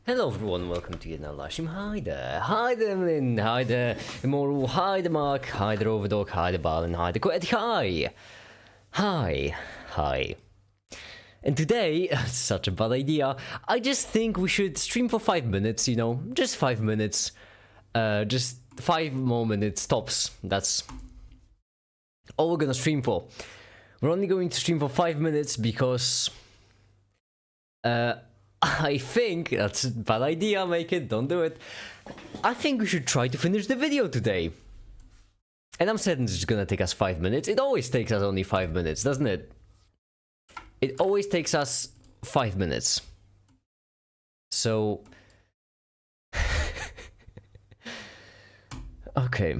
Hello everyone, welcome to yet another live stream. Hi there, Emlyn, hi there, Immoral, hi there, Mark, hi there, Overdog, hi there, Balin, hi there, Quet, hi. And today, such a bad idea, I just think we should stream for 5 minutes, you know, just 5 minutes, just 5 more minutes tops, that's all we're gonna stream for. We're only going to stream for 5 minutes because, I think that's a bad idea, make it, don't do it. I think we should try to finish the video today. And I'm certain it's gonna take us 5 minutes. It always takes us only 5 minutes, doesn't it? It always takes us 5 minutes. So... okay.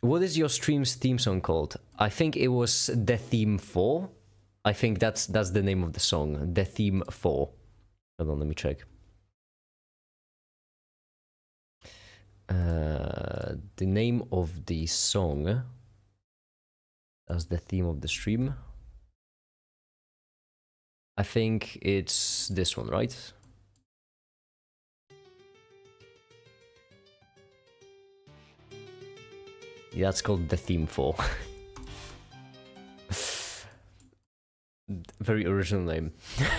What is your stream's theme song called? I think it was The Theme 4. I think that's the name of the song. The Theme 4. Hold on, let me check. The name of the song as the theme of the stream. I think it's this one, right? Yeah, that's called The Theme 4. Very original name.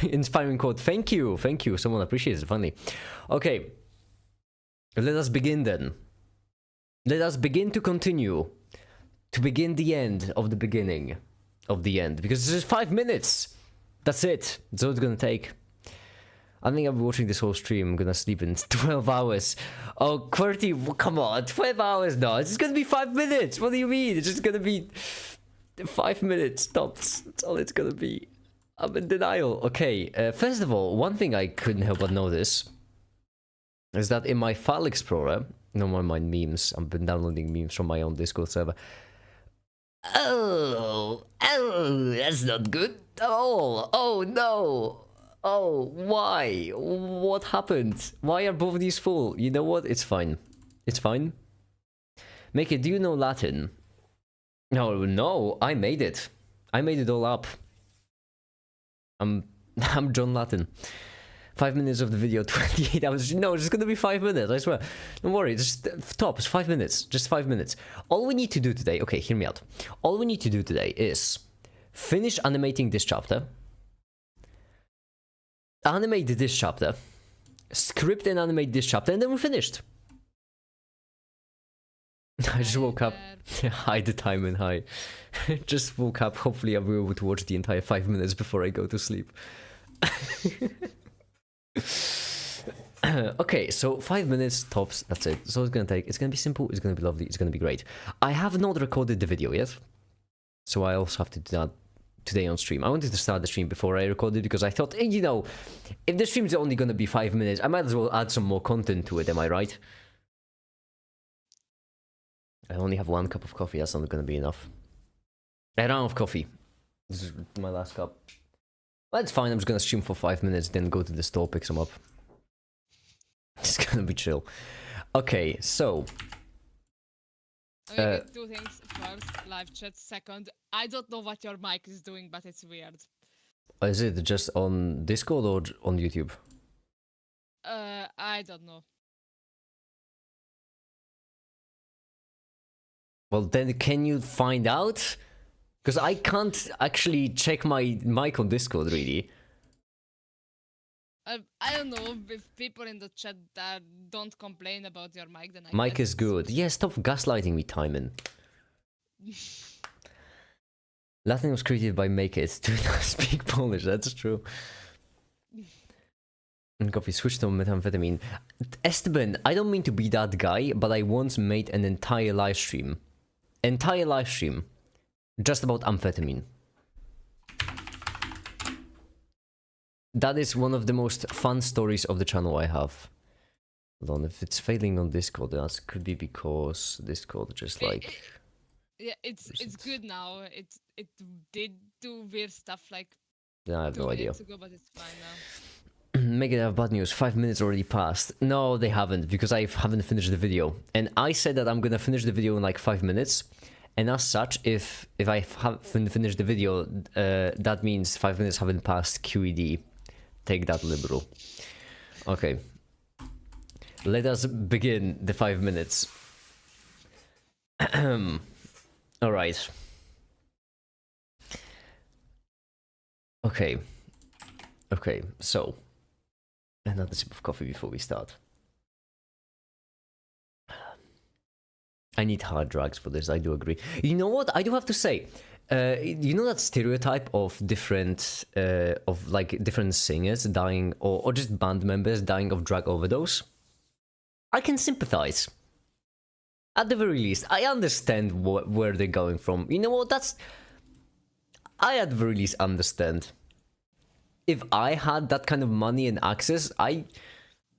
Inspiring quote. Thank you. Someone appreciates it. Funny. Okay. Let us begin then. Let us begin to continue. To begin the end of the beginning of the end. Because it's just 5 minutes. That's it. That's all it's gonna take. I think I'll be watching this whole stream. I'm gonna sleep in 12 hours. Oh, QWERTY, come on. 12 hours? No, it's just gonna be 5 minutes. What do you mean? It's just gonna be 5 minutes tops. That's all it's gonna be. I'm in denial. Okay, first of all, one thing I couldn't help but notice is that in my file explorer, no more mind memes, I've been downloading memes from my own Discord server. Oh, that's not good at all. Oh no. Oh, why? What happened? Why are both of these full? You know what? It's fine. It's fine. Make it, do you know Latin? No, I made it. I made it all up. I'm John Latin. 5 minutes of the video, 28 hours. No, it's gonna be 5 minutes, I swear. Don't worry, just tops, 5 minutes. Just 5 minutes. All we need to do today, okay, hear me out. All we need to do today is finish animating this chapter. Animate this chapter. Script and animate this chapter, and then we're finished. I just woke up. Hi, the time and hi. Just woke up. Hopefully, I'll be able to watch the entire 5 minutes before I go to sleep. Okay, so 5 minutes tops. That's it. So it's gonna take. It's gonna be simple. It's gonna be lovely. It's gonna be great. I have not recorded the video yet, so I also have to do that today on stream. I wanted to start the stream before I recorded because I thought, you know, if the stream's only gonna be 5 minutes, I might as well add some more content to it. Am I right? I only have 1 cup of coffee, that's not gonna be enough. I ran out of coffee. This is my last cup. That's fine, I'm just gonna stream for 5 minutes, then go to the store, pick some up. It's gonna be chill. Okay, so... Okay, 2 things. First, live chat. Second, I don't know what your mic is doing, but it's weird. Is it just on Discord or on YouTube? I don't know. Well, then can you find out? Because I can't actually check my mic on Discord, really. I don't know if people in the chat that don't complain about your mic, then I Mic guess is good. Yeah, stop gaslighting me, Timon. Latin was created by Make It to not speak Polish, that's true. And coffee switched to methamphetamine. Esteban, I don't mean to be that guy, but I once made an entire live stream. Just about amphetamine. That is one of the most fun stories of the channel I have. Hold on, if it's failing on Discord, that could be because Discord just like... Yeah, it's good now. It did do weird stuff like Yeah, I have no idea. ago, but it's fine now. Make it have bad news. 5 minutes already passed. No, they haven't, because I haven't finished the video. And I said that I'm gonna finish the video in like 5 minutes. And as such, if I haven't finished the video, that means 5 minutes haven't passed QED. Take that, liberal. Okay. Let us begin the 5 minutes. All right. Okay. Okay, so another sip of coffee before we start. I need hard drugs for this, I do agree. You know what? I do have to say, you know that stereotype of different singers dying, or just band members dying of drug overdose? I can sympathize. At the very least, I understand where they're going from. You know what? I at the very least understand. If I had that kind of money and access, I'm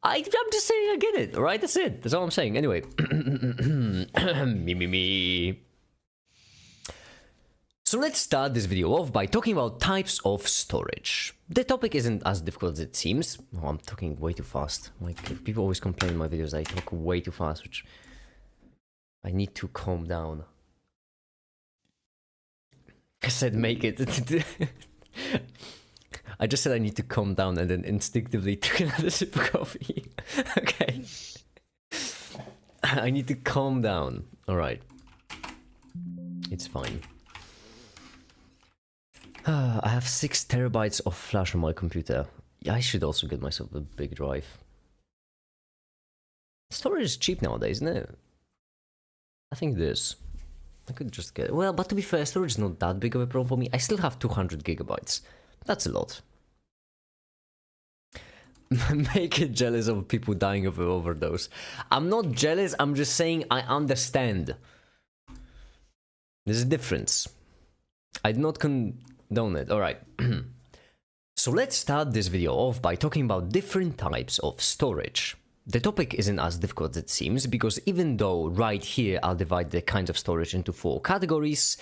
just saying I get it, right? That's it. That's all I'm saying. Anyway. me. So let's start this video off by talking about types of storage. The topic isn't as difficult as it seems. Oh, I'm talking way too fast. Like, people always complain in my videos I talk way too fast, which I need to calm down. I said make it. I just said I need to calm down and then instinctively took another sip of coffee. Okay. I need to calm down. Alright. It's fine. I have 6 terabytes of flash on my computer. I should also get myself a big drive. Storage is cheap nowadays, isn't it? I think it is. I could just get... Well, but to be fair, storage is not that big of a problem for me. I still have 200 gigabytes. That's a lot. Make it jealous of people dying of an overdose. I'm not jealous, I'm just saying I understand. There's a difference. I do not condone it. Alright. So let's start this video off by talking about different types of storage. The topic isn't as difficult as it seems, because even though right here I'll divide the kinds of storage into 4 categories,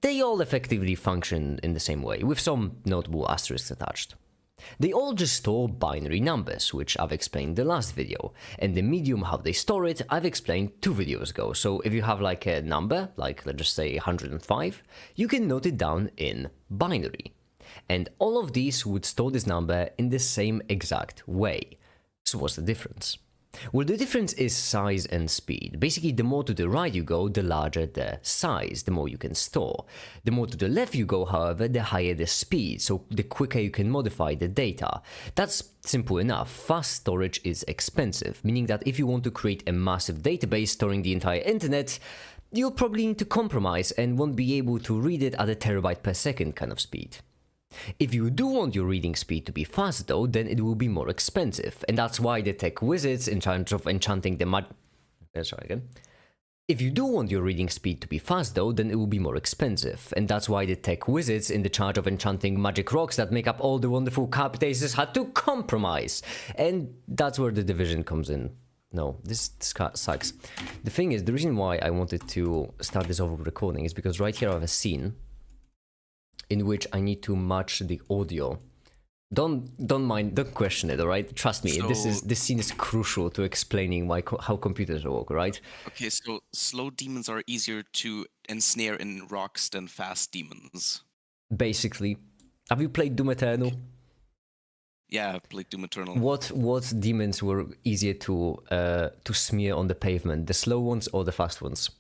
they all effectively function in the same way, with some notable asterisks attached. They all just store binary numbers, which I've explained in the last video, and the medium how they store it I've explained 2 videos ago. So if you have like a number, like let's just say 105, you can note it down in binary. And all of these would store this number in the same exact way. So what's the difference? Well, the difference is size and speed. Basically, the more to the right you go, the larger the size, the more you can store. The more to the left you go, however, the higher the speed, so the quicker you can modify the data. That's simple enough. Fast storage is expensive, meaning that if you want to create a massive database storing the entire internet, you'll probably need to compromise and won't be able to read it at a terabyte per second kind of speed. If you do want your reading speed to be fast though, then it will be more expensive, and that's why the tech wizards in charge of enchanting the If you do want your reading speed to be fast though, then it will be more expensive, and that's why the tech wizards in the charge of enchanting magic rocks that make up all the wonderful carpetaces had to compromise, and that's where the division comes in. No, this sucks. The thing is, the reason why I wanted to start this over recording is because right here I have a scene in which I need to match the audio. Don't question it, alright? Trust me, So- this scene is crucial to explaining how computers work, right? Okay, so slow demons are easier to ensnare in rocks than fast demons. Basically. Have you played Doom Eternal? Yeah, I've played Doom Eternal. What demons were easier to smear on the pavement? The slow ones or the fast ones?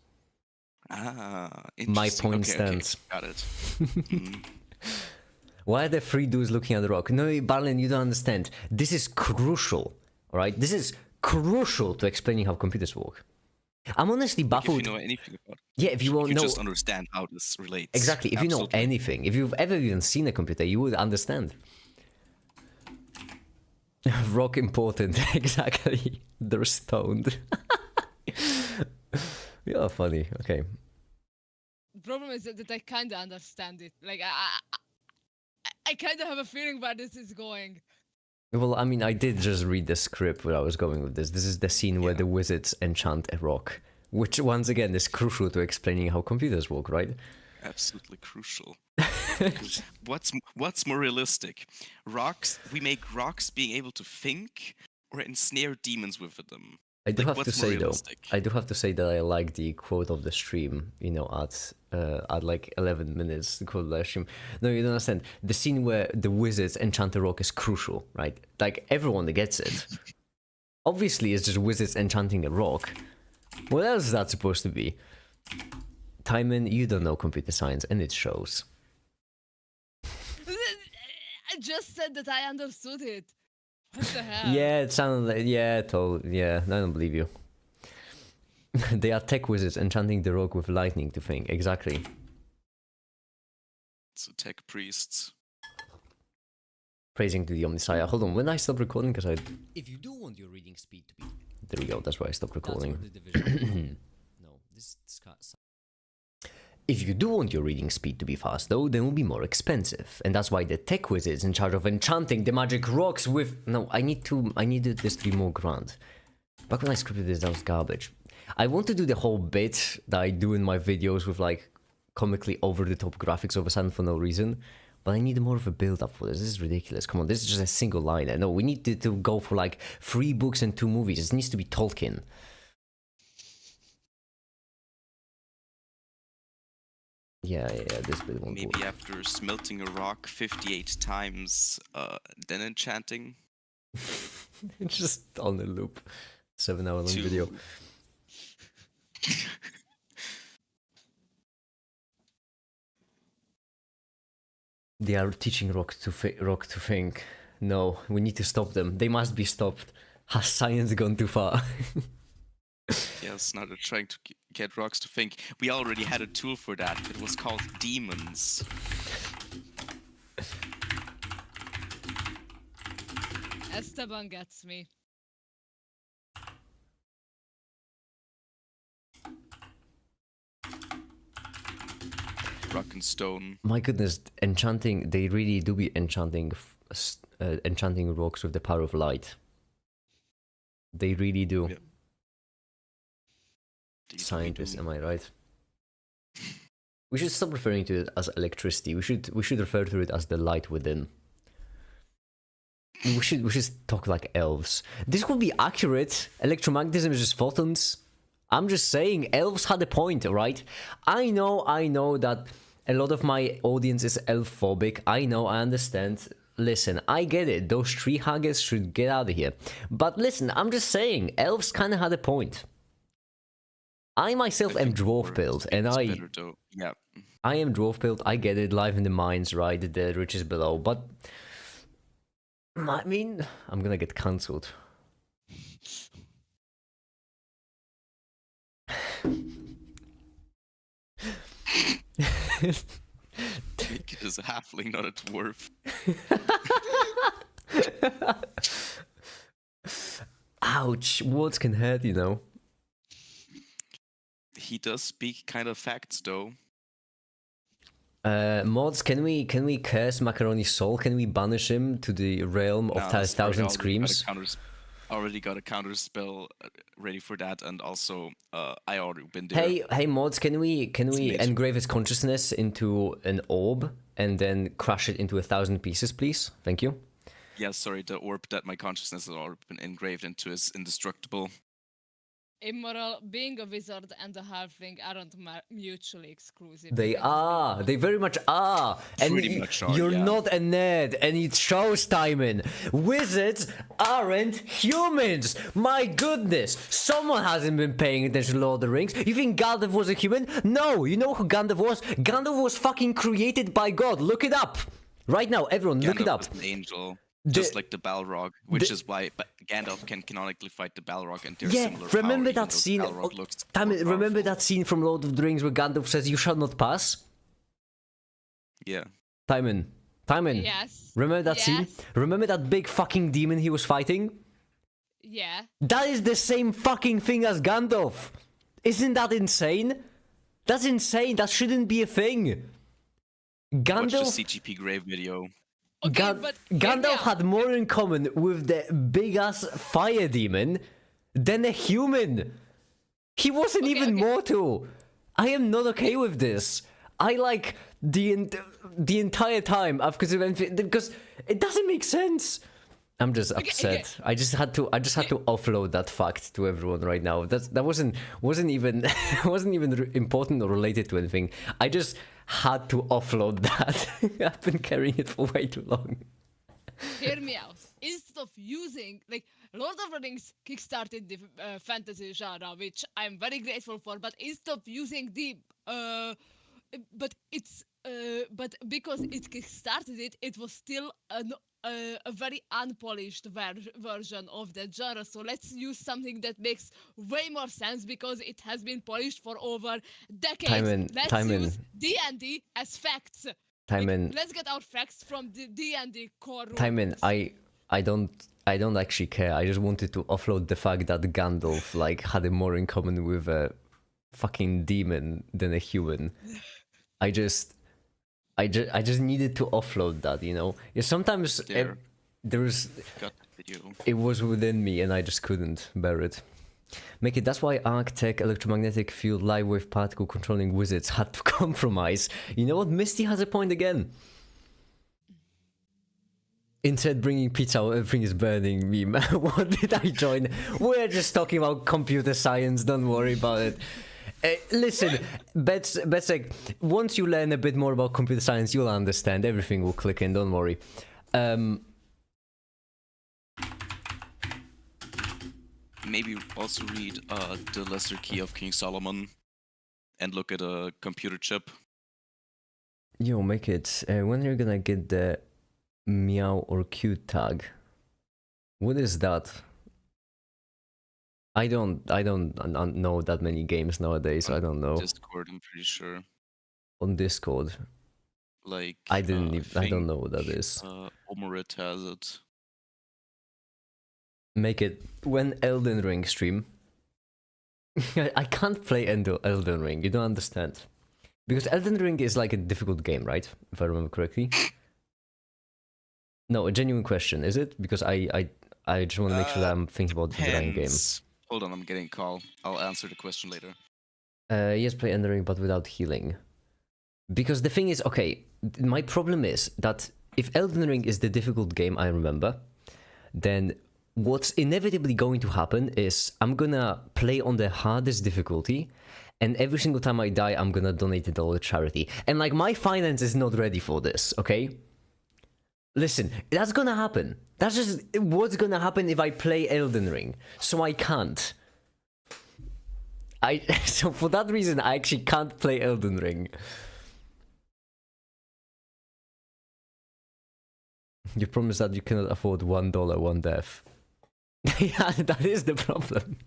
Ah, My interesting. point Okay, stands. got it. Mm. Why are there 3 dudes looking at the rock? No, Barlin, you don't understand. This is crucial, alright? This is crucial to explaining how computers work. I'm honestly If baffled. you know anything about it, Yeah, if you won't you know... just understand how this relates. Exactly, if you know Absolutely. anything, if you've ever even seen a computer, you would understand. Rock important, exactly. They're stoned. You're funny, okay. The problem is that I kind of understand it. Like, I kind of have a feeling where this is going. Well, I mean, I did just read the script where I was going with this. This is the scene where Yeah. the wizards enchant a rock, which once again is crucial to explaining how computers work, right? Absolutely crucial. 'Cause what's more realistic? Rocks. We make rocks being able to think, or ensnare demons with them. I do Like, have to what's more say though, realistic? I do have to say that I like the quote of the stream, you know, at like 11 minutes, the quote of the stream. No, you don't understand. The scene where the wizards enchant a rock is crucial, right? Like, everyone gets it. Obviously, it's just wizards enchanting a rock. What else is that supposed to be? Timon, you don't know computer science, and it shows. I just said that I understood it. What the hell? Yeah, it sounded like... Yeah, I don't believe you. They are tech wizards enchanting the rock with lightning to think. Exactly. So tech priests. Praising to the Omniscient. Hold on, when I stop recording, because I... If you do want your reading speed to be... There we go, that's why I stopped recording. No, this... If you do want your reading speed to be fast, though, then it will be more expensive. And that's why the tech wizards in charge of enchanting the magic rocks with... No, I needed this to be more grand. Back when I scripted this, that was garbage. I want to do the whole bit that I do in my videos with, like, comically over-the-top graphics of a sudden for no reason. But I need more of a build-up for this. This is ridiculous. Come on, this is just a single liner. No, we need to go for, like, 3 books and 2 movies. This needs to be Tolkien. Yeah, this bit won't Maybe work. after smelting a rock 58 times, then enchanting. It's just on a loop. 7-hour-long video. They are teaching rock to think. No, we need to stop them. They must be stopped. Has science gone too far? Yes, now they're trying to get rocks to think. We already had a tool for that. It was called demons. Esteban gets me. Rock and stone. My goodness, enchanting, they really do be enchanting enchanting rocks with the power of light. They really do. Yeah. Scientists, am I right? We should stop referring to it as electricity. We should refer to it as the light within. We should talk like elves. This would be accurate. Electromagnetism is just photons. I'm just saying, elves had a point, right? I know that a lot of my audience is elf-phobic. I know, I understand. Listen, I get it. Those tree huggers should get out of here. But listen, I'm just saying, elves kind of had a point. I myself am dwarf build, and I am dwarf build. I get it. Live in the mines, right? The riches below. But I mean, I'm gonna get cancelled. Nick is a halfling, not a dwarf. Ouch! Words can hurt, you know. He does speak kind of facts, though. Mods, can we curse Macaroni's soul? Can we banish him to the realm of 1,000 screams? Already got a counter spell ready for that, and also I already been there. Hey mods, can we engrave his consciousness into an orb and then crush it into 1,000 pieces, please? Thank you. Yeah, sorry, the orb that my consciousness has already been engraved into is indestructible. Immoral, being a wizard and a halfling aren't mutually exclusive. They are. They very much are. And Pretty much are, you're yeah. not a nerd, and it shows, Timon. Wizards aren't humans. My goodness. Someone hasn't been paying attention to Lord of the Rings. You think Gandalf was a human? No. You know who Gandalf was? Gandalf was fucking created by God. Look it up. Right now, everyone, look it up. Was an angel. Just like the Balrog, which is why Gandalf can canonically fight the Balrog, and they're similar. Remember that scene? Remember that scene from Lord of the Rings where Gandalf says, "You shall not pass"? Yeah. Timon. Yes. Remember that scene? Remember that big fucking demon he was fighting? Yeah. That is the same fucking thing as Gandalf. Isn't that insane? That's insane. That shouldn't be a thing. Watch the CGP Grave video. Okay, but Gandalf had more in common with the big-ass fire demon than a human. He wasn't even mortal. I am not okay with this. I like the entire time I've considered, because it doesn't make sense. I'm just upset. I just had to offload that fact to everyone right now. That wasn't even important or related to anything. I just had to offload that. I've been carrying it for way too long. Hear me out. Instead of using, like, Lord of the Rings kickstarted the fantasy genre, which I'm very grateful for, but instead of using the but because it kickstarted it, it was still a very unpolished version of that genre. So let's use something that makes way more sense because it has been polished for over decades. Let's use D&D as facts. Let's get our facts from the D&D core rules. Timon, I don't actually care. I just wanted to offload the fact that Gandalf like had more in common with a fucking demon than a human. I just needed to offload that, you know. Yeah, sometimes it was within me and I just couldn't bear it. Make it. That's why Arctech, electromagnetic field, live wave particle controlling wizards had to compromise. You know what? Misty has a point again. Instead, bringing pizza, everything is burning meme. What did I join? We're just talking about computer science. Don't worry about it. Listen, Bets, like, once you learn a bit more about computer science, you'll understand. Everything will click in. Don't worry. Maybe also read The Lesser Key of King Solomon and look at a computer chip. Yo, make it. When are you gonna get the meow or cute tag? What is that? I don't know that many games nowadays, so I don't know. Discord, I'm pretty sure. On Discord. Like I don't know what that is. Omerit has it. Make it when Elden Ring stream. I can't play Elden Ring. You don't understand. Because Elden Ring is like a difficult game, right? If I remember correctly. No, a genuine question. Is it? Because I just want to make sure that I'm thinking about the right game. Hold on, I'm getting a call. I'll answer the question later. Yes, play Elden Ring, but without healing. Because the thing is, okay, my problem is that if Elden Ring is the difficult game I remember, then what's inevitably going to happen is I'm gonna play on the hardest difficulty, and every single time I die, I'm gonna donate it all to charity. And like, my finance is not ready for this, okay? Listen, that's gonna happen. That's just what's gonna happen if I play Elden Ring. So I can't. So for that reason, I actually can't play Elden Ring. You promise that you cannot afford $1, one death. Yeah, that is the problem.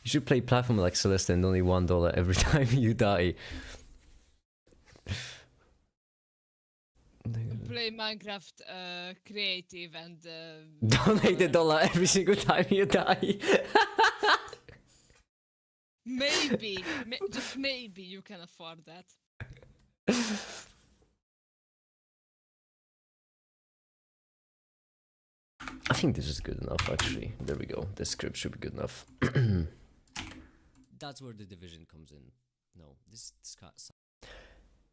You should play platform like Celeste and only $1 every time you die. Play Minecraft creative and donate $1 every single time you die. Maybe, just maybe you can afford that. I think this is good enough, actually. There we go. The script should be good enough. That's where the division comes in. No, this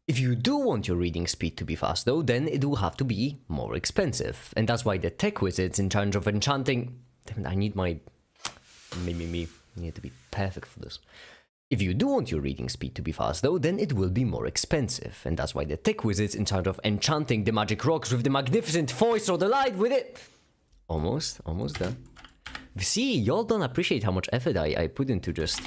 if you do want your reading speed to be fast, though, then it will have to be more expensive. And that's why the tech wizards in charge of enchanting... Damn it, I need my... Me. I need to be perfect for this. If you do want your reading speed to be fast, though, then it will be more expensive. And that's why the tech wizards in charge of enchanting the magic rocks with the magnificent voice or the light with it... Almost done. See, y'all don't appreciate how much effort I put into just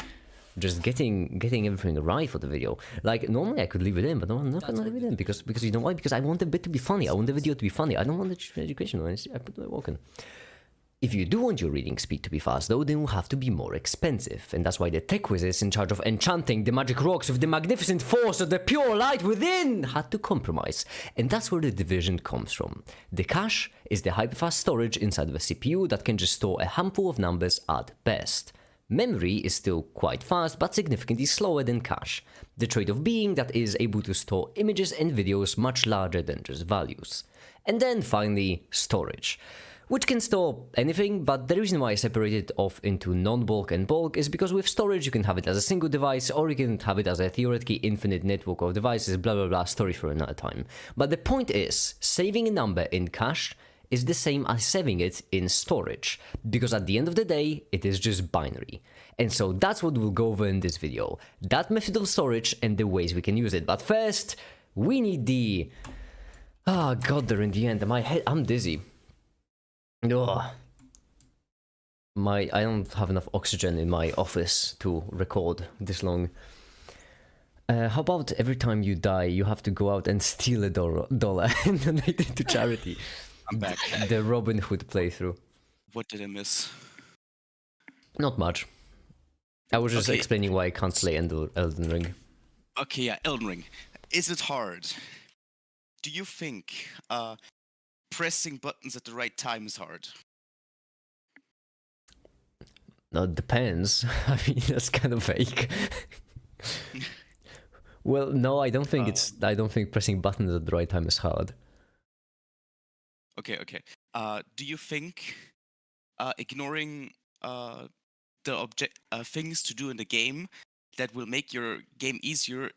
getting everything right for the video. Like, normally I could leave it in, but no, I'm not gonna leave it in because you know why? Because I want the bit to be funny. I want the video to be funny. I don't want the educational. I put my work in. If you do want your reading speed to be fast, though, then it will have to be more expensive. And that's why the tech wizards in charge of enchanting the magic rocks with the magnificent force of the pure light within had to compromise. And that's where the division comes from. The cache is the hyperfast storage inside of a CPU that can just store a handful of numbers at best. Memory is still quite fast, but significantly slower than cache. The trade-off being that it is able to store images and videos much larger than just values. And then finally, storage, which can store anything, but the reason why I separate it off into non-bulk and bulk is because with storage you can have it as a single device, or you can have it as a theoretically infinite network of devices, blah blah blah, story for another time. But the point is, saving a number in cache is the same as saving it in storage, because at the end of the day, it is just binary. And so that's what we'll go over in this video, that method of storage and the ways we can use it. But first, we need the... Oh god, they're in the end, I'm dizzy. Ugh. I don't have enough oxygen in my office to record this long. How about every time you die, you have to go out and steal a dollar and donate it to charity? I'm back. The Robin Hood playthrough. What did I miss? Not much. I was just Okay. explaining why I can't play Elden Ring. Okay, yeah, Elden Ring. Is it hard? Do you think pressing buttons at the right time is hard? No, it depends. I mean, that's kind of vague. Well, no, I don't think I don't think pressing buttons at the right time is hard. Okay. Do you think ignoring the things to do in the game that will make your game easier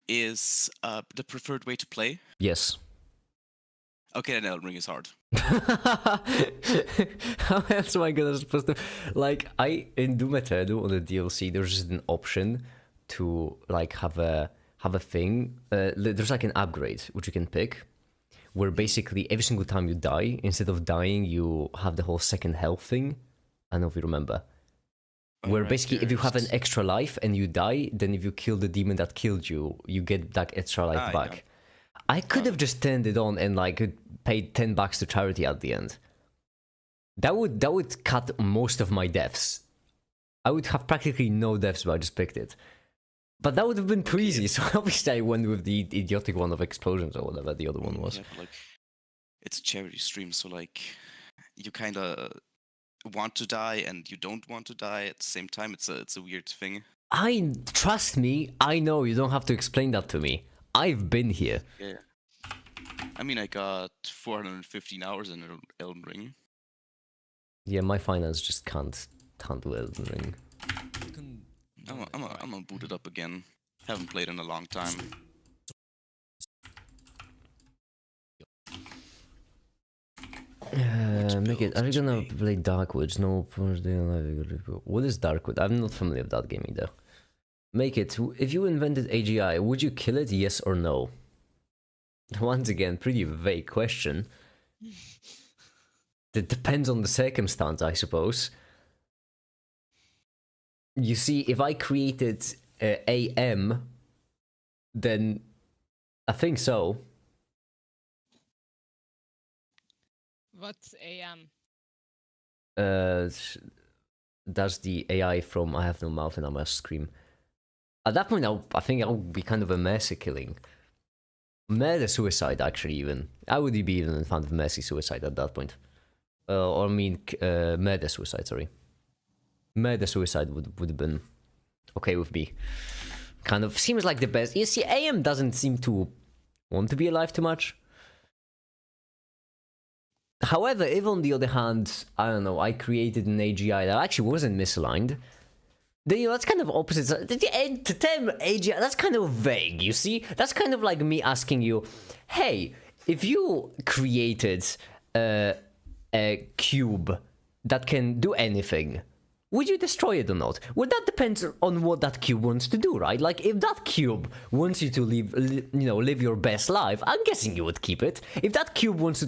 is the preferred way to play? Yes. Okay, then Elden Ring is hard. How else am I gonna supposed to like in Doom Eternal on the DLC there's just an option to like have a thing there's like an upgrade which you can pick where basically every single time you die, instead of dying you have the whole second health thing. I don't know if you remember. Where basically if you have an extra life and you die, then if you kill the demon that killed you, you get that extra life back. Yeah. I could have just turned it on and like paid $10 to charity at the end. That would cut most of my deaths. I would have practically no deaths if I just picked it. But that would have been too easy, so obviously I went with the idiotic one of explosions or whatever the other one was. Yeah, but like, it's a charity stream, so like you kind of want to die and you don't want to die at the same time. It's a weird thing. Trust me, I know you don't have to explain that to me. I've been here. Yeah. I mean, I got 415 hours in Elden Ring. Yeah, my finance just can't do Elden Ring. I'm gonna boot it up again. Haven't played in a long time. Make it. Are you gonna play Darkwood? No. What is Darkwood? I'm not familiar with that game either. Make it. If you invented AGI, would you kill it? Yes or no? Once again, pretty vague question. It depends on the circumstance, I suppose. You see, if I created AM, then I think so. What's AM? That's the AI from I Have No Mouth and I Must Scream. At that point, I think I would be kind of a mercy killing. Murder suicide, actually, even. I would be even in front of mercy suicide at that point. Or I mean, murder suicide, sorry. Murder suicide would have been okay with me. Kind of seems like the best. You see, AM doesn't seem to want to be alive too much. However, if on the other hand, I don't know, I created an AGI that actually wasn't misaligned, then, you know, that's kind of opposite. The term AGI, that's kind of vague, you see? That's kind of like me asking you, hey, if you created a cube that can do anything, would you destroy it or not? Well, that depends on what that cube wants to do, right? Like, if that cube wants you to live your best life, I'm guessing you would keep it. If that cube wants to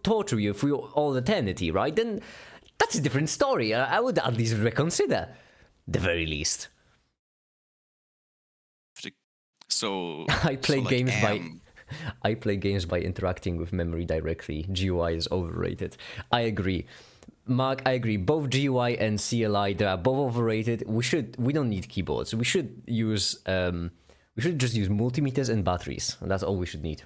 torture you for all eternity, right? Then that's a different story. I would at least reconsider, the very least. So I play like games by interacting with memory directly. GUI is overrated. I agree. Mark, I agree. Both GUI and CLI, they are both overrated. We don't need keyboards. We should use we should just use multimeters and batteries. And that's all we should need.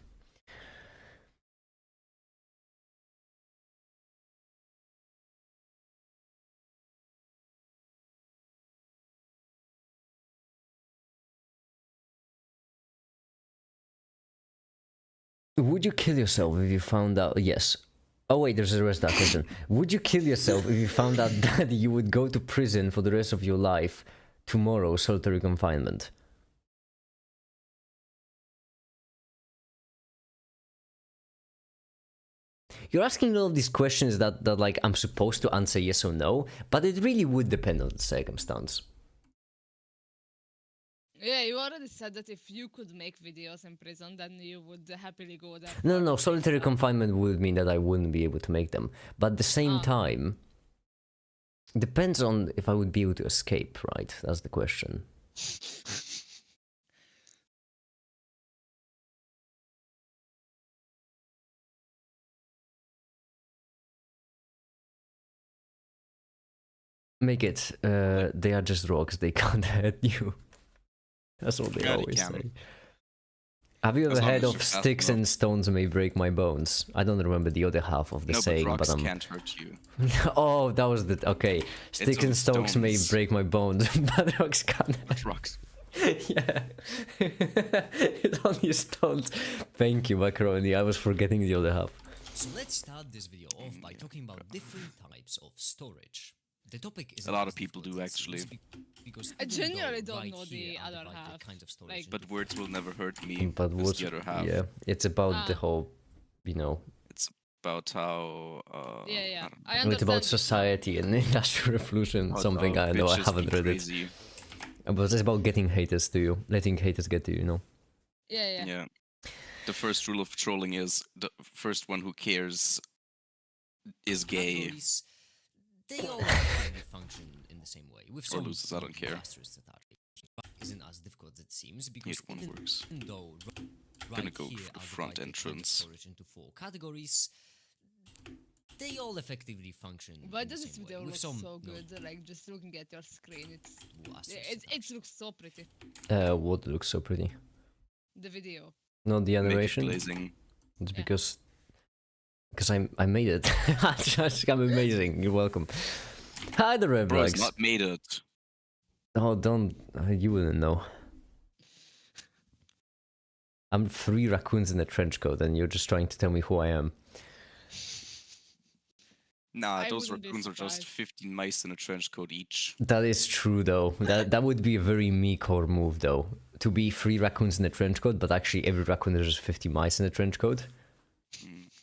Would you kill yourself if you found out? Yes. Oh wait, there's the rest of that question. Would you kill yourself if you found out that you would go to prison for the rest of your life tomorrow, solitary confinement? You're asking all of these questions that like I'm supposed to answer yes or no, but it really would depend on the circumstance. Yeah, you already said that if you could make videos in prison, then you would happily go there. No, solitary confinement would mean that I wouldn't be able to make them. But at the same time, Depends on if I would be able to escape, right? That's the question. Make it. They are just rocks. They can't hurt you. That's what they Yeah, they always can. say. Have you As ever long heard as of you're fast sticks enough. and stones may break my bones? I don't remember the other half of the No, saying, but but rocks I'm. can't hurt you. Oh, that was the okay. Sticks and only stones may stones. break my bones, but rocks can't. But rocks. Yeah, it's only stones. Thank you, macaroni. I was forgetting the other half. So let's start this video off by talking about different types of storage. The topic is A lot of people do, actually. Because I even though genuinely don't right know here the are other divided half. kinds of storage Like- into But words will never hurt me. But is what's the other half. yeah? It's about the Ah. whole, you know, It's about how. Yeah. I I don't know. it's about understand this now. society and the industrial revolution. About Something how I know I bitches haven't be read it. crazy. But it's about getting haters to you, letting haters get to you. You know. Yeah. Yeah. The first rule of trolling is the first one who cares is gay. categories. They all effectively function in the same way. With Or some losers, I don't care. asterisks that are isn't as difficult as it seems because Neither one even works. though Gonna right go here for the are front divided kinds of entrance. storage into 4 categories, they all effectively function. Why in the does this same way, video with look some so good? Like just looking at your screen, it asterisks looks so pretty. What looks so pretty? The video. Not the Make it animation. glazing. It's Yeah. because I made it. I'm amazing. You're welcome. Hi, the red Bro, it's Blags. not made it. Oh, don't. You wouldn't know. I'm 3 raccoons in a trench coat, and you're just trying to tell me who I am. Nah, I those wouldn't be raccoons are just surprised. 15 mice in a trench coat each. That is true, though. That would be a very me core move, though. To be 3 raccoons in a trench coat, but actually every raccoon is just 50 mice in a trench coat.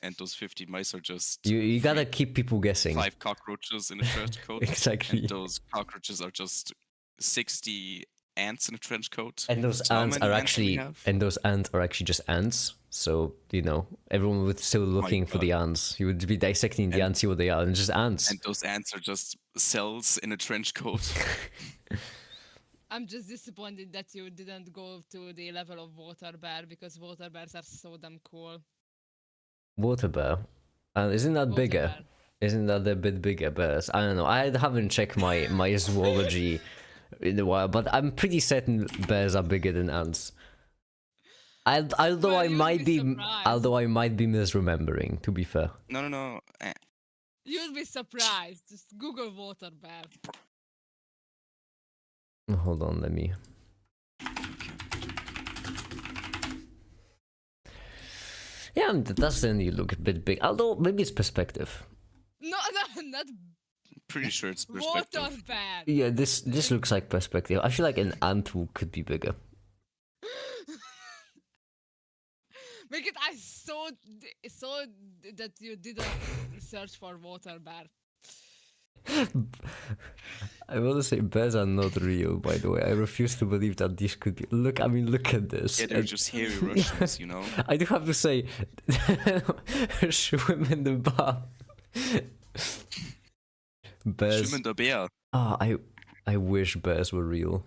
And those 50 mice are just You gotta keep people guessing. 5 cockroaches in a trench coat. Exactly. And those cockroaches are just 60 ants in a trench coat. And those So how ants many are ants do we actually, have? and those ants are actually just ants. So you know, everyone would still looking for God. the ants. You would be dissecting the And- ants, see what they are, and just ants. And those ants are just cells in a trench coat. I'm just disappointed that you didn't go to the level of water bear because water bears are so damn cool. Water bear, isn't that Water bigger? bear. Isn't that a bit bigger bears? I don't know. I haven't checked my zoology in a while, but I'm pretty certain bears are bigger than ants. Although Well, I you'd might be be, surprised. although I might be misremembering. To be fair. No. You'll be surprised. Just Google water bear. Hold on, let me. Yeah, that does certainly look a bit big. Although maybe it's perspective. No, not Pretty sure it's water perspective. bear. Yeah, this looks like perspective. I feel like an ant could be bigger. Because I saw that you didn't search for water bear. I want to say bears are not real, by the way. I refuse to believe that these could be. Look at this. Yeah, they're And just hairy Russians, you know? I do have to say, swim in the bath. Bears. Schwimmen der Bär. Ah, I wish bears were real.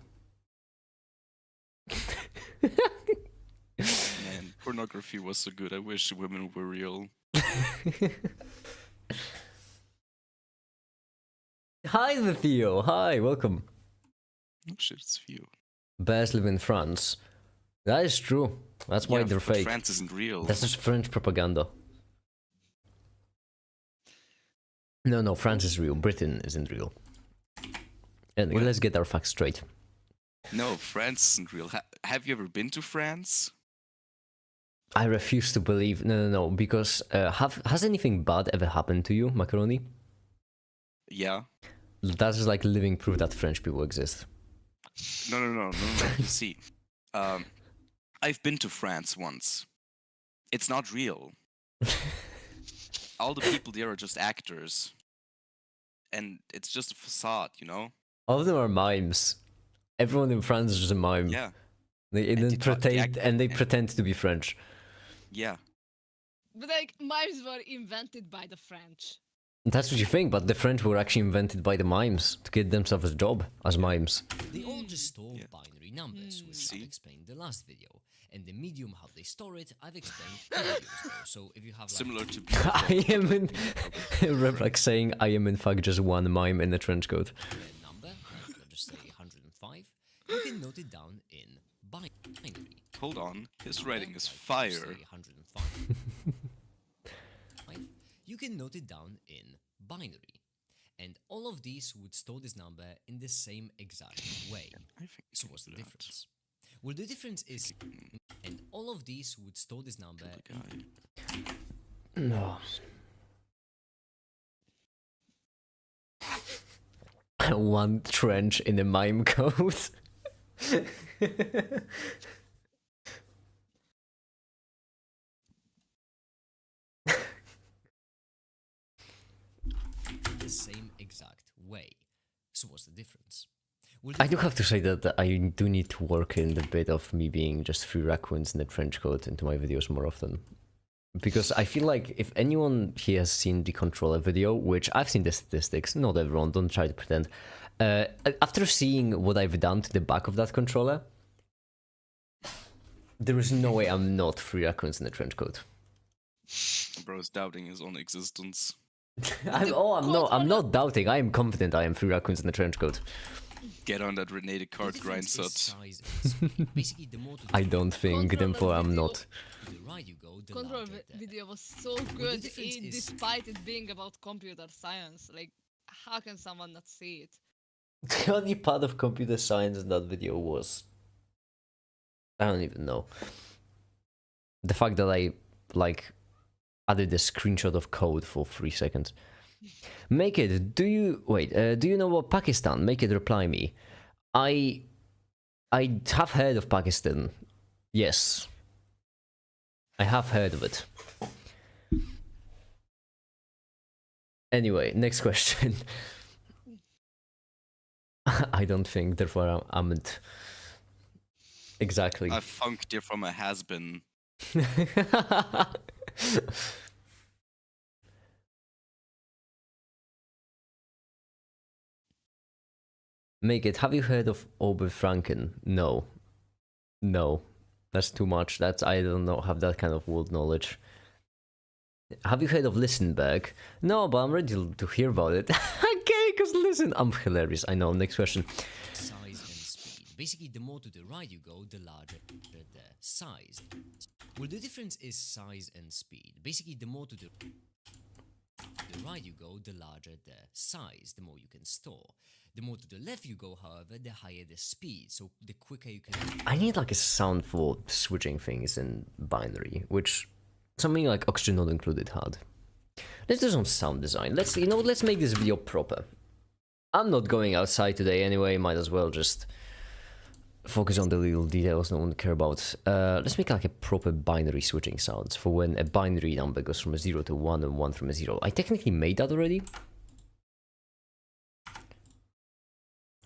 Man, pornography was so good. I wish women were real. Hi, the Theo. Hi, welcome. Oh shit, it's few. Bears live in France. That is true. That's why they're but fake. France isn't real. That's just French propaganda. No, France is real. Britain isn't real. And What? let's get our facts straight. No, France isn't real. Have you ever been to France? I refuse to believe. No, because has anything bad ever happened to you, Macaroni? Yeah. That is like living proof that French people exist. No. You see, I've been to France once. It's not real. All the people there are just actors. And it's just a facade, you know? All of them are mimes. Everyone in France is just a mime. Yeah, They And then they talk- they act- and they pretend to be French. yeah. But like mimes were invented by the French. That's what you think, but the French were actually invented by the mimes to get themselves a job as mimes. They all just store binary numbers, which See? I've explained in the last video. And the medium how they store it, I've explained 2 videos ago. So if you have like Similar to I am in like saying I am in fact just one mime in the trench coat. a number, like let's just say 105, you can note it down in binary. Hold on, his Number, rating is like, fire. let's say 105. You can note it down in binary. And all of these would store this number in the same exact way. I think So what's the difference? Well, the difference is, and all of these would store this number. No. One trench in a mime coat. The same exact way. So what's the difference? Well, I do have to say that I do need to work in the bit of me being just 3 raccoons in a trench coat into my videos more often. Because I feel like if anyone here has seen the controller video, which I've seen the statistics, not everyone, don't try to pretend. After seeing what I've done to the back of that controller, there is no way I'm not 3 raccoons in a trench coat. Bro's doubting his own existence. I'm not doubting. I am confident I am 3 raccoons in a trench coat. Get on that Rene Descartes grind set. Basically, the more to I don't think, Controller therefore I'm video. not. the right you go, the Control larger the- video was so good, difference is- despite it being about computer science. Like, how can someone not see it? The only part of computer science in that video was... I don't even know. The fact that I, like, added a screenshot of code for 3 seconds. Make it, do you know what Pakistan? Make it reply me. I have heard of Pakistan. Yes. I have heard of it. Anyway, next question. I don't think, therefore I'm not exactly. I funked you from a has-been. Make it. Have you heard of Oberfranken? No. No. That's too much. That's I don't know have that kind of world knowledge. Have you heard of Listenberg? No, but I'm ready to hear about it. Okay, because listen, I'm hilarious. I know. Next question. size and speed. Basically, the more to the right you go, the larger the size. Well, the difference is size and speed. Basically, the more to the right you go, the larger the size, the more you can store. The more to the left you go, however, the higher the speed, so the quicker you can... I need like a sound for switching things in binary, which something like Oxygen Not Included had. Let's do some sound design. Let's make this video proper. I'm not going outside today anyway, might as well just focus on the little details no one care about. Let's make like a proper binary switching sounds for when a binary number goes from a 0 to 1 and 1 from a 0. I technically made that already.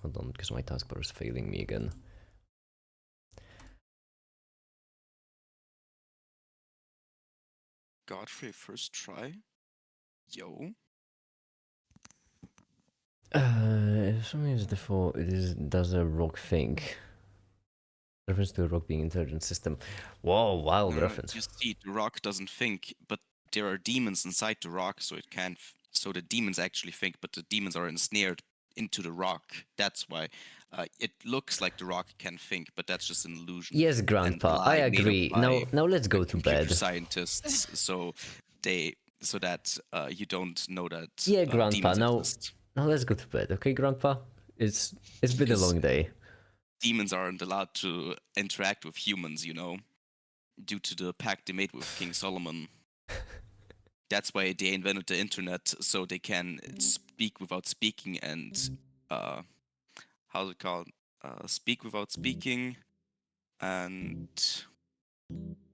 Hold on, because my taskbar is failing me again. Godfrey, first try? Yo. If something is default, does a rock think? Reference to a rock being an intelligent system. Whoa, wild reference. You see, the rock doesn't think, but there are demons inside the rock, so it can't. So the demons actually think, but the demons are ensnared into the rock. That's why it looks like the rock can think, but that's just an illusion. Yes, Grandpa, I agree. Now let's go to computer bed. Scientists, so that you don't know that. Yeah, Grandpa. demons Now let's go to bed, okay, Grandpa? It's been a long day. Demons aren't allowed to interact with humans, you know, due to the pact they made with King Solomon. That's why they invented the internet, so they can speak without speaking and how's it called? Speak without speaking and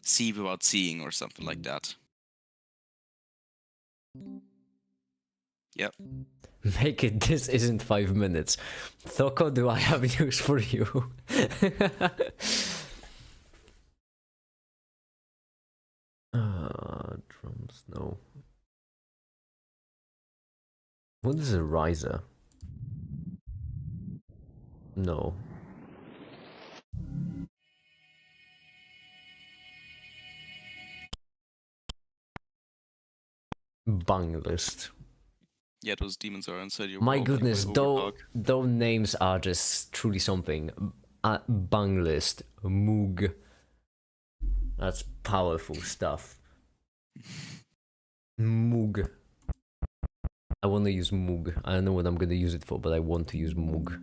see without seeing, or something like that. Yep. Make it, this isn't 5 minutes. Thoko, do I have news for you? Drums, no. What is a riser? No. Bang list. Yeah, those demons are inside your My world. like goodness, by though, Overdog. those names are just truly something. Bang list, Moog. That's powerful stuff. Moog. I want to use Moog. I don't know what I'm gonna use it for, but I want to use Moog.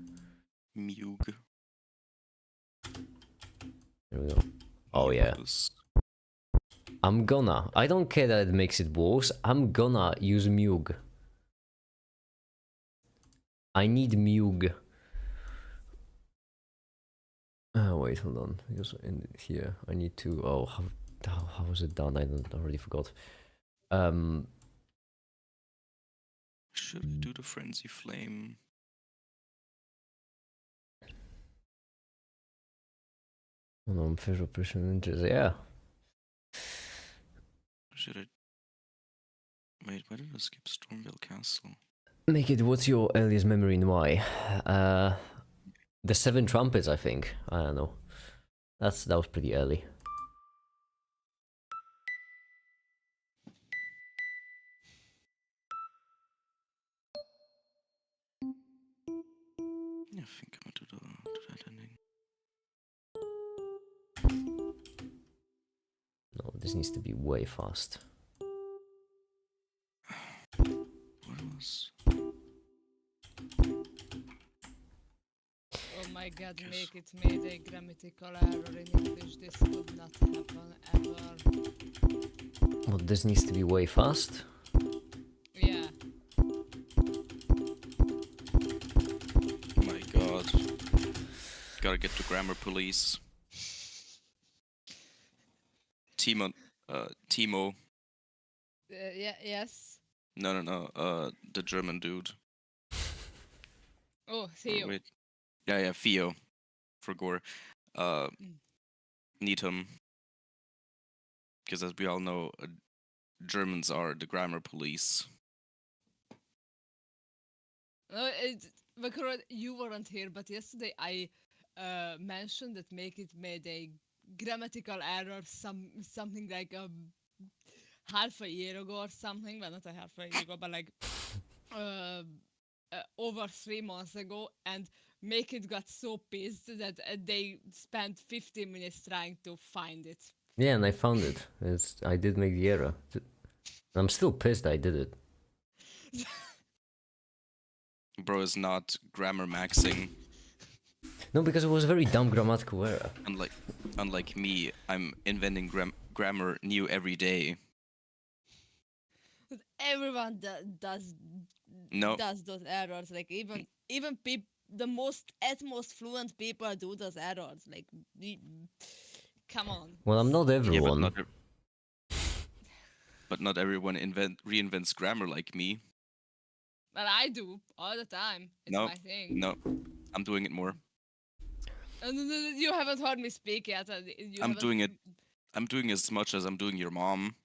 Mug. There we go. Oh yeah. I'm gonna. I don't care that it makes it worse. I'm gonna use Mug. I need Mug. Wait, hold on. Because in here, I need to. Oh, how was it done? I already forgot. Should I do the frenzy flame? Hold on, visual precision inches. Yeah. Should I? Wait, why did I skip Stormville Castle? Make it. What's your earliest memory and why? The Seven Trumpets. I think. I don't know. That was pretty early. Yeah, I think I'm gonna do that ending. No, this needs to be way fast. What else? Oh my god, make it made a grammatical error in English. This could not happen ever. Well, this needs to be way fast. Yeah. My god. Gotta get to grammar police. Timo. Yeah, yes. No. The German dude. Oh, Or Theo. wait. Yeah, Theo. For Gore. Need him. Because as we all know, Germans are the grammar police. No, Macaron, you weren't here, but yesterday I mentioned that make it made a grammatical error, something like half a year ago or something. Well, not a half a year ago, but like over 3 months ago, and make it got so pissed that they spent 15 minutes trying to find it. Yeah, and I found it. I did make the error. I'm still pissed I did it. Bro is not grammar maxing. No, because it was a very dumb grammatical error. Unlike me, I'm inventing grammar new every day. Everyone does those errors. Like even the most fluent people do those errors. Like, come on. Well, I'm not everyone. Yeah, but not everyone reinvents grammar like me. Well, I do all the time. It's my thing. No, I'm doing it more. You haven't heard me speak yet. I'm doing it. I'm doing as much as I'm doing your mom.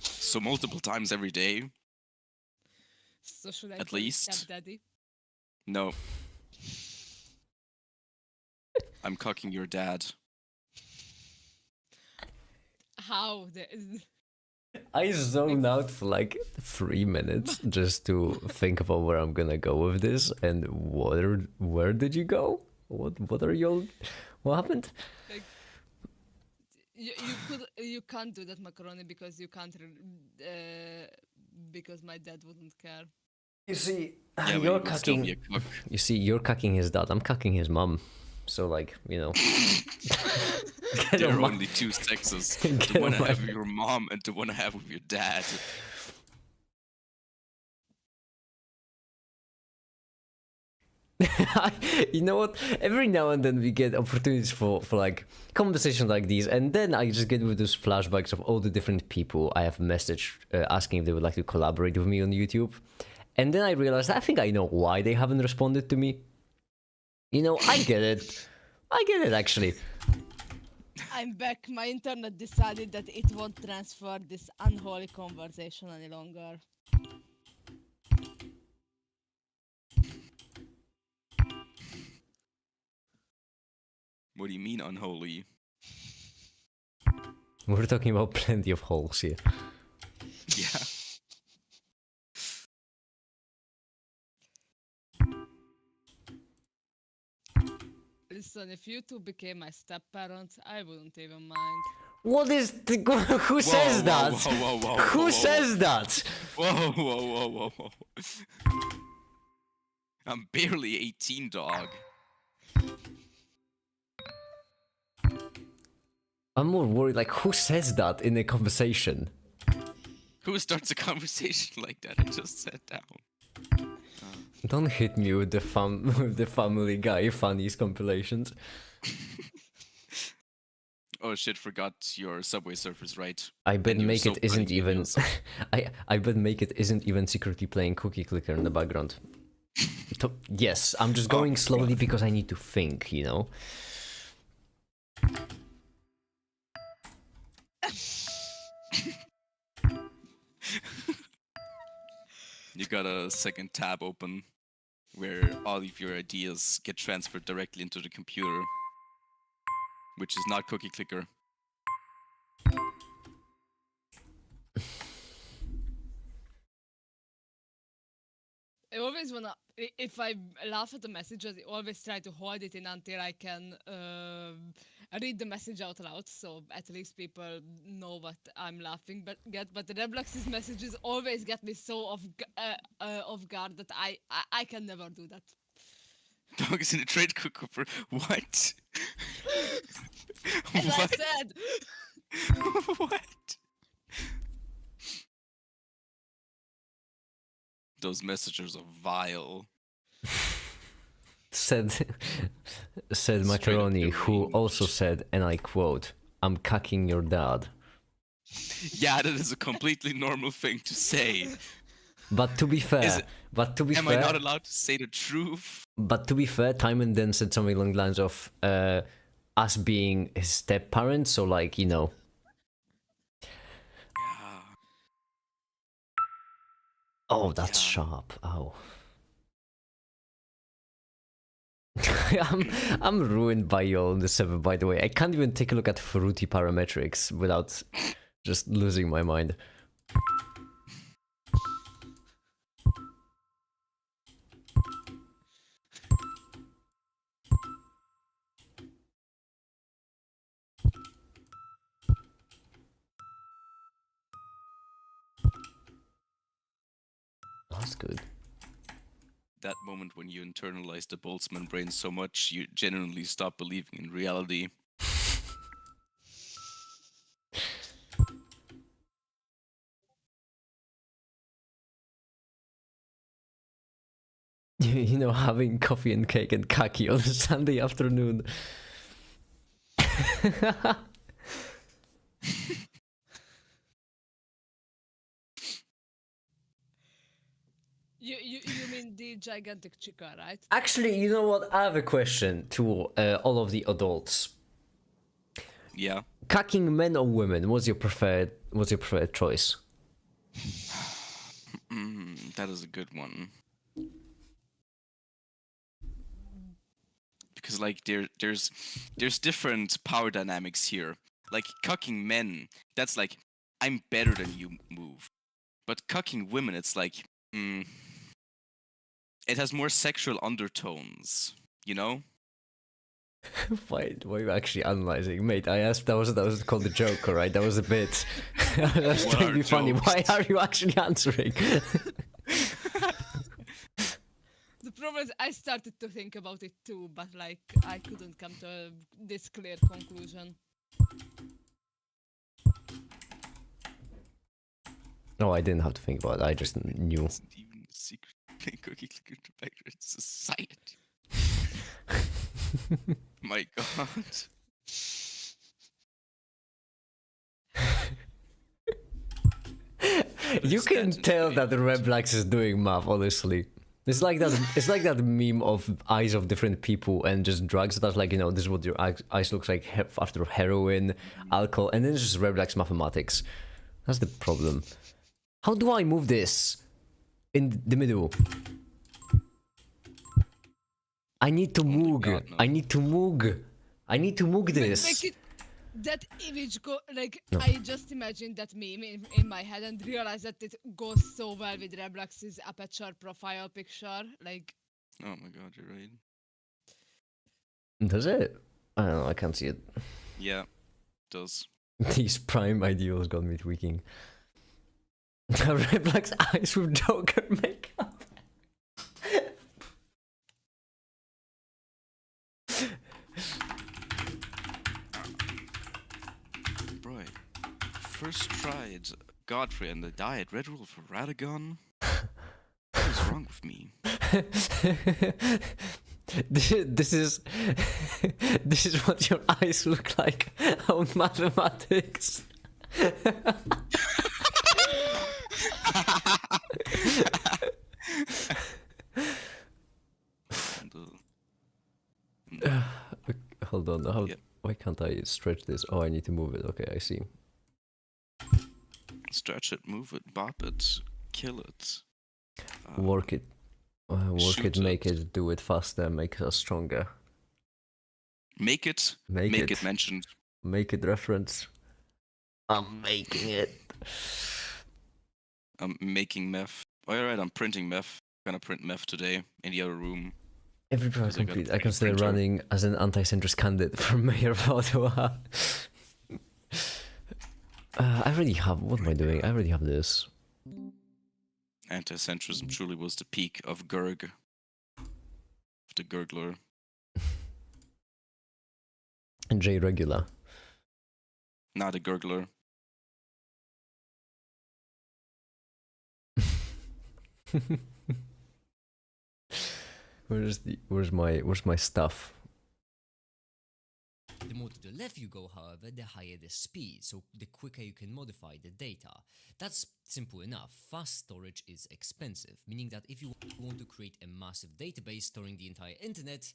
So multiple times every day. So should I at call you least? stepdaddy? No. I'm cucking your dad. How? I zoned out for like 3 minutes just to think about where I'm gonna go with this. And where did you go? What are y'all? What happened? Like, you can't do that, macaroni, because you can't because my dad wouldn't care. You see, Yeah, you're but you would still be a cucking. cuck. You see, you're cucking his dad. I'm cucking his mum. So like, you know. There are only two sexes. The one I have with your mom and the one I have with your dad. You know what? Every now and then we get opportunities for like conversations like these, and then I just get with those flashbacks of all the different people I have messaged asking if they would like to collaborate with me on YouTube, and then I realized I think I know why they haven't responded to me. You know, I get it. I get it actually. I'm back. My internet decided that it won't transfer this unholy conversation any longer. What do you mean unholy? We're talking about plenty of holes here. Yeah. Listen, if you two became my step parents, I wouldn't even mind. What is the... Who says that? Who says that? Whoa, whoa, whoa, whoa, whoa. I'm barely 18, dog. I'm more worried, like, who says that in a conversation? Who starts a conversation like that? I just sat down. Don't hit me with the with the Family Guy funnies compilations. Oh shit, forgot your Subway Surfers, right? I bet And your Make It soap isn't burning even... videos. I bet Make It isn't even secretly playing Cookie Clicker in the background. Yes, I'm just going slowly because I need to think, you know? You got a second tab open where all of your ideas get transferred directly into the computer, which is not Cookie Clicker. I always wanna, if I laugh at the messages, I always try to hold it in until I can read the message out loud, so at least people know what I'm laughing at. But the Reblux's messages always get me so off guard that I can never do that. Dog is in a trade cooker. What? As I What? said, What? Those messages are vile. Said Straight up Macaroni, who deranged. also said, and I quote, "I'm cucking your dad." Yeah, that is a completely normal thing to say. But to be fair, it- Am I not allowed to say the truth? But to be fair, Timon then said something along the lines of us being his step parents, so like, you know. Yeah. Oh, that's Yeah. sharp. Oh. I'm ruined by you all in the 7, by the way. I can't even take a look at fruity parametrics without just losing my mind. That's good. That moment when you internalize the Boltzmann brain so much, you genuinely stop believing in reality. You know, having coffee and cake and kaki on a Sunday afternoon. you mean the gigantic chica, right? Actually, you know what? I have a question to all of the adults. Yeah. Cucking men or women? What's your preferred choice? That is a good one. Because like there's different power dynamics here. Like cucking men, that's like I'm better than you move. But cucking women, it's like it has more sexual undertones, you know? Why are you actually analyzing? Mate, I asked, that was called a joke, alright? That was a bit. That was What trying to are be funny. Why jokes? are you actually answering? The problem is I started to think about it too, but like I couldn't come to this clear conclusion. No, I didn't have to think about it. I just knew. It's not even a secret thing, Cookie Clicker to Backer, it's a science. My god. You can Stand tell in that the pain. Reblax is doing math, honestly. It's like that. It's like that meme of eyes of different people and just drugs. That's like, you know, this is what your eyes looks like after heroin, alcohol, and then it's just Reblax mathematics. That's the problem. How do I move this in the middle? I need to Only move. God I knows. need to move. I need to move this. Make it that image go like No. I just imagined that meme in my head and realized that it goes so well with Reblux's aperture profile picture. Like Oh my god, you're right. Does it? I don't know, I can't see it. Yeah, does. These prime ideals got me tweaking. Reblack's eyes with Joker makeup. Bro, I first tried Godfrey and the diet red rule for Radagon. What is wrong with me? This is this is what your eyes look like on mathematics. Hold on, Yep. why can't I stretch this? Oh, I need to move it. Okay, I see. Stretch it, move it, bop it, kill it. Work it. Work shoot it, make it. it, do it faster, make us stronger. Make it, Make make it. it mentioned. Make it reference. I'm making it. I'm making meth. Oh, alright, I'm printing meth. Gonna print meth today in the other room. Every project I got a complete, I 3D consider printer. running as an anti-centrist candidate for mayor of Ottawa. I already have. What am I doing? I already have this. Anti-centrism truly was the peak of Gurg. Of the Gurgler. And J regular. Not a Gurgler. Where's my stuff? The more to the left you go, however, the higher the speed, so the quicker you can modify the data. That's simple enough. Fast storage is expensive, meaning that if you want to create a massive database storing the entire internet,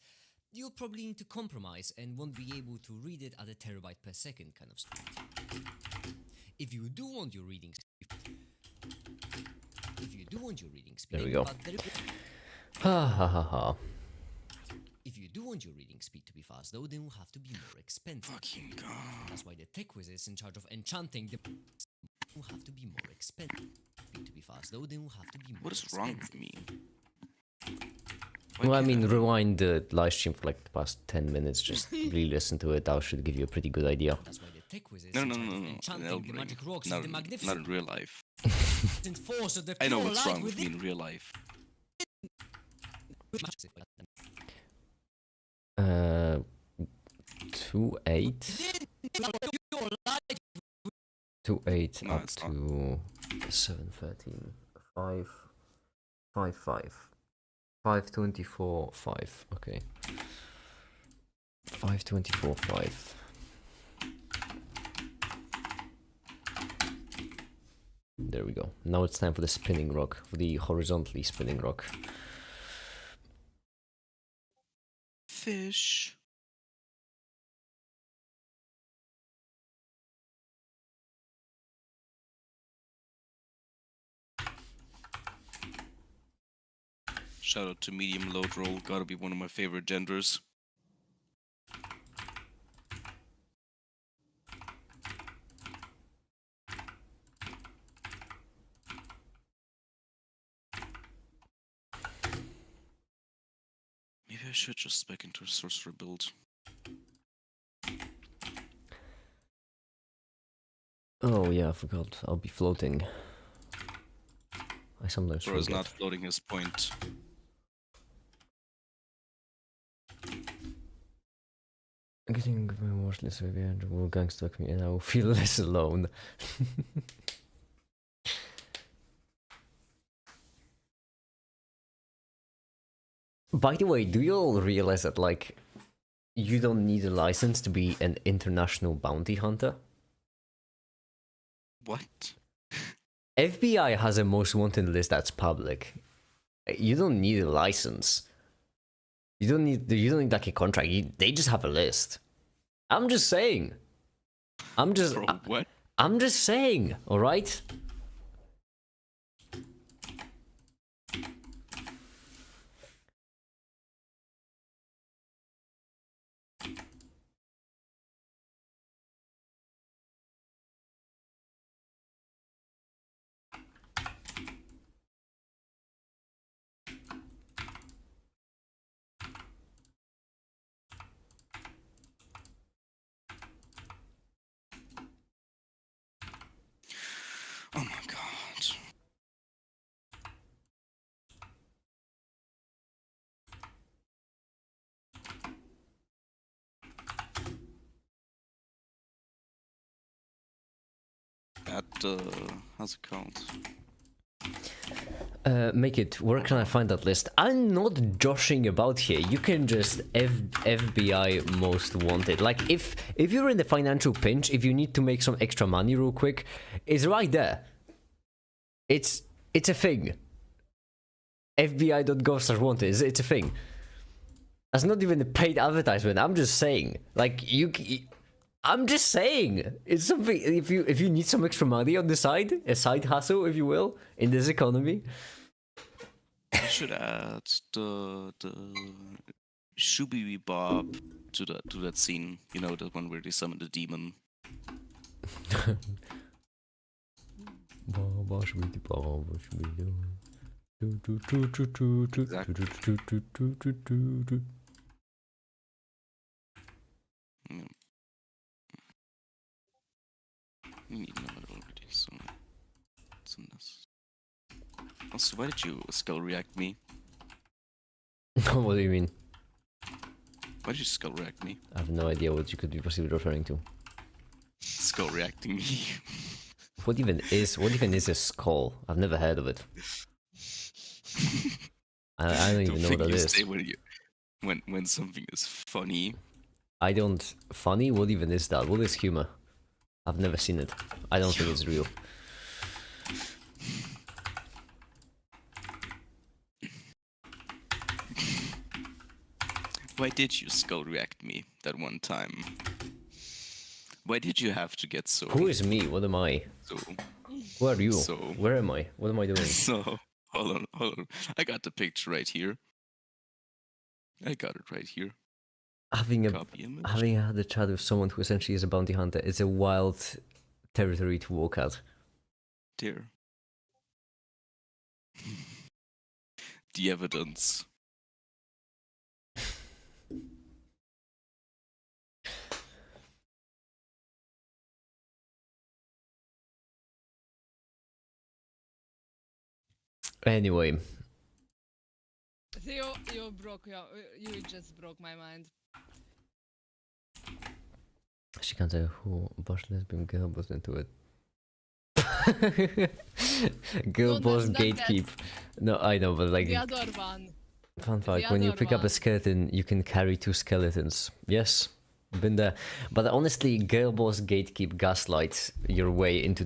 you'll probably need to compromise and won't be able to read it at a terabyte per second kind of speed. If you do want your reading speed, There we go. but there- Ha ha ha ha. if you do want your reading speed to be fast, though, then will have to be more expensive. Fucking god. That's why the tech wizards in charge of enchanting the will have to be more expensive. To be fast, though, then will have to be more What is expensive. wrong with me? Why Well, I can't mean, rewind the live stream for like the past 10 minutes. Just re-listen to it. That should give you a pretty good idea. That's why the tech wizards No, in no, charge no, of no, no. enchanting Elden the Ring. magic rocks Not, is the not in magnificent real life. force of the I know pure what's light wrong with me within. in real life. 2-8. 2-8 No, up it's not. to 7-13. 5-5. 5-24, 5. Okay. 5-24, 5. There we go. Now it's time for the spinning rock, for the horizontally spinning rock. Fish. Shout out to medium load roll. Gotta be one of my favorite genders. Maybe I should just spec into a sorcerer build. Oh yeah, I forgot. I'll be floating. I sometimes Bro is forget. not floating his point. Getting more less baby and will gangstuck me and I will feel less alone. By the way, do you all realize that like you don't need a license to be an international bounty hunter? What? FBI has a most wanted list that's public. You don't need a license. You don't need like a contract. They just have a list. I'm just saying. Bro, what? I'm just saying, all right? Oh my god. At how's it called? Make it. Where can I find that list? I'm not joshing about here. You can just FBI most wanted. Like if you're in the financial pinch, if you need to make some extra money real quick, it's right there. It's a thing. FBI.gov/wanted. It's a thing. That's not even a paid advertisement. I'm just saying. Like I'm just saying. It's something. If you need some extra money on the side, a side hustle, if you will, in this economy. I should add the Shooby Bob to that scene. You know, the one where they summon the demon. Yeah. We need another already, so it's in this. Also, why did you skull react me? What do you mean? Why did you skull react me? I have no idea what you could be possibly referring to. Skull reacting me. What even is a skull? I've never heard of it. I don't even know what that is. Say when something is funny. I don't. Funny? What even is that? What is humor? I've never seen it. I don't think it's real. Why did you skull react me that one time? Why did you have to get so... Who is me? What am I? So... Who are you? So... Where am I? What am I doing? So... Hold on. I got the picture right here. I got it right here. Having Copy image. had a chat with someone who essentially is a bounty hunter, it's a wild territory to walk out. There. The evidence. Anyway. Theo, you just broke my mind. She can't say who Bosch lesbian girl was into it. Girl No, boss not gatekeep. No, I know, but like The other one. fun fact: the when you other pick up a one. skeleton, you can carry 2 skeletons. Yes, been there. But honestly, girl boss gatekeep gaslights your way into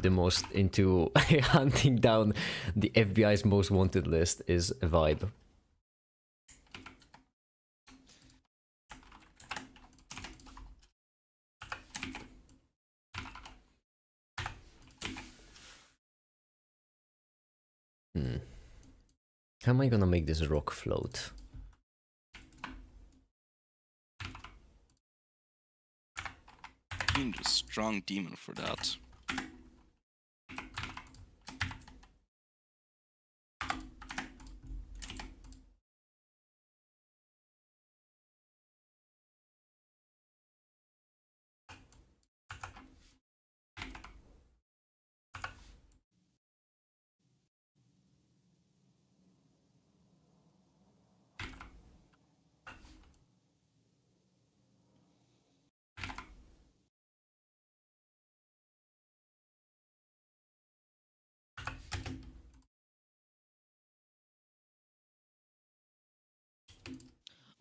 hunting down the FBI's most wanted list is a vibe. How am I gonna make this rock float? You need a strong demon for that.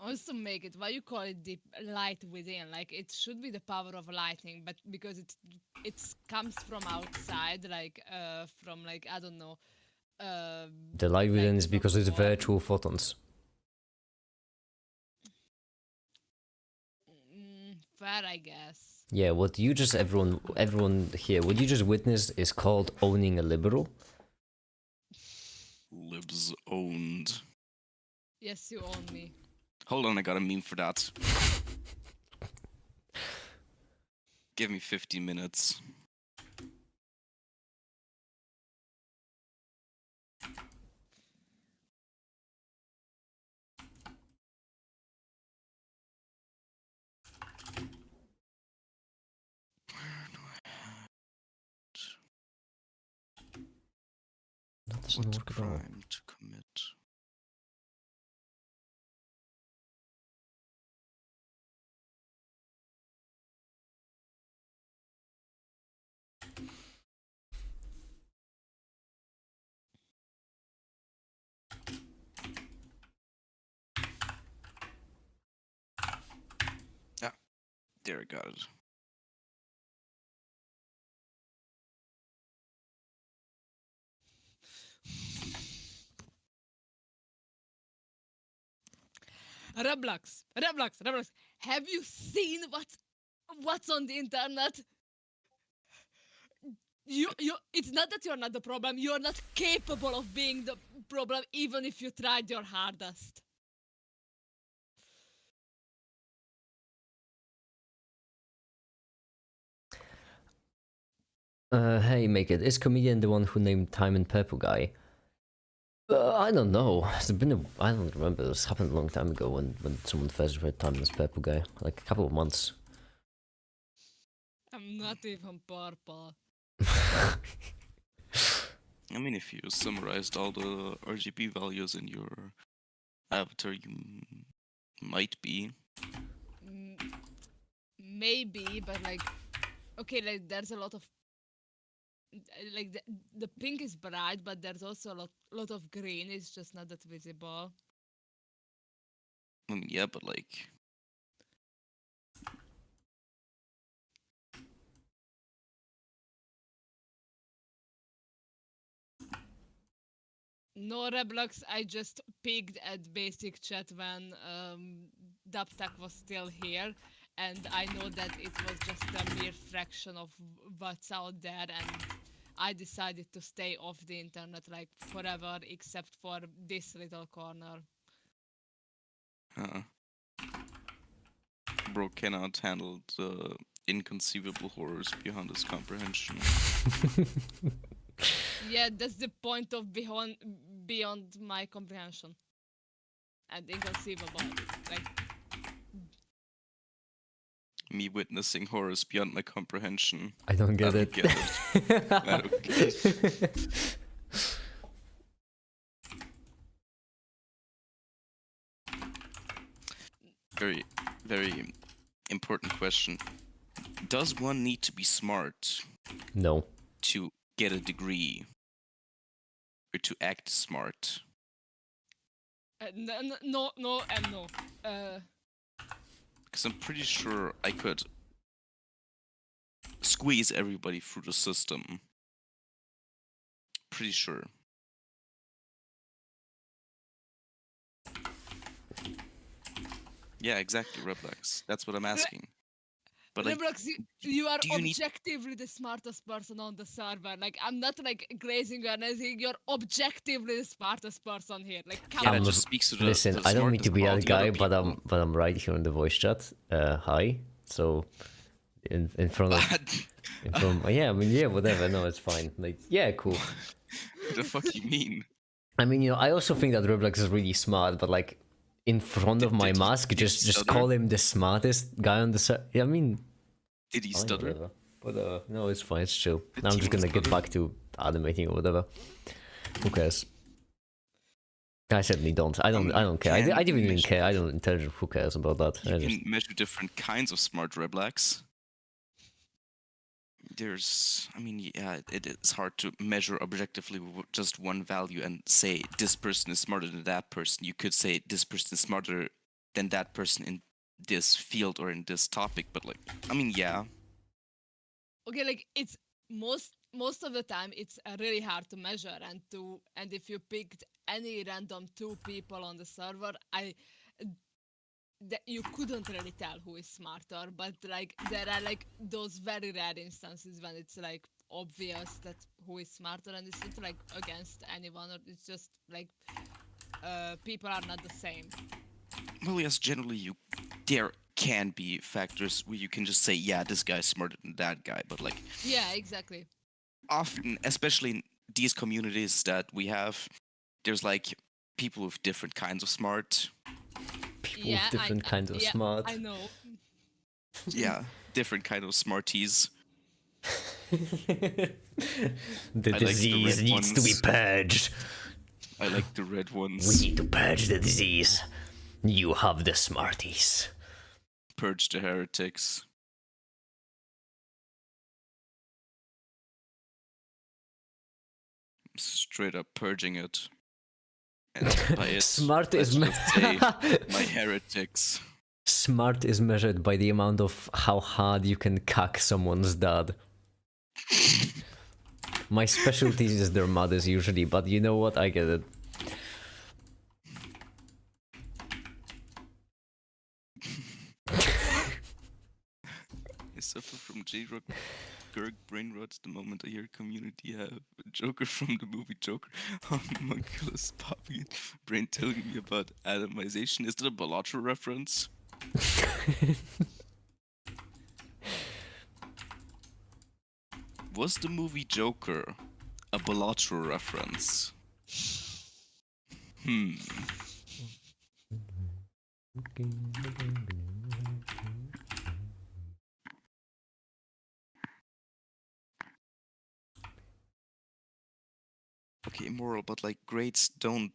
Also make it, why you call it the light within? Like it should be the power of lightning, but because it comes from outside, like from like I don't know. The light within is from because it's the virtual photons. fair, I guess. Yeah, what you just everyone here, what you just witnessed is called owning a liberal. Libs owned. Yes, you own me. Hold on, I got a meme for that. Give me 15 minutes. Where do I have it? Doesn't What work at all. crime to commit? Ah, there I got it. Roblox. Have you seen what's on the internet? It's not that you're not the problem. You're not capable of being the problem, even if you tried your hardest. Hey, make it. Is comedian the one who named Time and Purple Guy? I don't know. It's been I don't remember. This happened a long time ago when someone first read Time and Purple Guy, like a couple of months. I'm not even purple. I mean, if you summarized all the RGB values in your avatar, you might be. Maybe, but like, okay, like there's a lot of like the pink is bright, but there's also a lot of green. It's just not that visible. I mean, yeah, but like, No Roblox, I just peeked at basic chat when Dubtech was still here, and I know that it was just a mere fraction of what's out there, and I decided to stay off the internet like forever, except for this little corner. bro cannot handle the inconceivable horrors beyond his comprehension. Yeah, that's the point of beyond my comprehension and inconceivable. Like, Me witnessing horrors beyond my comprehension. I don't get I it. don't get it. I don't get it. Very, very important question. Does one need to be smart No. to get a degree or to act smart? no, and no. Because I'm pretty sure I could squeeze everybody through the system. Pretty sure. Yeah, exactly, Roblox. That's what I'm asking. But like, Roblox, you are do you need- objectively the smartest person on the server. Like, I'm not like grazing or anything. You're objectively the smartest person here. Like, come yeah, on. that just speaks to the. Listen, to the I don't mean to smartest be of all that the other guy, but people. I'm right here in the voice chat. Hi. So in front of yeah, I mean, yeah, whatever. No, it's fine. Like, yeah, cool. What the fuck you mean? I mean, I also think that Roblox is really smart, but like in front of my Did he- mask, did he just stutter? call him the smartest guy on the set. Yeah, I mean, Did he fine, stutter? whatever. Whatever. No, it's fine. It's chill. Did Now I'm he just gonna get stutter? back to animating or whatever. Who cares? I certainly don't. I don't care. I can didn't even measure care. I don't intelligent. Who cares about that? You I just, can measure different kinds of smart Roblox. I mean, yeah, it's hard to measure objectively with just one value and say this person is smarter than that person. You could say this person is smarter than that person in this field or in this topic, but like, I mean, yeah. Okay, like it's most of the time it's really hard to measure and if you picked any random two people on the server, that you couldn't really tell who is smarter, but like there are like those very rare instances when it's like obvious that who is smarter, and it's not like against anyone, or it's just like people are not the same. Well, yes, generally there can be factors where you can just say, yeah, this guy's smarter than that guy, but like Yeah, exactly. often, especially in these communities that we have, there's like people with different kinds of smart. people with different kinds of yeah, smart. I know. Yeah, different kind of smarties. The the disease red needs to be ones. purged. I like the red We ones. need to purge the disease. You have the Smarties. Purge the heretics. Straight up purging it. And by it, Smart let's is just say my heretics. Smart is measured by the amount of how hard you can cuck someone's dad. My specialty is their mothers usually, but you know what? I get it. I suffer from J-Rock Kirk brain rot the moment I hear Community have a Joker from the movie Joker. Homunculus popping it. Brain telling me about atomization. Is that a Balatro reference? Was the movie Joker a Balatro reference? Okay, immoral, but like grades don't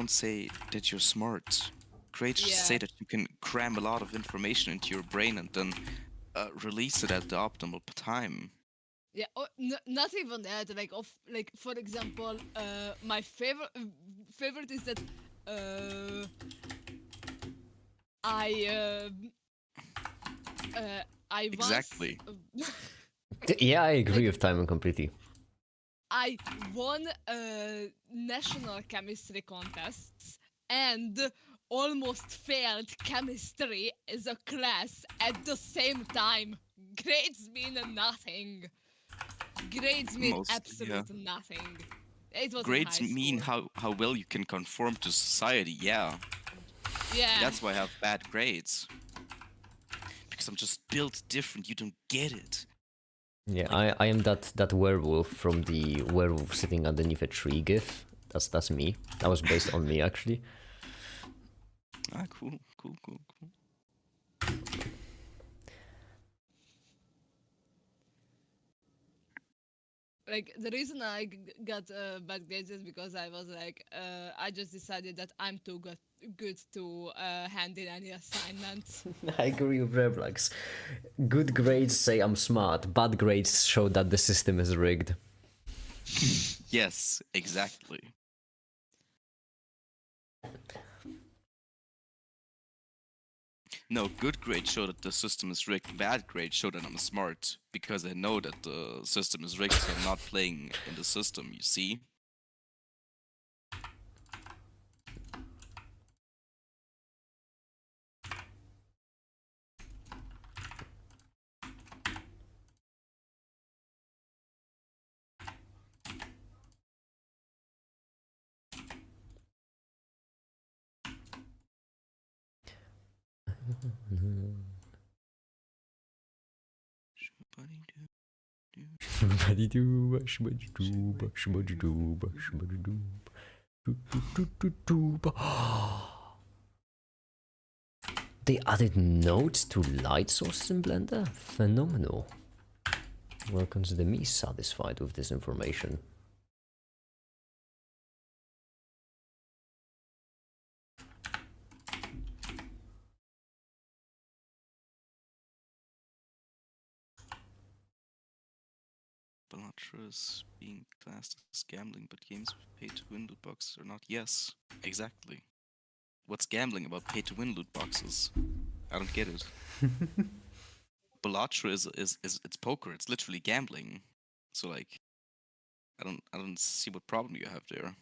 say that you're smart. Grades just say Yeah. that you can cram a lot of information into your brain and then release it at the optimal time. Yeah, not even that. Like for example, my favorite is that I I once Exactly. Yeah, I agree Like- with Timon completely. I won national chemistry contests and almost failed chemistry as a class at the same time. Grades mean nothing. Grades mean Most, yeah. absolute nothing. It was Grades in high mean school. how well you can conform to society, yeah. Yeah. That's why I have bad grades. Because I'm just built different, you don't get it. Yeah, I am that werewolf from the werewolf sitting underneath a tree gif. That's me. That was based on me actually. Ah, cool. Like the reason I got bad grades is because I was like, I just decided that I'm too good to hand in any assignments. I agree with Revlax. Good grades say I'm smart. Bad grades show that the system is rigged. Yes, exactly. No, good grades show that the system is rigged. Bad grades show that I'm smart because I know that the system is rigged, so I'm not playing in the system, you see? They added nodes to light sources in Blender? Phenomenal. Well, consider me satisfied with this information. Balatro is being classed as gambling, but games with pay-to-win loot boxes are not. Yes, exactly. What's gambling about pay-to-win loot boxes? I don't get it. Balatro is it's poker. It's literally gambling. So like, I don't see what problem you have there.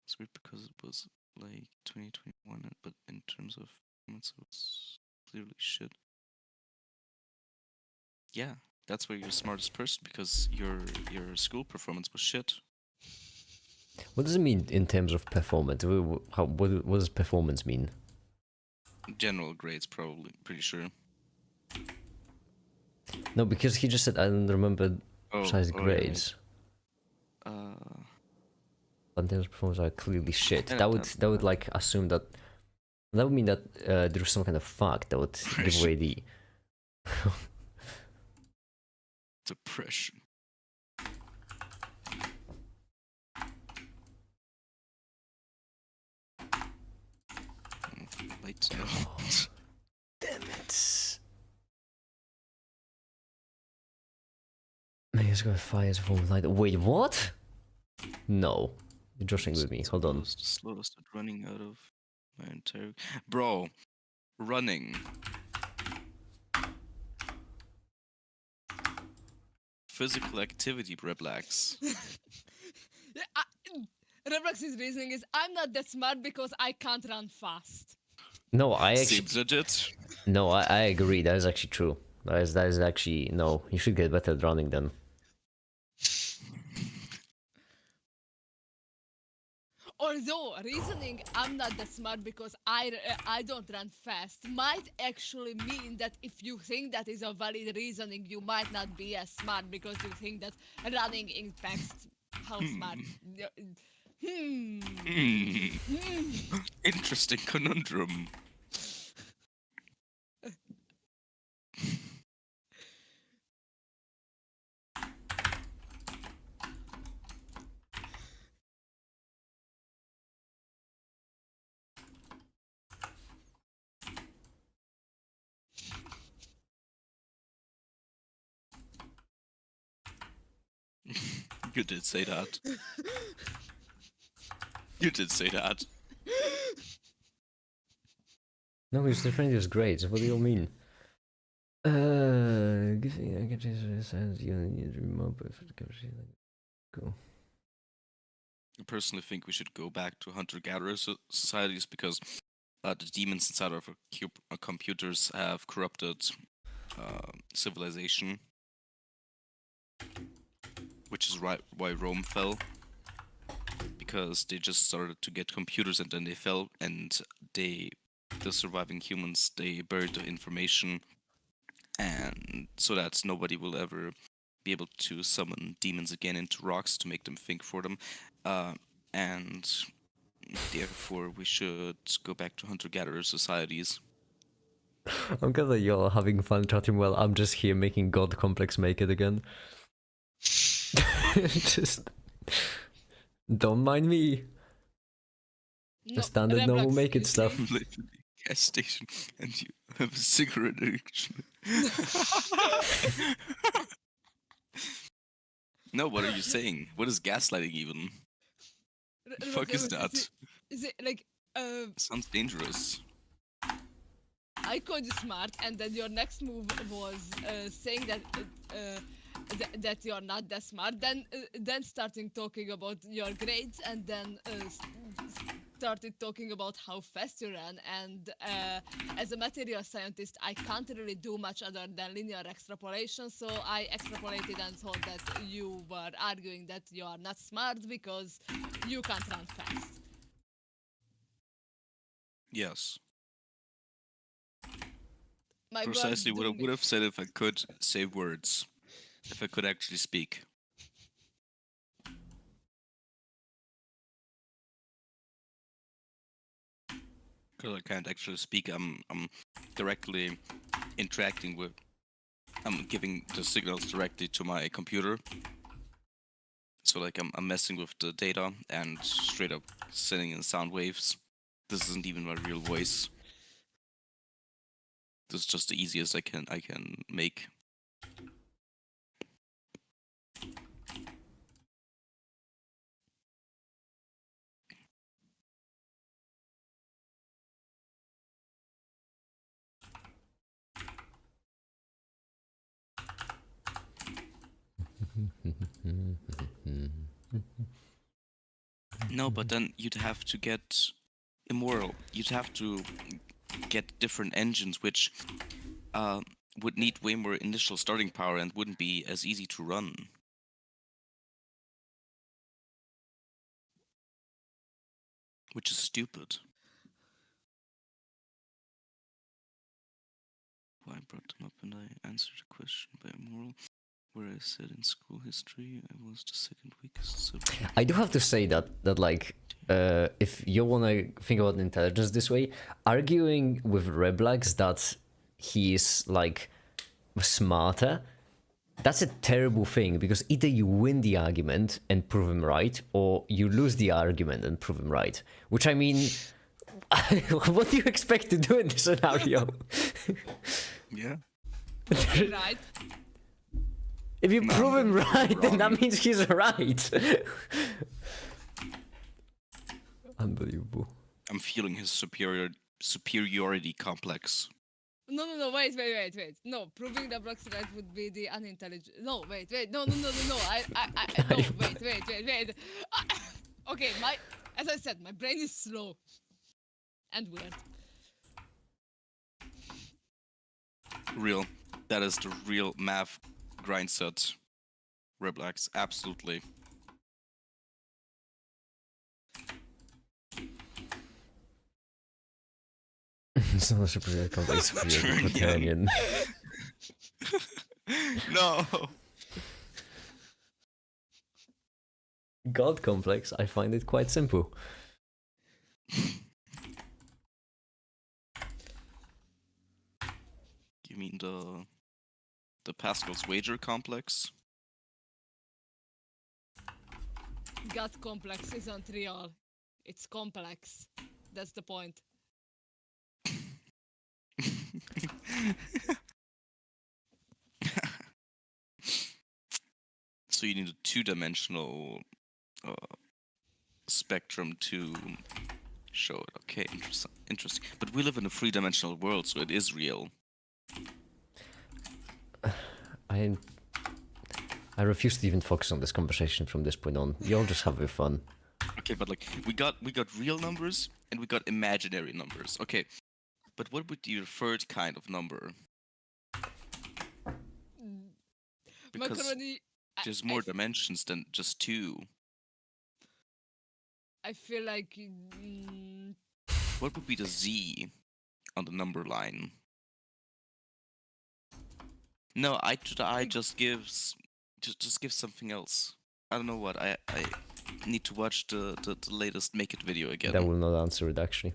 It's weird because it was like 2021, but in terms of performance, it was clearly shit. Yeah, that's where you're the smartest person because your school performance was shit. What does it mean in terms of performance? What does performance mean? General grades, probably. Pretty sure. No, because he just said I don't remember precise yeah, grades. But in terms of performance are clearly shit. Yeah, That would like assume that would mean that there's some kind of fact that would give away the Depression. Wait, no. Damn it. May as well fires from light. Wait, what? No. You're joshing with me. Hold on. The slowest at running out of my entire. Bro, running. Physical activity, Reblax. Yeah, Rebrax's reasoning is I'm not that smart because I can't run fast. No, I actually. Seems legit. No, I agree. That is actually true. That is actually. No, you should get better at running then. Although reasoning I'm not that smart because I don't run fast might actually mean that if you think that is a valid reasoning, you might not be as smart because you think that running impacts how smart. Interesting conundrum. You did say that. You did say that. No, his friend is great. What do you mean? Giving I get you need to remove Cool. I personally think we should go back to hunter-gatherer societies because the demons inside of our computers have corrupted civilization, which is why Rome fell. Because they just started to get computers and then they fell, and the surviving humans, they buried the information, and so that nobody will ever be able to summon demons again into rocks to make them think for them, and therefore we should go back to hunter-gatherer societies. I'm glad that you're having fun chatting while I'm just here making God complex make it again. Just don't mind me. No, The standard normal Rebrax, make it you stuff. think- Live in the gas station and you have a cigarette addiction. No, what are you saying? What is gaslighting even? The fuck is that? Is it like Sounds dangerous. I called you smart, and then your next move was saying that that you're not that smart. Then starting talking about your grades, and then started talking about how fast you ran. And as a material scientist, I can't really do much other than linear extrapolation. So I extrapolated and thought that you were arguing that you are not smart because you can't run fast. Yes. My Precisely words what do I me- would have said if I could say words. If I could actually speak. Because I can't actually speak, I'm directly interacting with. I'm giving the signals directly to my computer. So like I'm messing with the data and straight up sending in sound waves. This isn't even my real voice. This is just the easiest I can make. No, but then you'd have to get immoral. You'd have to get different engines, which would need way more initial starting power and wouldn't be as easy to run. Which is stupid. Well, I brought them up and I answered a question by immoral, where I said in school history I was the second weakest subject. I do have to say that like if you wanna think about intelligence this way, arguing with Reblax that he's like smarter That's a terrible thing, because either you win the argument and prove him right, or you lose the argument and prove him right. Which, I mean, what do you expect to do in this scenario? Yeah. Right. If you No, prove him right, then that wrong. means he's right. Unbelievable. I'm feeling his superiority complex. No, wait. No, proving the block's right would be the unintelligent. No, wait. No. No, wait. Okay, as I said, my brain is slow and weird. Real. That is the real math grind set. Reblax, absolutely. It's not a superior complex, superior Quaternion. quaternion. No. God complex, I find it quite simple. You mean the Pascal's wager complex? God complex isn't real. It's complex. That's the point. So you need a two-dimensional spectrum to show it. Okay, interesting. But we live in a three-dimensional world, so it is real. I refuse to even focus on this conversation from this point on. You'll just have your fun. Okay, but like we got real numbers and we got imaginary numbers. Okay, but what would be the third kind of number? Because Macaroni. there's more dimensions than just two. I feel like. What would be the z on the number line? No, I just gives something else. I don't know what. I need to watch the latest Make It video again. That will not answer it, actually.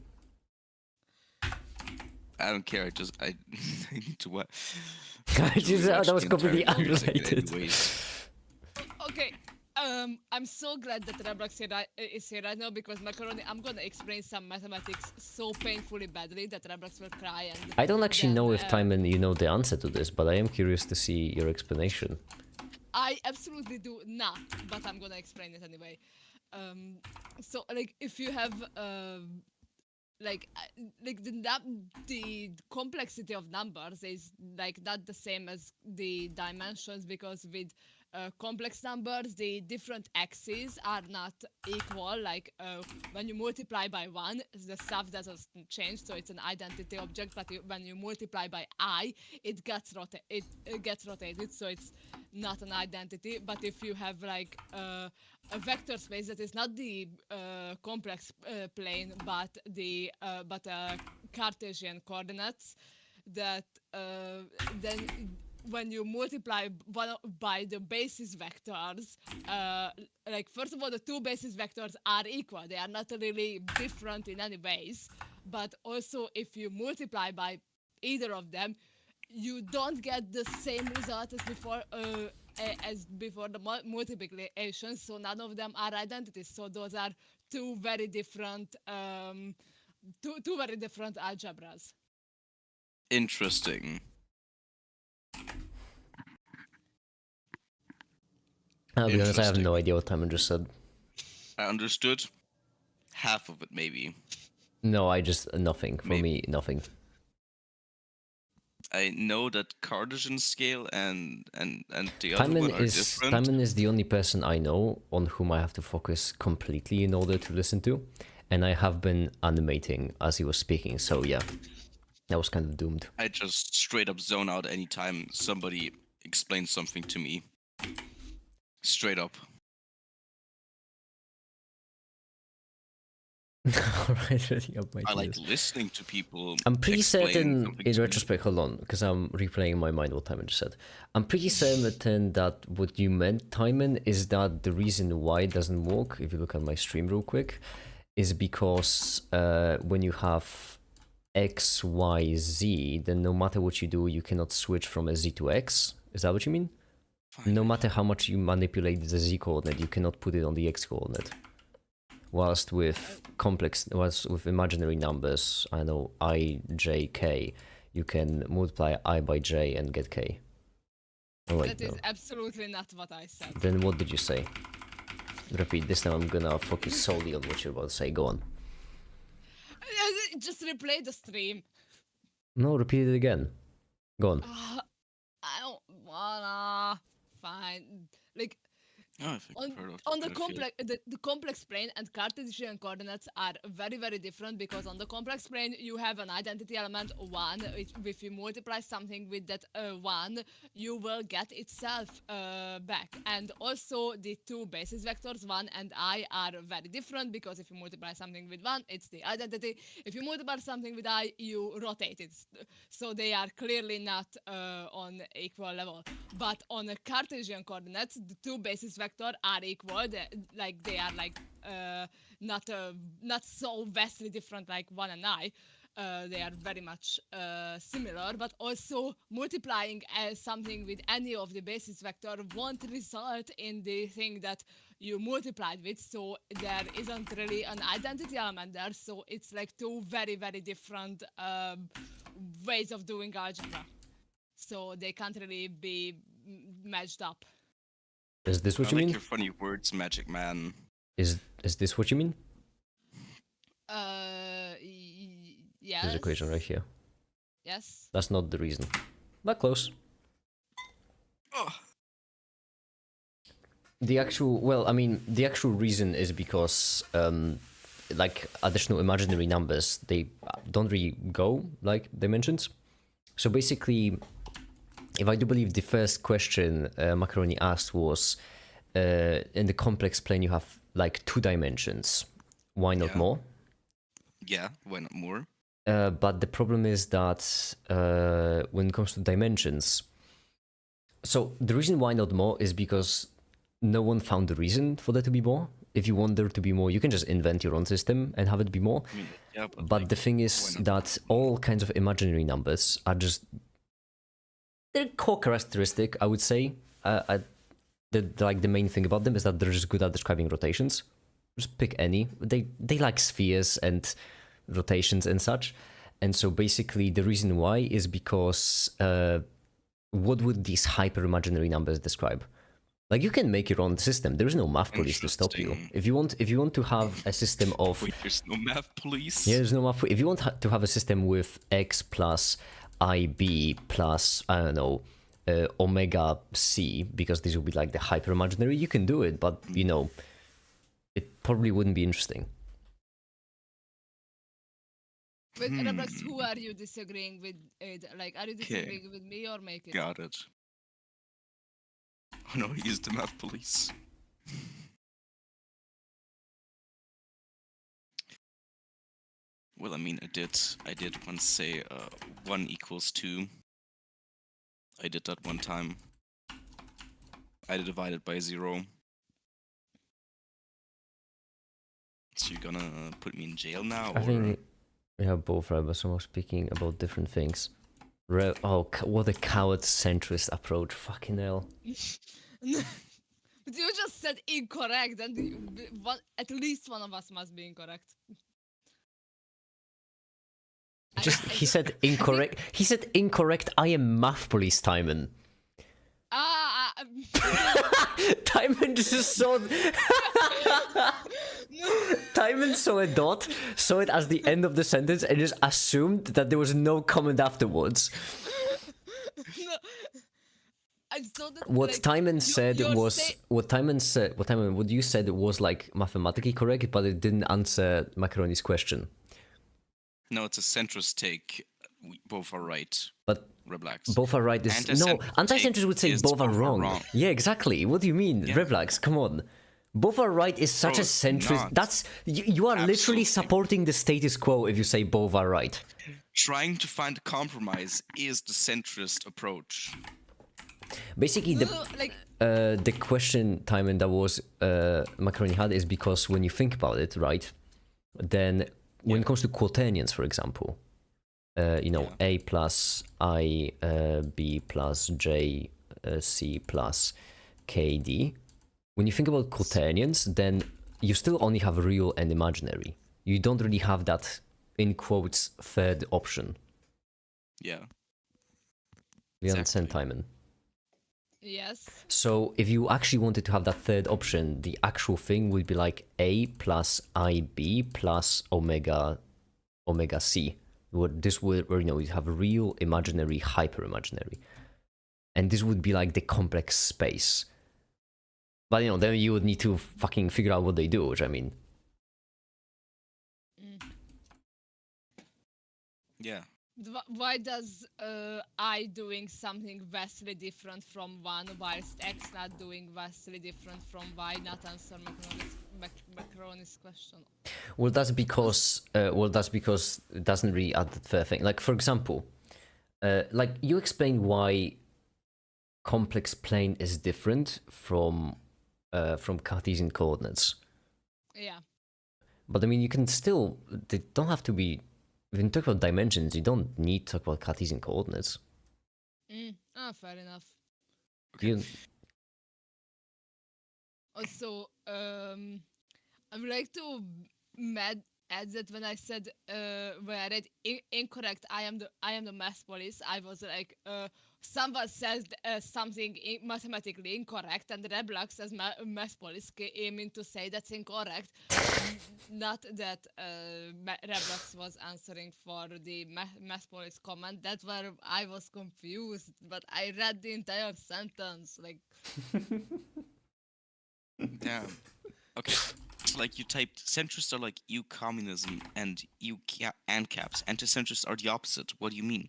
I don't care. I need to watch. That was completely unrelated. Okay. I'm so glad that Reblox is here right now because Macaroni, I'm gonna explain some mathematics so painfully badly that Reblox will cry. And I don't actually then, know if Timon, you know the answer to this, but I am curious to see your explanation. I absolutely do not, but I'm gonna explain it anyway. So like if you have the complexity of numbers is like not the same as the dimensions because with complex numbers the different axes are not equal. Like when you multiply by 1 the stuff doesn't change, so it's an identity object, but when you multiply by I it gets rotated, so it's not an identity. But if you have like a vector space that is not the complex plane but the Cartesian coordinates, that then when you multiply by the basis vectors, like first of all the two basis vectors are equal, they are not really different in any ways, but also if you multiply by either of them you don't get the same result as before the multiplication, so none of them are identities. So those are two very different two very different algebras. Interesting. I'll be honest, I have no idea what Timon just said. I understood half of it, maybe. No, I just nothing. For me, nothing. I know that Cartesian scale and the other one are different. Timon is the only person I know on whom I have to focus completely in order to listen to, and I have been animating as he was speaking, so yeah, that was kind of doomed. I just straight up zone out anytime somebody explains something to me. Straight up. Alright, ready up my I like tears. listening to people. I'm pretty certain, something in to me. retrospect, hold on, because I'm replaying in my mind what Timon just said. I'm pretty certain that what you meant, Timon, is that the reason why it doesn't work, if you look at my stream real quick, is because when you have X, Y, Z, then no matter what you do, you cannot switch from a Z to X. Is that what you mean? Fine. no matter how much you manipulate the z coordinate, you cannot put it on the x coordinate. Whilst with imaginary numbers, I know I, j, k, you can multiply I by j and get k. Oh wait, That is no. absolutely not what I said. Then what did you say? Repeat, this time I'm gonna focus solely on what you're about to say, go on. Just replay the stream. No, repeat it again. Go on. I don't wanna. Fine. Like, Oh, I think I've heard of on the Battlefield. complex the complex plane and Cartesian coordinates are very different, because on the complex plane you have an identity element 1, which if you multiply something with that 1, you will get itself back. And also the two basis vectors 1 and I are very different, because if you multiply something with 1, it's the identity. If you multiply something with I, you rotate it. So they are clearly not on equal level. But on a Cartesian coordinates, the two basis vectors are equal. They are like not so vastly different like 1 and I. They are very much similar, but also multiplying something with any of the basis vector won't result in the thing that you multiplied with, so there isn't really an identity element there, so it's like two very different ways of doing algebra. So they can't really be matched up. Is this what I you like mean? your funny words, Magic Man. Is this what you mean? Yes. This equation right here. Yes. That's not the reason. But close. Oh. The actual reason is because like additional imaginary numbers, they don't really go like dimensions. So basically, if I do believe the first question Macaroni asked was, in the complex plane you have like 2 dimensions. Why not more? Yeah, why not more? But the problem is that when it comes to dimensions, so the reason why not more is because no one found the reason for there to be more. If you want there to be more, you can just invent your own system and have it be more. I mean, yeah, But like, the thing is that all kinds of imaginary numbers are just, they're core characteristic, I would say. The main thing about them is that they're just good at describing rotations. Just pick any. They like spheres and rotations and such. And so basically the reason why is because what would these hyper imaginary numbers describe? Like, you can make your own system. There is no math police to stop you. If you want to have a system of... Wait, there's no math police? Yeah, there's no math. If you want to have a system with x plus ib plus, I don't know, omega c, because these would be like the hyper imaginary, you can do it, but, you know, it probably wouldn't be interesting. With Rebrex, who are you disagreeing with? Like, are you disagreeing with me or make it? Got it. Oh no, he's the math police. Well, I mean, I did once say 1 equals 2. I did that one time. I divided by 0. So you're gonna put me in jail now? I think we have both Rebels and we're speaking about different things. What a coward centrist approach, fucking hell. But you just said incorrect, and at least one of us must be incorrect. He said incorrect. He said incorrect. I am math police, Timon. Timon just saw. Timon saw a dot, saw it as the end of the sentence, and just assumed that there was no comment afterwards. No. I saw that, What like, Timon said was what you said was like mathematically correct, but it didn't answer Macaroni's question. No, it's a centrist take. Both are right. But Reblax. both are right. Anti-centrist would say both are wrong. Yeah, exactly. What do you mean, yeah. Reblax? Come on. Both are right is such a centrist. That's you are literally supporting the status quo if you say both are right. Trying to find a compromise is the centrist approach. Basically, the question, Timon, that was Macaroni had is because when you think about it, right, then when it comes to quaternions, for example, A plus I, B plus J C plus KD. When you think about quaternions, then you still only have real and imaginary. You don't really have that, in quotes, third option. Yeah. You understand, Exactly. Timon? Yes. So if you actually wanted to have that third option, the actual thing would be like A plus IB plus omega C. This would, where, you know, you have real, imaginary, hyper-imaginary. And this would be like the complex space. But, you know, then you would need to fucking figure out what they do, which, I mean... Yeah. Why does I doing something vastly different from 1 whilst X not doing vastly different from Y? Not answer Macron's question. Well, that's because it doesn't really add the fair thing. Like, for example, like, you explain why complex plane is different from Cartesian coordinates. Yeah. But I mean, you can still, they don't have to be, when you talk about dimensions, you don't need to talk about Cartesian coordinates. Fair enough. Okay. You, Also, I would like to add that when I said when I read incorrect, I am the math police. I was like, someone says something mathematically incorrect, and Reblox as math police came in to say that's incorrect. Not that Reblox was answering for the math police comment. That's where I was confused, but I read the entire sentence like. Damn. Okay. So, like, you typed centrists are like you communism and you ANCAPs. Anti-centrists are the opposite. What do you mean?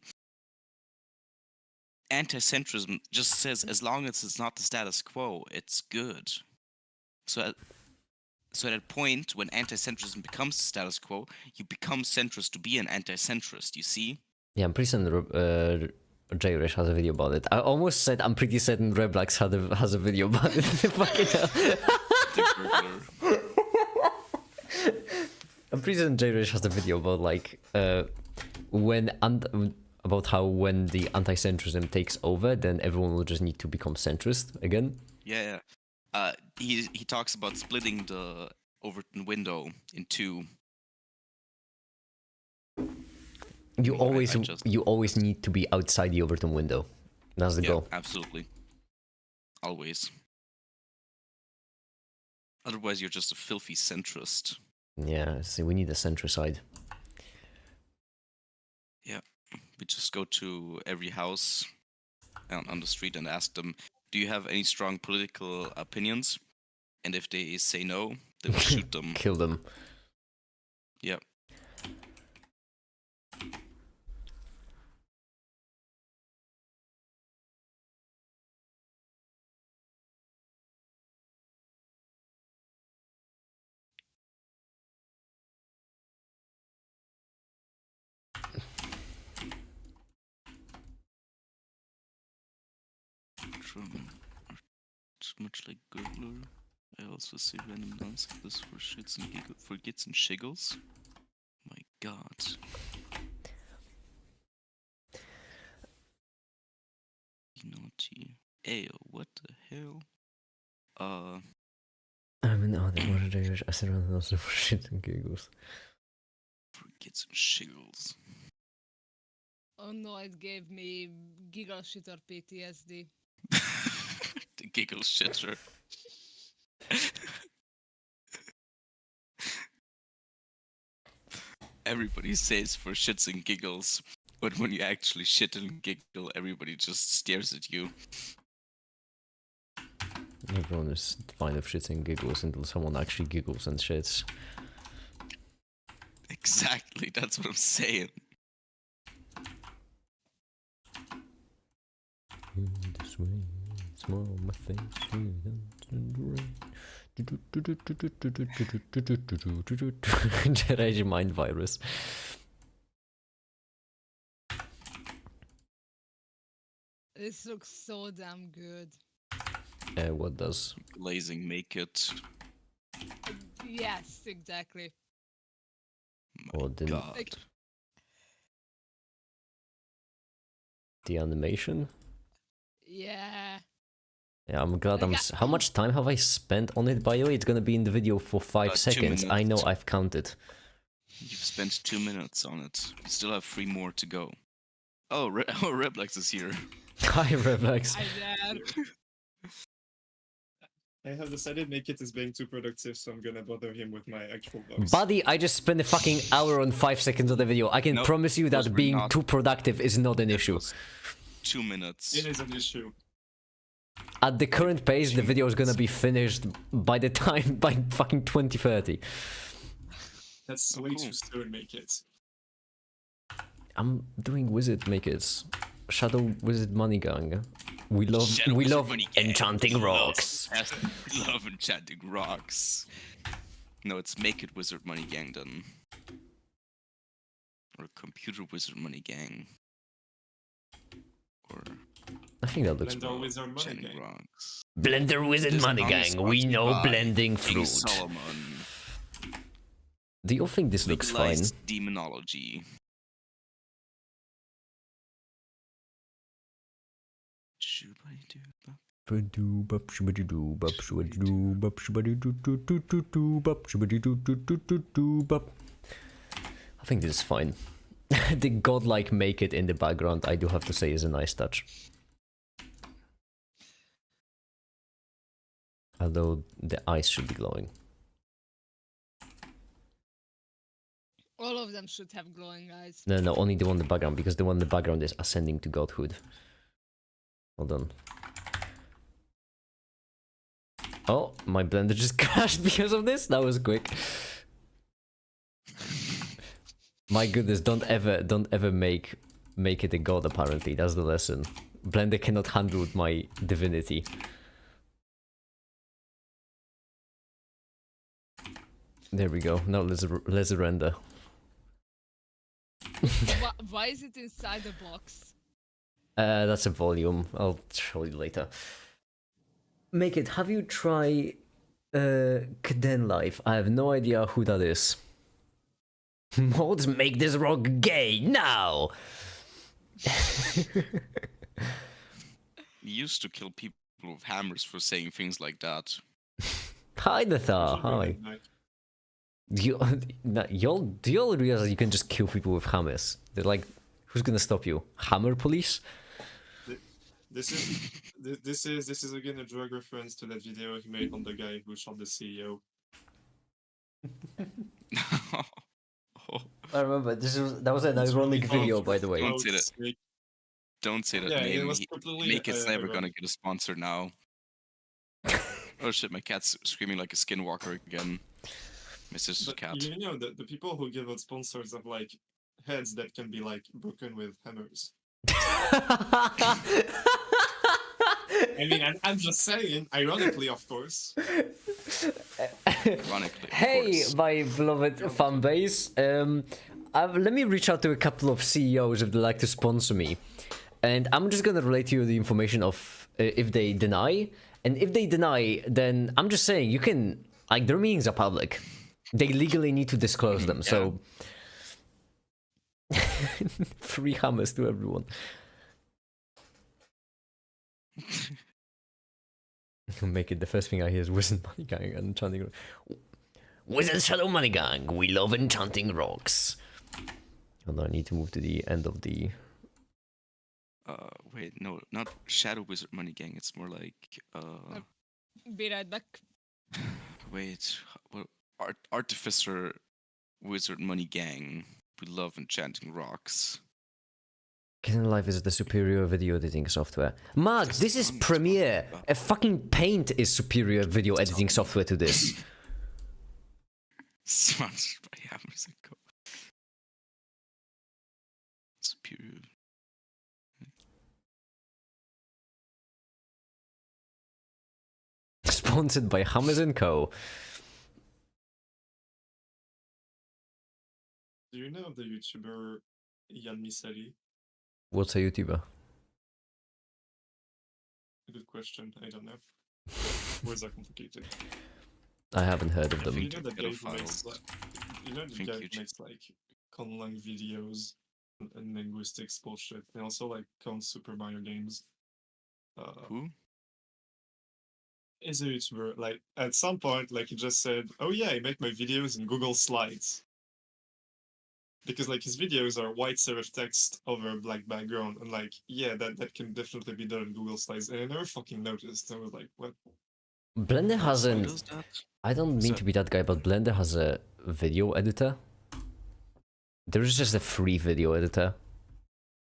Anti-centrism just says as long as it's not the status quo, it's good. So at that point, when anti-centrism becomes the status quo, you become centrist to be an anti-centrist. You see? yeah, I'm pretty certain J-Rish has a video about it. I almost said I'm pretty certain Reblax has a video about it. Fucking hell. I'm pretty certain J-Rish has a video about like about how when the anti-centrism takes over, then everyone will just need to become centrist again. Yeah. He talks about splitting the Overton window in two. You I just- always need to be outside the Overton window. That's the goal. Absolutely. Always. Otherwise, you're just a filthy centrist. Yeah, see, we need a centricide. Yeah. We just go to every house on the street and ask them, do you have any strong political opinions? And if they say no, then we shoot them. Kill them. Yeah. Much like Gurgler, I also say random nouns like this for shits and giggles, for gits and shiggles. My god. Naughty. Ayo, what the hell? I mean, oh, there's more J-Rish. I said random also for shit and giggles. For gits and shiggles. Oh no, it gave me giggle shit or PTSD. The giggle shitter. Everybody says for shits and giggles, but when you actually shit and giggle, everybody just stares at you. Everyone is fine with shits and giggles until someone actually giggles and shits. Exactly, that's what I'm saying. This way, smile my face. Jedi mind virus. This looks so damn good. What does? Glazing make it. Yes, exactly. My Or god. Like- the animation? Yeah. Yeah, I'm glad Like, How much time have I spent on it, by the way? It's gonna be in the video for 5 2 seconds. I know minutes. I've counted. You've spent 2 minutes on it. You still have 3 more to go. Oh, Replex is here. Hi, Reflex. I dare. I have decided make it is being too productive, so I'm gonna bother him with my actual box. Buddy, I just spent a fucking hour on 5 seconds of the video. I can Nope, promise you those that were being not- too productive is not an It issue. was 2 minutes. It is an issue. At the current pace, the video is gonna be finished by the time, by fucking 2030. That's Oh, way cool. too soon, make it. I'm doing wizard makers. Shadow Wizard Money Gang. We love Shadow Wizard Money Gang. enchanting We love- rocks. Yes, we love enchanting rocks. No, it's Make It Wizard Money Gang then. Or Computer Wizard Money Gang. Or I think that looks Blender Wizard Money Enchanting Gang. Rocks. Blender Wizard This Money song is Gang. We sponsored know by blending King fruit. Solomon. Do you think this looks fine? Legalized demonology. I think this is fine. The godlike make it in the background, I do have to say, is a nice touch. Although the eyes should be glowing. All of them should have glowing eyes. No, no, only the one in the background, because the one in the background is ascending to godhood. Hold on. Oh, my blender just crashed because of this? That was quick. My goodness, don't ever make it a god, apparently. That's the lesson. Blender cannot handle my divinity. There we go. Now let's render. Why is it inside the box? That's a volume. I'll show you later. Make it. Have you tried Kden Life? I have no idea who that is. Mods make this rock gay now. We used to kill people with hammers for saying things like that. Hi, Natha. Hi. Y'all, do y'all realize you can just kill people with hammers? They're like, who's gonna stop you? Hammer police? This is again a drug reference to that video he made on the guy who shot the CEO. Oh, I remember that was an ironic video, by the way. Don't say that. Don't say that Yeah, it name. was completely Make It's never gonna ironic. get a sponsor now. Oh shit, my cat's screaming like a skinwalker again. My sister's But cat. you know, the people who give out sponsors have like heads that can be like broken with hammers. I mean, I'm just saying, ironically, of course. Ironically, of Hey, course. my beloved fan base. Let me reach out to a couple of CEOs if they'd like to sponsor me. And I'm just gonna relate to you the information of if they deny. And if they deny, then I'm just saying, you can, like, their meetings are public. They legally need to disclose them, so... Free hammers to everyone. Make it the first thing I hear is Wizard Money Gang and enchanting. Wizard Shadow Money Gang, we love enchanting rocks. Hold on, I need to move to the end of the. Wait, no, not Shadow Wizard Money Gang. It's more like Be right back. wait, well, Artificer Wizard Money Gang. We love enchanting rocks. Kitten Life is the superior video editing software. Mark, this is Premiere. A fucking Paint is superior video editing software to this. Sponsored by Hammers and Co. Superior. Sponsored by Hammers and Co. Do you know the YouTuber Yan Misali? What's a YouTuber? Good question. I don't know. Words are complicated. I haven't heard of You them. know the guy who makes Pedophiles. like, you know the Think guy you who makes like conlang videos and linguistics bullshit, and also like counts Super Mario games. Who? Is a YouTuber. Like at some point, like he just said, "Oh yeah, I make my videos in Google Slides." Because like his videos are white serif text over a black background, and like yeah, that can definitely be done in Google Slides. And I never fucking noticed. I was like, what? Blender Who hasn't. does that? I don't mean So- to be that guy, but Blender has a video editor. There is just a free video editor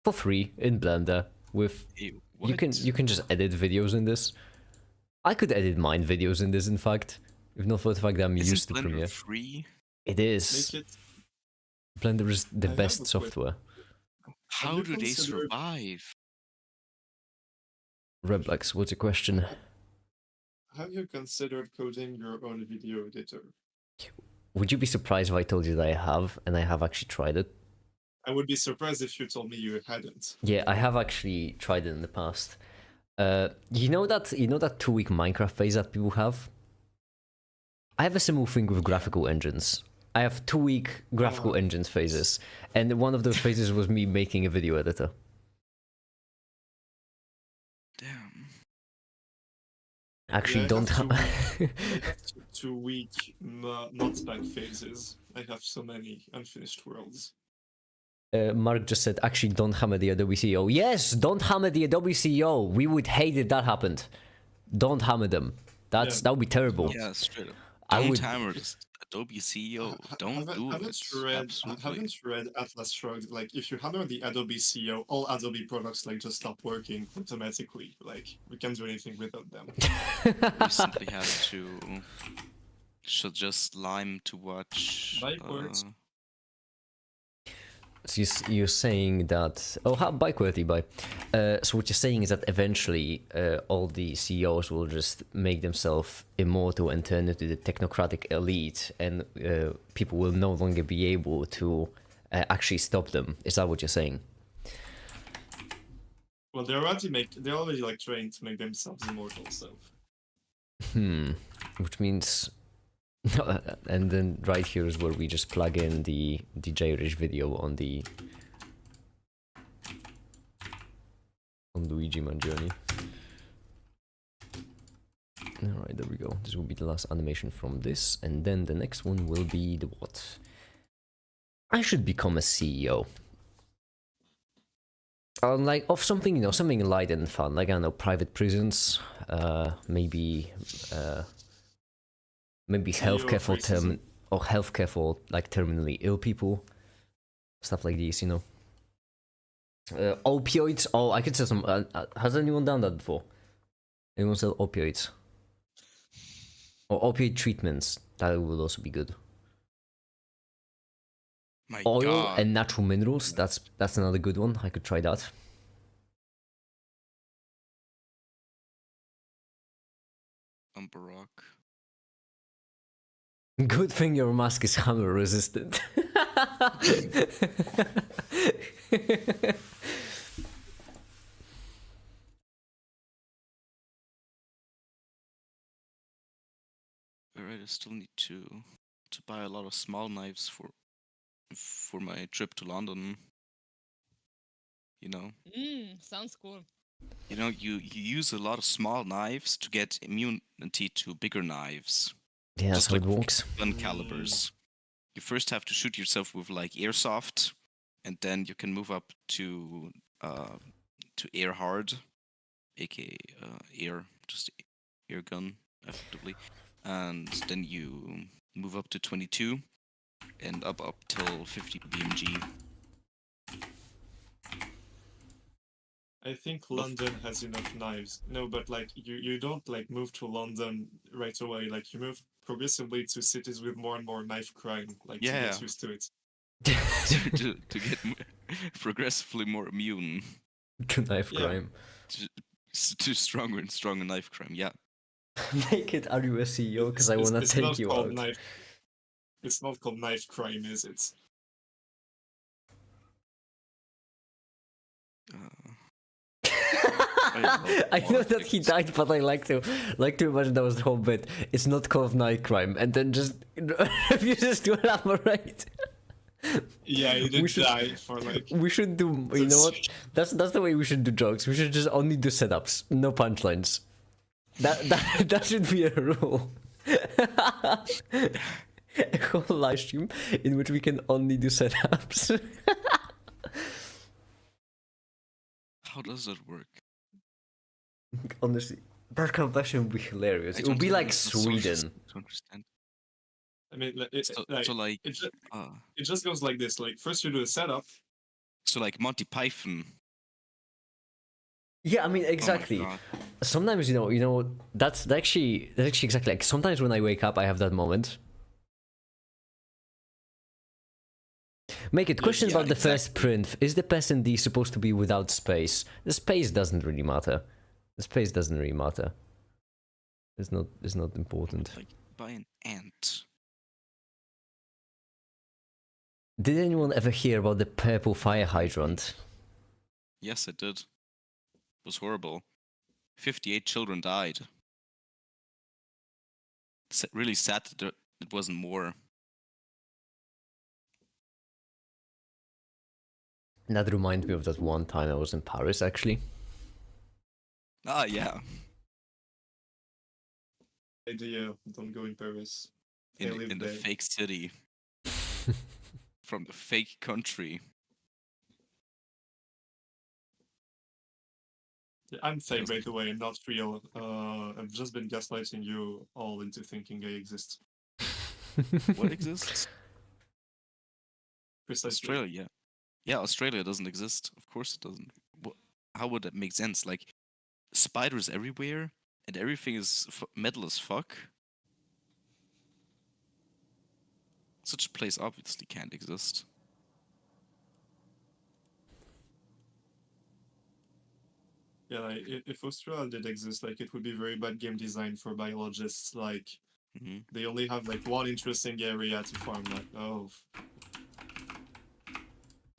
for free in Blender with Ew, you can just edit videos in this. I could edit mine videos in this, in fact, if not for the fact that I'm Isn't used to Blender Premiere. free? It is. Make it. Blender is the I have best a software. How you do they considered- survive? Reblex, what's your question? Have you considered coding your own video editor? Would you be surprised if I told you that I have, and I have actually tried it? I would be surprised if you told me you hadn't. Yeah, I have actually tried it in the past. You know that 2-week Minecraft phase that people have? I have a similar thing with graphical engines. I have 2-week graphical engines phases, and one of those phases was me making a video editor. Damn. Actually, Yeah, I don't have have. I have 2-week not phases. I have so many unfinished worlds. Mark just said, actually, don't hammer the Adobe CEO. Yes, don't hammer the Adobe CEO. We would hate if that happened. Don't hammer them. That would be terrible. Yeah, straight up. I Don't would- hammer this Adobe CEO. Don't do it. Absolutely. Haven't read Atlas Shrugged. Like, if you hammer the Adobe CEO, all Adobe products like just stop working automatically. Like, we can't do anything without them. Recently had to suggest Lime to watch. Bike works. So you're saying that... Oh, bye, QWERTY, bye. So what you're saying is that eventually all the CEOs will just make themselves immortal and turn into the technocratic elite, and people will no longer be able to actually stop them. Is that what you're saying? Well, they're already like trained to make themselves immortal. So Which means... and then right here is where we just plug in the J-Rich video on Luigi Mangione. Alright, there we go. This will be the last animation from this, and then the next one will be the what? I should become a CEO. Like of something, something light and fun, like I don't know, private prisons, maybe healthcare for healthcare for like terminally ill people, stuff like this, opioids. Oh, I could sell some. Has anyone done that before? Anyone sell opioids or opioid treatments? That would also be good. My Oil God. and natural minerals. That's another good one. I could try that. Barack. Good thing your mask is hammer resistant. Alright, I still need to buy a lot of small knives for my trip to London. Sounds cool. You use a lot of small knives to get immunity to bigger knives. Yeah, that's Just how like it works. gun calibers. You first have to shoot yourself with like airsoft, and then you can move up to air hard, aka just air gun, effectively, and then you move up to 22, and up till 50 BMG. I think London has enough knives. No, but like you don't like move to London right away. Like you move progressively to cities with more and more knife crime. Like to Yeah. get used to it. to get progressively more immune To knife Yeah. crime. to stronger and stronger knife crime. Yeah. Make it, are you a CEO? Because I want to It's take not you called out. knife. It's not called knife crime, is it? I know that he died, but I like to imagine that was the whole bit. It's not called night crime, and then just refuses to elaborate. Yeah, you We did should- die for like. We should do. You know what? That's the way we should do jokes. We should just only do setups, no punchlines. That should be a rule. A whole live stream in which we can only do setups. How does that work? Honestly, that conversion would be hilarious. It would be like Sweden. To understand. I mean, it just goes like this. Like first you do a setup. So like Monty Python. Yeah, I mean Oh my exactly. God. Sometimes you know that's actually exactly like sometimes when I wake up I have that moment. Make it question Yeah, about the first exactly. print. Is the pest in D supposed to be without space? The space doesn't really matter. The space doesn't really matter. It's not important. Like by an ant. Did anyone ever hear about the purple fire hydrant? Yes, it did. It was horrible. 58 children died. Really sad that it wasn't more. That reminds me of that one time I was in Paris actually. Ah, yeah. Idea, don't go in Paris. I live In the there. fake city. From the fake country. Yeah, I'm fake, by the way, not real. I've just been gaslighting you all into thinking I exist. What exists? Precisely. Australia. Yeah, Australia doesn't exist. Of course it doesn't. How would that make sense? Like, spiders everywhere, and everything is metal as fuck? Such a place obviously can't exist. Yeah, like if Australia did exist, like it would be very bad game design for biologists. Like Hmm. they only have like one interesting area to farm. Like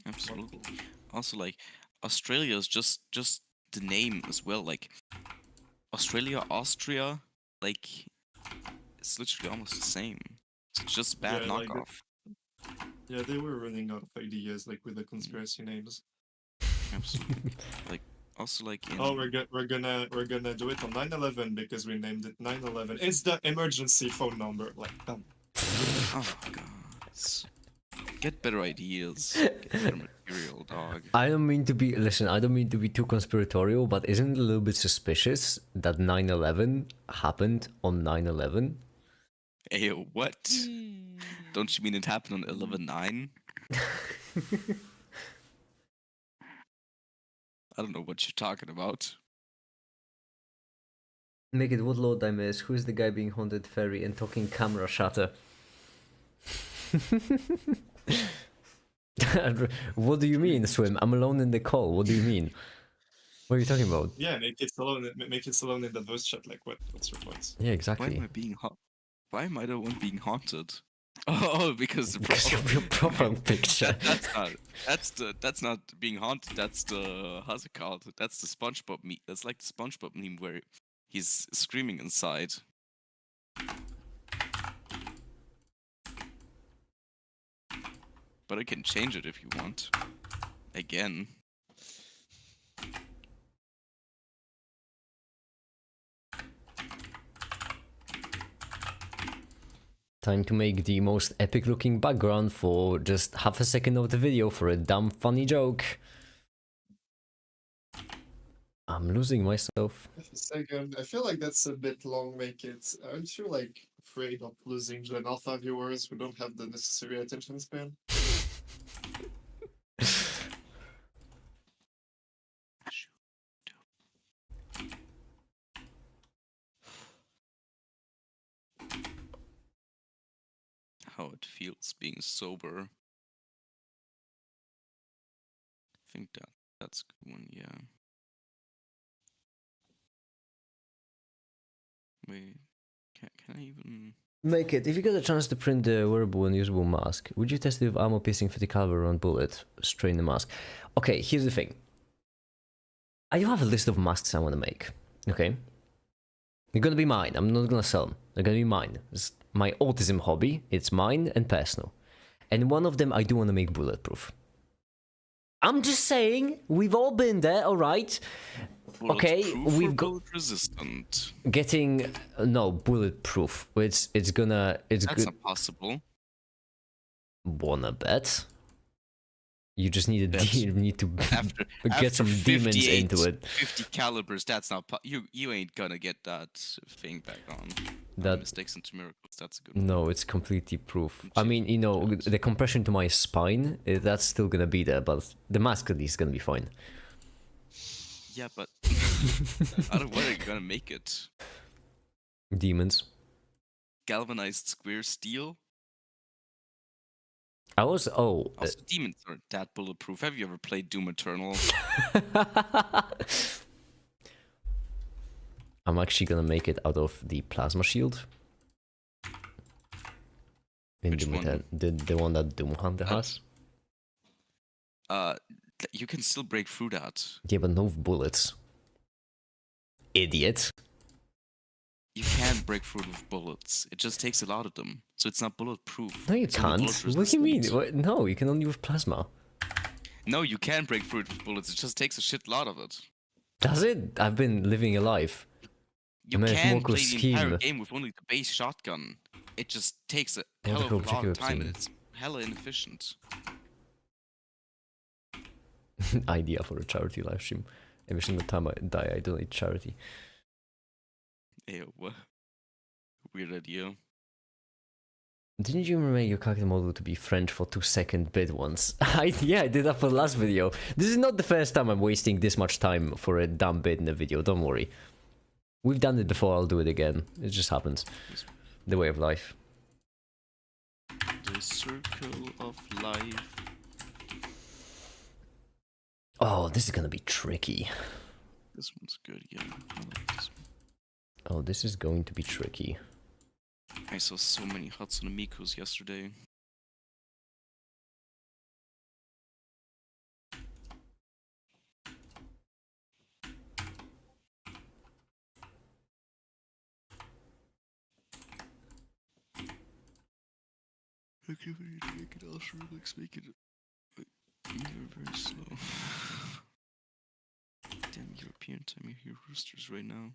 Absolutely. Also, like, Australia is just the name as well. Like, Australia, Austria, like, it's literally almost the same. It's just bad Yeah, like knockoff. yeah, they were running out of ideas like with the conspiracy names. Absolutely. Like, also, like, in... Oh, we're gonna do it on 9/11 because we named it 9/11. It's the emergency phone number. Like, Oh, guys. Get better ideas. Get better material, dog. I don't mean to be too conspiratorial, but isn't it a little bit suspicious that 9/11 happened on 9/11? Ayo, what? Don't you mean it happened on 11/9? I don't know what you're talking about. Make it what load time is. Who's the guy being haunted fairy and talking camera shutter? What do you mean, Swim? I'm alone in the call. What do you mean? What are you talking about? yeah, make it alone. Make it alone in the voice chat. Like, what's your point? Yeah, Why exactly. am I being Why am I the one being haunted? Oh, because Because of your profile picture. that's not being haunted. That's the how's it called? That's the SpongeBob meme. That's like the SpongeBob meme where he's screaming inside. But I can change it if you want. Again. Time to make the most epic looking background for just half a second of the video for a dumb funny joke. I'm losing myself. Half a second. I feel like that's a bit long. Make it. Aren't you like afraid of losing Gen Alpha viewers who don't have the necessary attention span? How it feels being sober. I think that's a good one, yeah. Wait, can I even... Make it. If you got a chance to print the wearable and usable mask, would you test it with ammo piercing 50 caliber round bullet? Strain the mask. Okay, here's the thing. I do have a list of masks I want to make. Okay? They're gonna be mine. I'm not gonna sell them. They're gonna be mine. It's my autism hobby. It's mine and personal. and one of them I do want to make bulletproof. I'm just saying, we've all been there, all right? Okay, Bulletproof we've or got bullet resistant. getting no bulletproof. It's That's good. not possible. Wanna bet? You just need Bet. you need to After get some demons 58, into it. 50 calibers. That's not. You ain't gonna get that thing back on. That Mistakes into miracles. That's a good one. no, it's completely proof. I mean, you know, the compression to my spine, that's still gonna be there, but the mask at least is gonna be fine. Yeah, but out of where are you gonna make it? Demons. Galvanized square steel. Also, Demons aren't that bulletproof. Have you ever played Doom Eternal? I'm actually gonna make it out of the plasma shield. In Which Doom one? the one that Doom Hunter has. You can still break through that. Yeah, but no bullets. Idiot. You can break through with bullets. It just takes a lot of them, so it's not bulletproof. No, you It's only can't. bullet What do you mean? resistant. No, you can only with plasma. No, you can break through it with bullets. It just takes a shit lot of it. Does it? I've been living a life. You Man, if can Morko's play the entire scheme- game with only the base shotgun. It just takes a What hell the of a hell, lot of Checkup time, and scheme? it's hella inefficient. Idea for a charity live stream. Every single time I die, I donate charity. Ew. Weird idea. Didn't you make your character model to be French for 2-second bit once? I did that for the last video. This is not the first time I'm wasting this much time for a dumb bit in a video, don't worry. We've done it before, I'll do it again. It just happens. The way of life. The circle of life. Oh, this is gonna be tricky. This one's good, yeah. I like this one. Oh, this is going to be tricky. I saw so many Hatsune Mikus yesterday. Okay, we need to make it also relax, make it very slow. Damn European time, you hear roosters right now.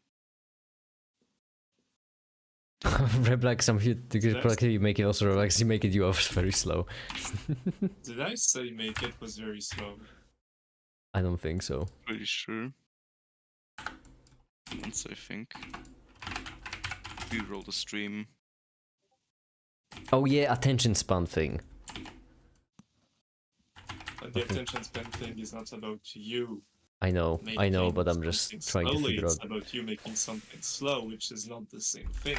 Reblack, some you make it also relax, you make it you off very slow. Did I say make it was very slow? I don't think so. Pretty sure. Once I think. We roll the stream. Oh yeah, attention span thing. But the attention span thing is not about you. I know, making but I'm just something trying to slowly, figure out. It's about you making something slow, which is not the same thing.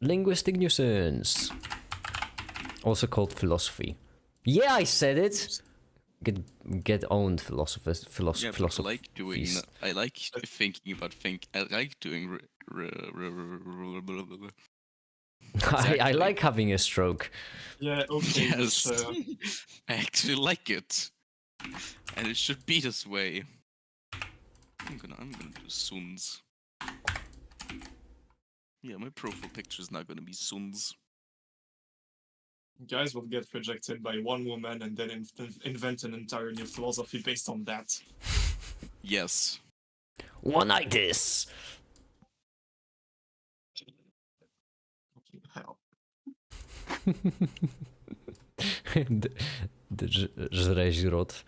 Linguistic nuisance. Also called philosophy. Yeah, I said it! Get owned, philosophers. Yeah, but I like doing. I like thinking about I like doing. I like having a stroke. Yeah, okay. Yes. But, I actually like it, and it should be this way. I'm gonna do Suns. Yeah, my profile picture is not gonna be Suns. guys will get rejected by one woman and then invent an entire new philosophy based on that. Yes. One-itis! Fucking hell. Żre źród.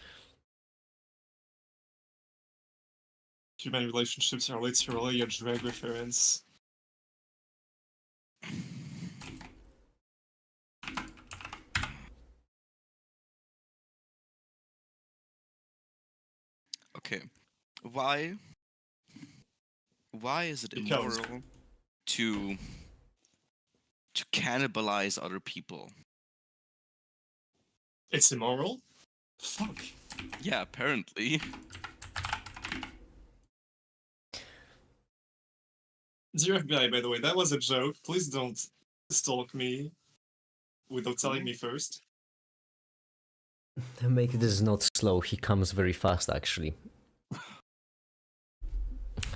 Human relationships are literally a drag reference. Okay. Why is it Because- immoral to cannibalize other people? It's immoral? Fuck. Yeah, apparently. Dear FBI, by the way, that was a joke. Please don't stalk me without telling me first. Make this not slow, he comes very fast actually.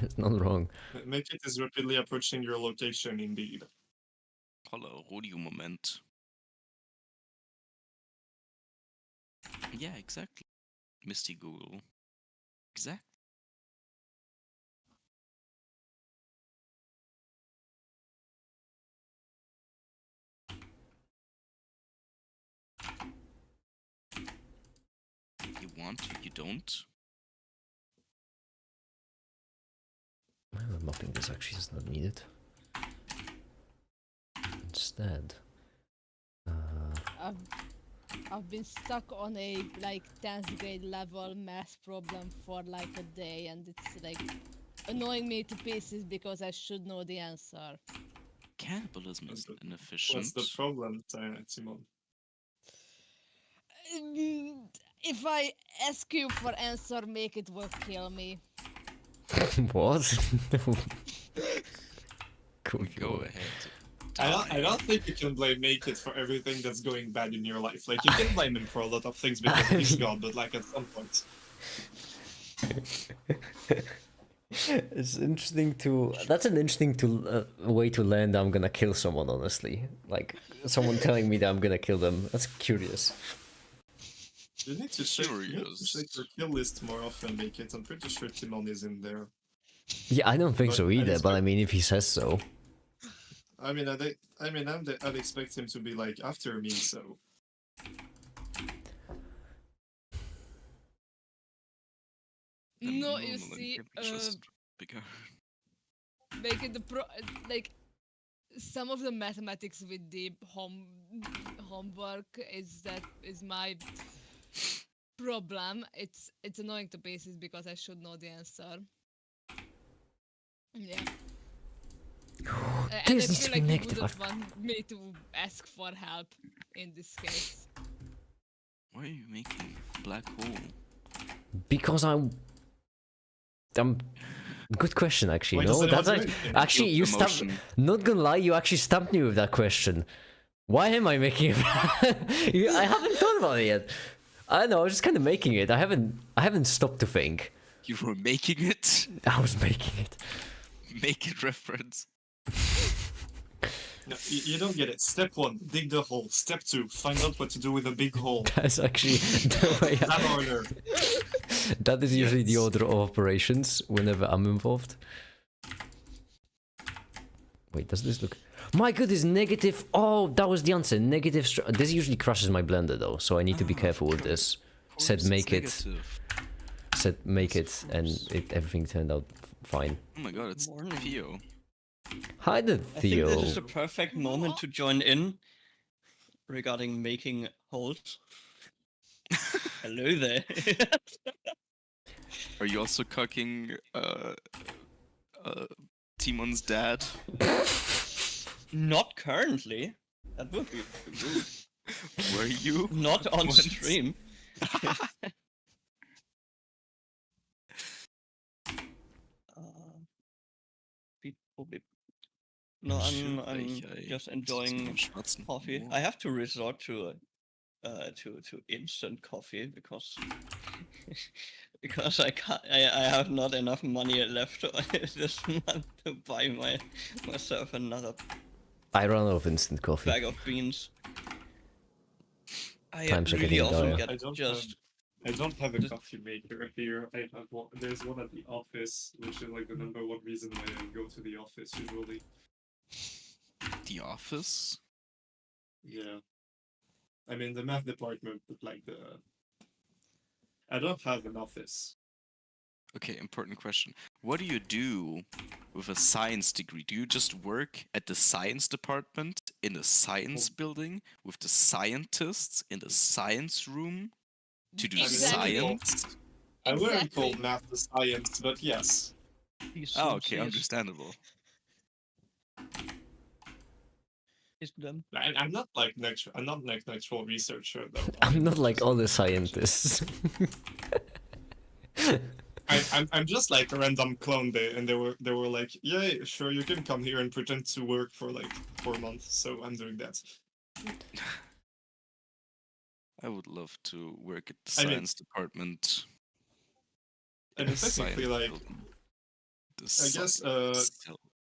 It's not wrong. Make it as rapidly approaching your location, indeed. toller Rodeo-Moment. Yeah, exactly. Misty Google. Exactly. You want to, you don't. Mapping this actually is not needed. Instead, I've been stuck on a like 10th grade level math problem for like a day, and it's like annoying me to pieces because I should know the answer. Cannibalism is What's inefficient. the problem, Timon? If I ask you for answer, make it will kill me. what? Cool. Go ahead. I don't think you can blame Make It for everything that's going bad in your life. Like, you can blame him for a lot of things because he's God, but like at some point. It's interesting to. That's an interesting way to learn that I'm gonna kill someone. Honestly, like someone telling me that I'm gonna kill them. That's curious. You need to check your kill list more often, Make It. I'm pretty sure Timon is in there. Yeah, I don't think But so either. But I mean, if he says so. I'd expect him to be like after me, so. No, you see, bigger. make it like some of the mathematics with the homework is my problem. It's annoying to pieces because I should know the answer. Yeah. And I feel like you wouldn't want me to ask for help in this case. Why are you making black hole? Because I'm. Good question, actually. Why No, that's actually you stumped. Not gonna lie, you actually stumped me with that question. Why am I making it? I haven't thought about it yet. I don't know. I was just kind of making it. I haven't stopped to think. You were making it. I was making it. Make it reference. No, you don't get it. Step 1, dig the hole. Step 2, find out what to do with a big hole. That's actually the way. That order. That is usually the order of operations whenever I'm involved. Wait, does this look? My goodness, negative. Oh, that was the answer. Negative. This usually crashes my blender though, so I need to be careful with this. Said make it. Said make it, and everything turned out fine. Oh my god, it's Theo. Hi there, Theo. I think this is the perfect moment to join in regarding making holes. Hello there. Are you also cooking Timon's dad? Not currently. That would be rude. Were you? Not on stream. Probably. No, I'm just enjoying coffee. I have to resort to instant coffee because because I have not enough money left this month to buy myself another I run out of instant coffee. bag of beans. I Times are really getting often dire. get just. I don't have a coffee maker here. I have one. There's one at the office, which is like the #1 reason why I go to the office usually. The office? Yeah. I mean the math department, but like I don't have an office. Okay, important question. What do you do with a science degree? Do you just work at the science department in a science building with the scientists in the science room to do science? I wouldn't call math the science, but yes. Oh, okay, understandable. I'm not like natural researcher though. I'm not like all the scientists. I'm just like a random clone day, and they were like, yeah, sure, you can come here and pretend to work for like 4 months. So I'm doing that. I would love to work at the science department. I mean, technically, like, I guess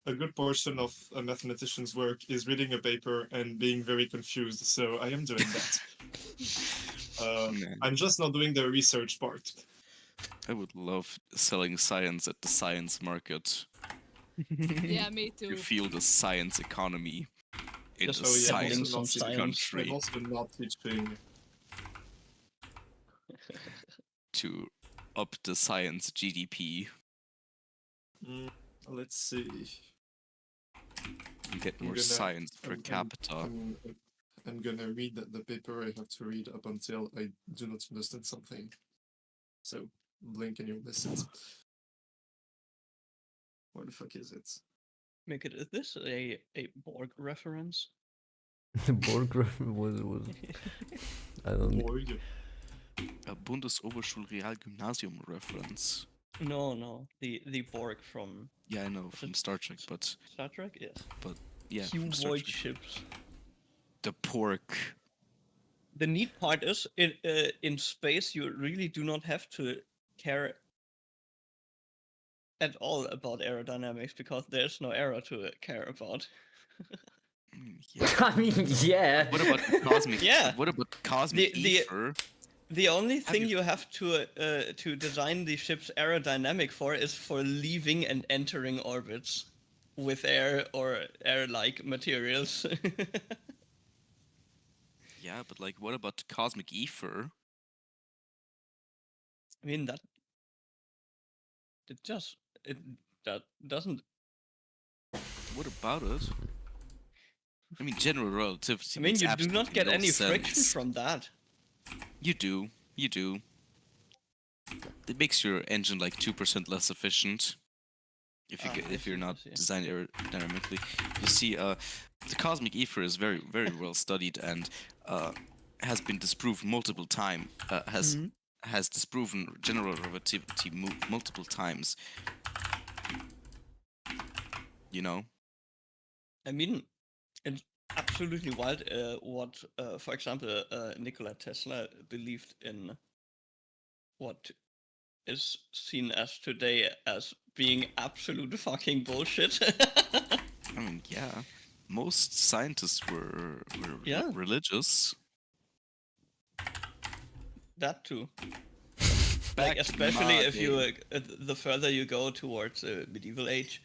a good portion of a mathematician's work is reading a paper and being very confused. So I am doing that. Man, I'm just not doing the research part. I would love selling science at the science market. Yeah, me You too. feel the science economy in Just the Oh yeah, I'm peddling also science some not teaching. science. I'm country also not teaching. to up the science GDP Let's see. and get I'm more gonna- science per I'm- capita. I'm gonna read the paper I have to read up until I do not understand something. So blink and you'll listen. What the fuck is it? Make it. Is this a Borg reference? Borg was I don't. Borg. A Bundesoberschulrealgymnasium reference. No. The Borg from Yeah, I know from Star Trek, but Star Trek. Yes. yeah, from Star Cuboid Trek. ships. The pork. The neat part is, in space, you really do not have to care at all about aerodynamics because there's no aero to care about. Yeah. I mean, yeah. What about the cosmic? Yeah. What about cosmic The- ether? The only thing you- you have to design the ship's aerodynamic for is for leaving and entering orbits with air or air-like materials. Yeah, but like, what about cosmic ether? I mean that that doesn't. What about it? I mean, general relativity. I mean, makes you do not absolutely get no any friction sense. from that. You do. You do. It makes your engine like 2% less efficient. If you Ah, get, I if you're see, I not see. designed aerodynamically, you see, the cosmic ether is very, very well studied and has been disproven multiple times. Has disproven general relativity multiple times. You know. I mean, it's absolutely wild what, for example, Nikola Tesla believed in what is seen as today as being absolute fucking bullshit. I mean, yeah. Most scientists were Yeah. religious. That too. Back Like, especially in if my you, day. the further you go towards the medieval age,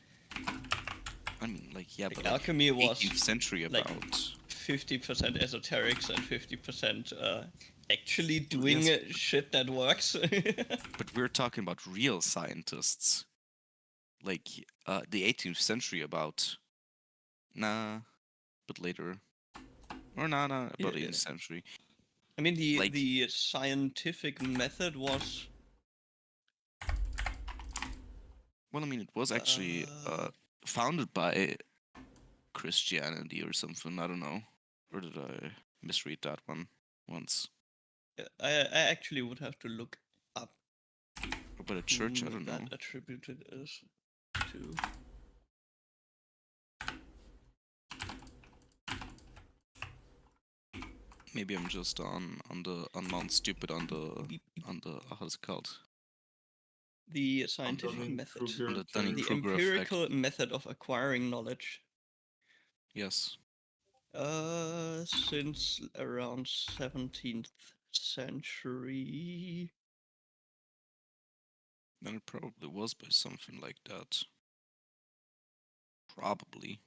I mean, like, yeah, like, but like alchemy was 18th century like- about. 50% esoterics and 50% actually doing Yes. shit that works. But we're talking about real scientists. Like the 18th century about. Nah, but later. Or nah, about Yeah, 18th yeah. century. I mean, Like- the scientific method was Well, I mean, it was actually founded by Christianity or something. I don't know. Or did I misread that one once? I actually would have to look up Or by the church? I who don't that know. attributed is to. Maybe I'm just on Mount Stupid on the how's it called? The scientific method. Dunning-Kruger On the curve. The Dunning-Kruger effect. empirical method of acquiring knowledge. Yes. Since around 17th century. Then it probably was by something like that. Probably.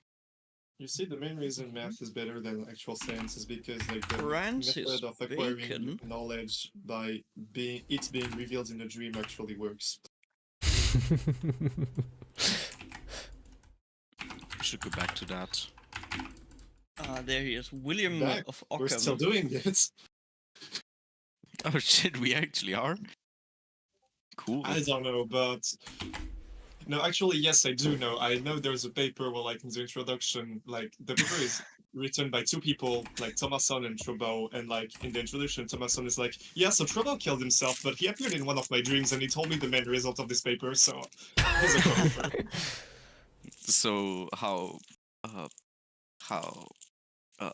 You see, the main reason math is better than actual science is because like the Francis method of acquiring Bacon. knowledge by being revealed in a dream actually works. We should go back to that. There he is, William Back. of We're still Ockham. doing it. Oh shit, we actually are? Cool. I don't know, but no, actually, yes, I do know. I know there's a paper where, like, in the introduction, like, the paper is written by two people, like Thomason and Trudeau, and like in the introduction, Thomason is like, "Yeah, so Trudeau killed himself, but he appeared in one of my dreams, and he told me the main result of this paper." So he's a photographer. So how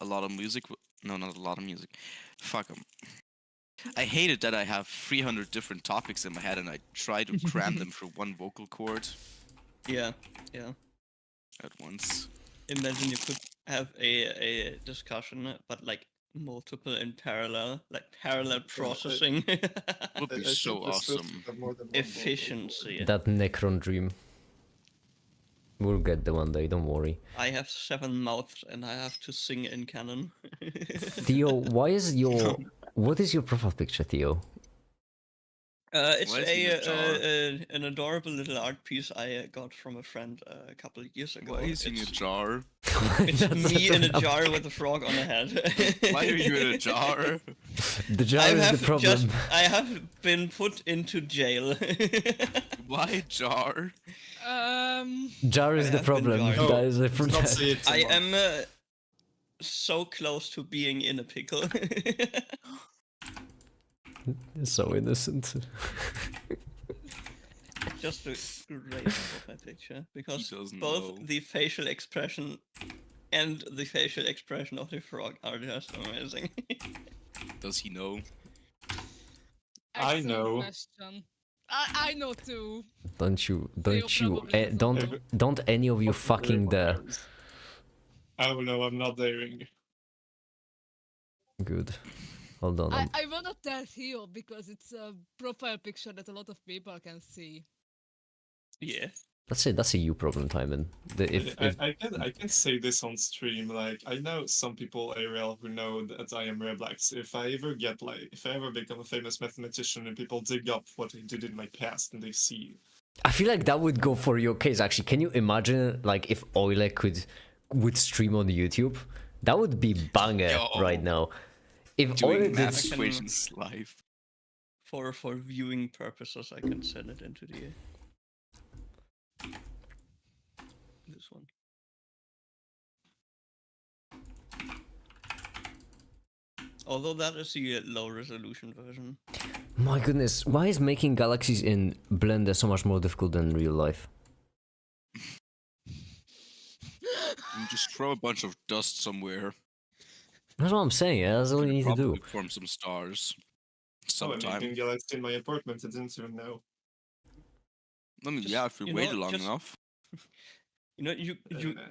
a lot of music? No, not a lot of music. Fuck 'em. I hate it that I have 300 different topics in my head and I try to cram them for one vocal cord. Yeah. at once. Imagine you could have a discussion, but like multiple in parallel, like parallel processing. Would be I so think we're supposed awesome. to have more than one vocal cord. Efficiency. That Necron dream. We'll get there one day, don't worry. I have 7 mouths and I have to sing in canon. Theo, why is your... What is your profile picture, Theo? It's Why is he in a jar? an adorable little art piece I got from a friend a couple of years ago. Why is he in a It's, jar? it's That's me in a enough. jar with a frog on the head. Why are you in a jar? The jar I is have the problem. I have been put into jail. Why jar? Jar is I the have been problem. jarred. That is the Do not say it. I Timon. am so close to being in a pickle. So innocent. Just a great profile picture because doesn't both know. the facial expression and the facial expression of the frog are just amazing. Does he know? I Excellent know. Question. I know too. Don't you? Theo Don't you? probably doesn't Don't know. don't any of you What fucking very dare. matters. Oh no, I'm not daring. Good. Hold on. I wanna tell Theo because it's a profile picture that a lot of people can see. Yeah. That's a you problem, Timon. If I can say this on stream. Like I know some people ARL who know that I am Reblax. If I ever become a famous mathematician and people dig up what I did in my past and they see, I feel like that would go for your case. Actually, can you imagine like if Oile would stream on YouTube? That would be banger Yo. right now. If Oile Doing did, math I can- equations live. For viewing purposes, I can send it into the this one. Although that is the low resolution version. my goodness, why is making galaxies in Blender so much more difficult than real life? You just throw a bunch of dust somewhere. That's what I'm saying. Yeah, that's all you need to do. Probably form some stars. oh, I'm Sometime. making galaxy in my apartment. I didn't even know. I mean, Just, yeah, if you you wait know, long just- enough. You know,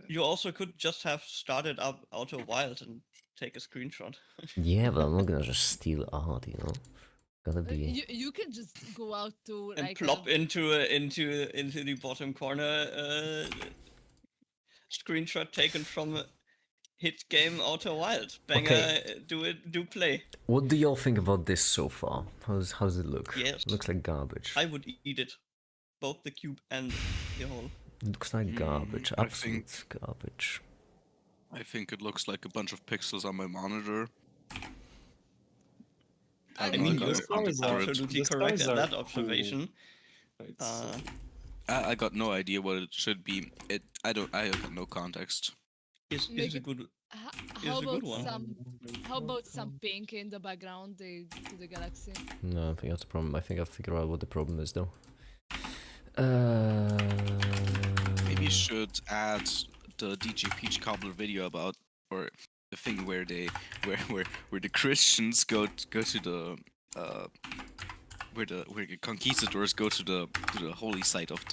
you also could just have started up Outer Wild and take a screenshot. Yeah, but I'm not gonna just steal art, you know. Gotta be. You can just go out to And like plop into the bottom corner screenshot taken from a hit game Outer Wild. Banger, Okay. do play. What do y'all think about this so far? How's it look? Yes. Looks like garbage. I would eat it, both the cube and the whole. Looks like garbage. I Absolute garbage. I think it looks like a bunch of pixels on my monitor. I don't know, mean, I got you're no probably context for it. Absolutely The correct stars at are that cool. observation. Right, I got no idea what it should be. I got no context. Is Make a it- good. how a good about one. how about some pink in the background to the galaxy? No, I think that's a problem. I think I figured out what the problem is though. Maybe you should add the DJ Peach Cobbler video about, or the thing where they where the Christians go to the where the conquistadors go to the holy site of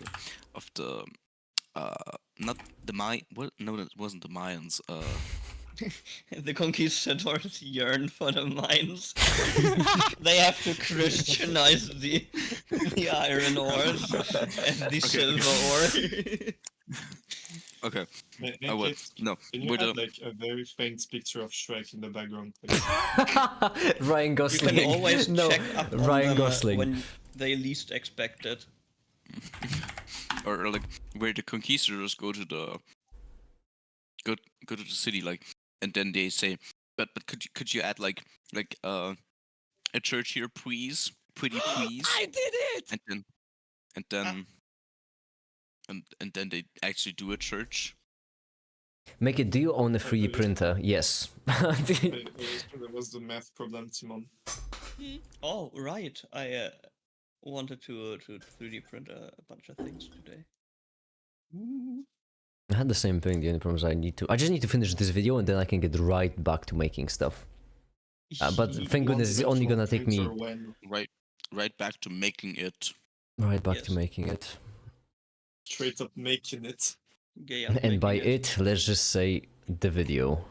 the not the what, no, that wasn't the Mayans. The conquistadors yearn for the mines. They have to Christianize the iron ores and the silver ore. Okay, Make I would it- no. Can you With add the like a very faint picture of Shrek in the background, please? Ryan You Gosling. can always no, check up on Ryan them Gosling. when they least expect it. or like where the conquistadors go to the go to the city, like, and then they say, but could you add like a church here, please, pretty please, I did it! and then and then they actually do a church. Make it. Do you own a 3D printer? Yes. There was the math problem, Timon. Oh right, I wanted to 3D print a bunch of things today. I had the same thing. The only problem is I just need to finish this video and then I can get right back to making stuff. But thank goodness it's only gonna take me Right back to making it. right back to Yes. making it. Straight up making it. gay And by making it, let's just say the video.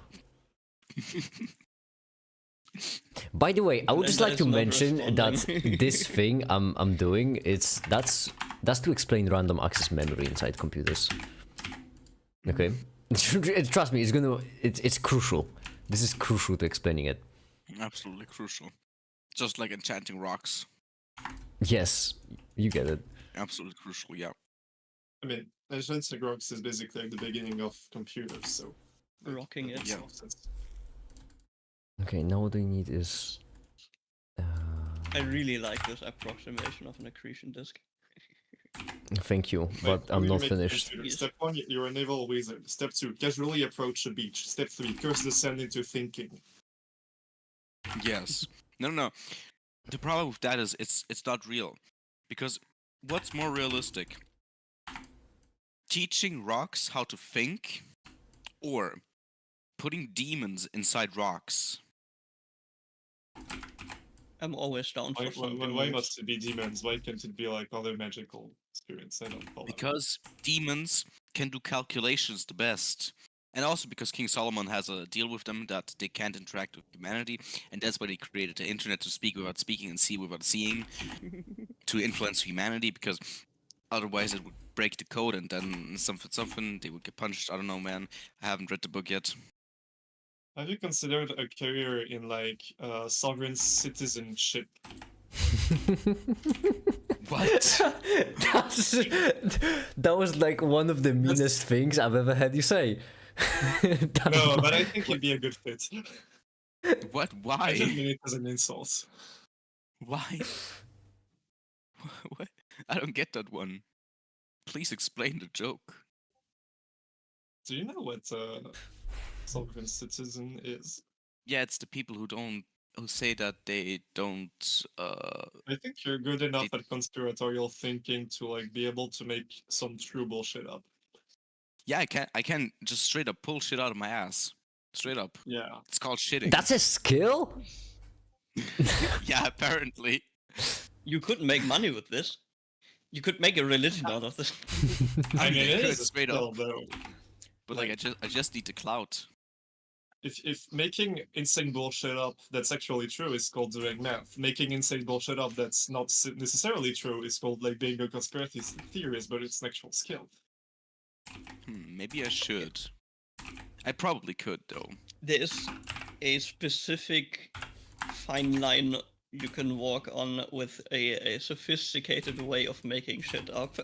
By the way, I would just Blender like to is not mention that responding. this thing I'm doing, that's to explain random access memory inside computers. Okay, trust me, it's crucial. This is crucial to explaining it. Absolutely crucial. Just like enchanting rocks. Yes, you get it. Absolutely crucial, yeah. I mean, enchanting rocks is basically like the beginning of computers, so like, Rocking that it. makes Yeah. a lot of sense. Okay, now what we need is. I really like this approximation of an accretion disk. Thank you, Like, but how I'm do you not make a finished. computer? Yes. Step 1, you're a naval wizard. Step 2, casually approach a beach. Step 3, curse descend into thinking. Yes. No. The problem with that is it's not real. Because what's more realistic? Teaching rocks how to think or putting demons inside rocks? I'm always down for something. Why weird. must it be demons? Why can't it be like other magical spirits? I don't follow. Because demons can do calculations the best. And also because King Solomon has a deal with them that they can't interact with humanity, and that's why they created the internet to speak without speaking and see without seeing, to influence humanity, because otherwise it would break the code and then something, they would get punished. I don't know, man. I haven't read the book yet. Have you considered a career in like sovereign citizenship? What? That was like one of the meanest things I've ever had you say. No, but I think it'd be a good fit. What? I didn't Why? mean it as an insult. Why? What? I don't get that one. Please explain the joke. Do you know what sovereign citizen is? Yeah, it's the people who say that they don't I think you're good enough at conspiratorial thinking to like be able to make some true bullshit up. Yeah, I can just straight up pull shit out of my ass. Straight up. Yeah. It's called shitting. That's a skill? Yeah, apparently. You could make money with this. You could make a religion out of this. I mean, it could, is a straight skill, up. though. But like I just need the clout. If making insane bullshit up that's actually true is called doing math, making insane bullshit up that's not necessarily true is called like being a conspiracy theorist, but it's an actual skill. Maybe I should. I probably could though. There is a specific fine line you can walk on with a sophisticated way of making shit up.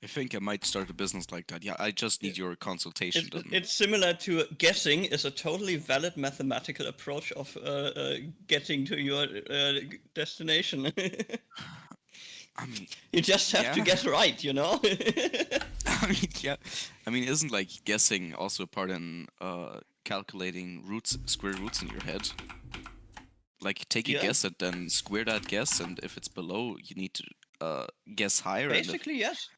I think I might start a business like that. Yeah, I just need your consultation. It's similar to guessing is a totally valid mathematical approach of getting to your destination. I mean, you just have to yeah. guess right, you know? I mean, yeah. I mean, isn't like guessing also part in calculating square roots in your head? Like take a guess and then square that guess, and if it's below, you need to guess higher. Basically, yes.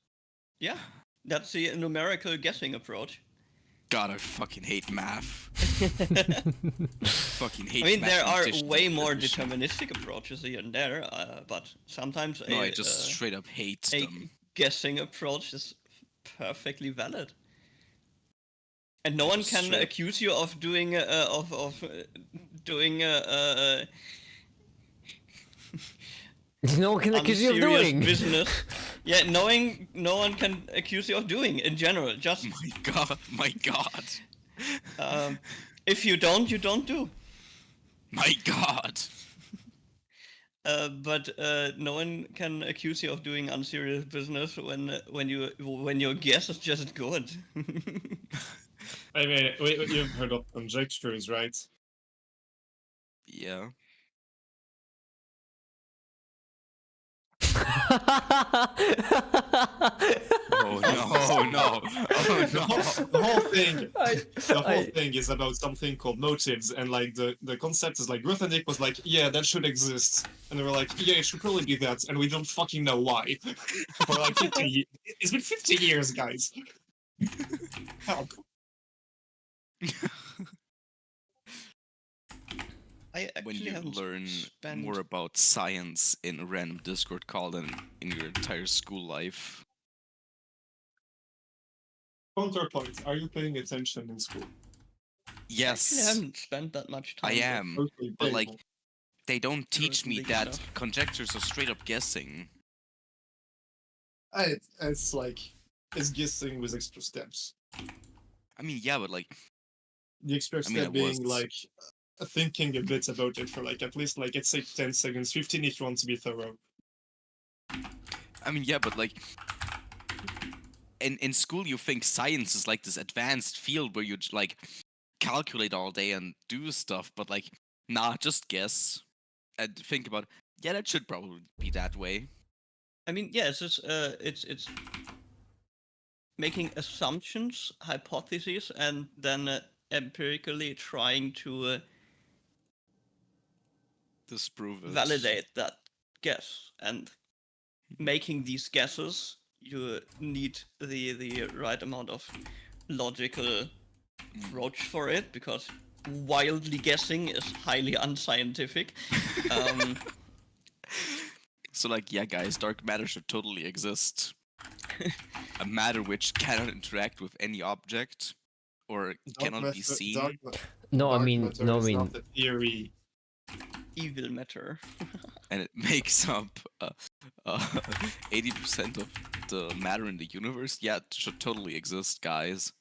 Yeah, that's the numerical guessing approach. God, I fucking hate math. Fucking hate. I mean, there are way more deterministic approaches here and there, but sometimes I just straight up hate them. Guessing approach is perfectly valid, and no one can accuse you of doing No one can accuse you of doing business. Yeah, no one can accuse you of doing in general. Just my god. If you don't, you don't do. My god. But no one can accuse you of doing unserious business when your guess is just good. I mean, you've heard of conjectures, right? Yeah. Oh no! The whole thing is about something called motives, and like the concept is like Ruth and Nick was like, yeah, that should exist, and they were like, yeah, it should probably be that, and we don't fucking know why. For like 50 years, it's been 50 years, guys. Help. When you learn more about science in a random Discord call than in your entire school life. Counterpoint, are you paying attention in school? Actually, I Yes, haven't spent that much time. I with am. Okay, But there like, you go. they don't teach me league that stuff. conjectures are straight up guessing. It's like, it's guessing with extra steps. I mean, yeah, but like, The extra I mean, step it being was- like thinking a bit about it for like at least like let's say 10 seconds, 15 if you want to be thorough. I mean, yeah, but like, in school you think science is like this advanced field where you like calculate all day and do stuff, but like, nah, just guess and think about. Yeah, that should probably be that way. I mean, yeah, it's just, it's making assumptions, hypotheses, and then empirically trying to Disprove it. validate that guess. And making these guesses, you need the right amount of logical approach for it, because wildly guessing is highly unscientific. So like, yeah, guys, dark matter should totally exist. A matter which cannot interact with any object or cannot be seen. No, I dark mean, matter no, I is mean, not a theory. Evil matter. And it makes up 80% of the matter in the universe. Yeah, it should totally exist, guys.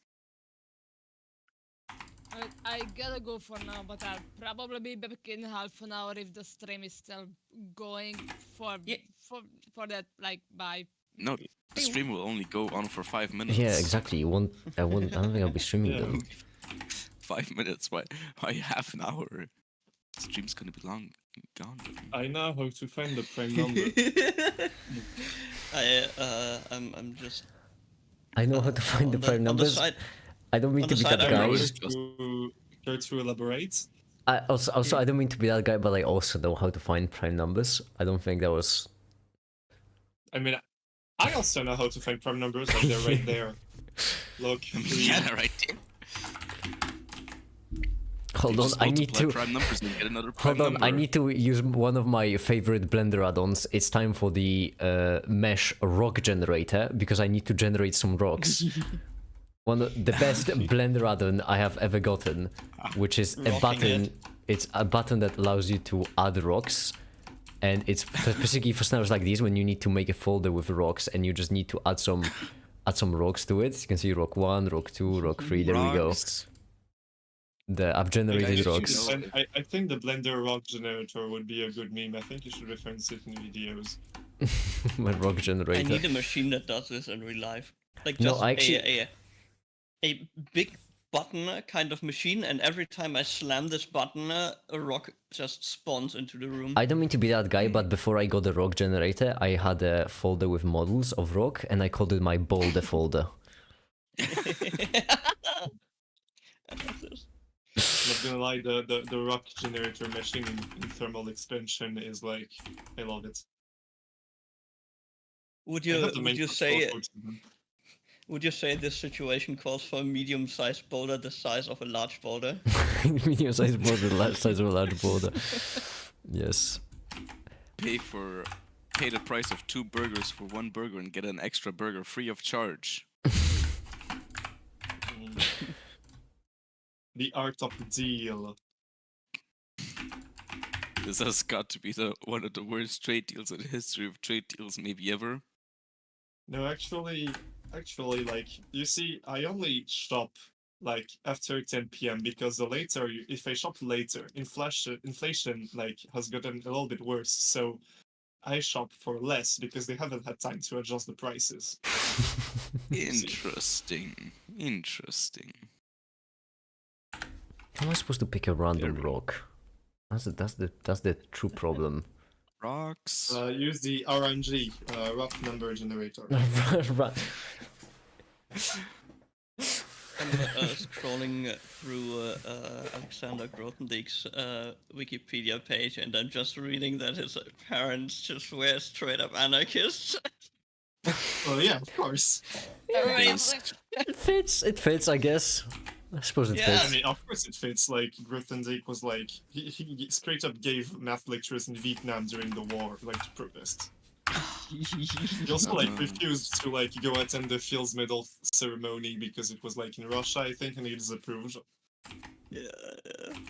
I gotta go for now, but I'll probably be back in half an hour if the stream is still going for Yeah. for that. Like, bye. No, the stream will only go on for 5 minutes. yeah, exactly. You won't. I don't think I'll be streaming Yeah. them. 5 minutes. Why half an hour? The stream's gonna be long gone. I know how to find the prime number. I'm just I know how to find the on prime on the numbers. side. I don't mean on to the be side, that I guy. know Care to elaborate? I also I don't mean to be that guy, but I also know how to find prime numbers. I don't think that was. I mean, I also know how to find prime numbers, like they're right there. Look, Yeah, right there. Hold You on, just I need multiply to. prime numbers and get another prime Hold on, number. I need to use one of my favorite Blender add-ons. It's time for the mesh rock generator because I need to generate some rocks. One of the best Blender add-on I have ever gotten, which is a Rocking button. it. It's a button that allows you to add rocks, and it's specifically for scenarios like these when you need to make a folder with rocks and you just need to add some rocks to it. You can see rock 1, rock 2, rock 3. There we go. Rocks. I've generated rocks. I think the Blender rock generator would be a good meme. I think you should reference it in videos. My rock I generator. need a machine that does this in real life. Like No, just I actually- a big button kind of machine, and every time I slam this button, a rock just spawns into the room. I don't mean to be that guy, but before I got the rock generator, I had a folder with models of rock, and I called it my boulder folder. Not gonna lie, the rock generator machine in thermal expansion is like, I love it. Would I you have the main control for them. would you say this situation calls for a medium-sized boulder the size of a large boulder? Medium sized boulder, large size of a large boulder. Yes. Pay the price of 2 burgers for 1 burger and get an extra burger free of charge. The art of the deal. This has got to be one of the worst trade deals in the history of trade deals, maybe ever. No, actually, like, you see, I only shop like after 10 p.m. because if I shop later, inflation like has gotten a little bit worse. So I shop for less because they haven't had time to adjust the prices. Interesting. How am I supposed to pick a random rock? That's the true problem. Rocks. Use the RNG rough number generator. I'm scrolling through Alexander Grothendieck's Wikipedia page, and I'm just reading that his parents just were straight up anarchists. Oh yeah, of course. It fits, I guess. I suppose it Yeah, fits. I mean, of course it fits. Like Grothendieck was like he straight up gave math lectures in Vietnam during the war, like to protest. He also like refused to like go attend the Fields Medal ceremony because it was like in Russia, I think, and he disapproved. Yeah,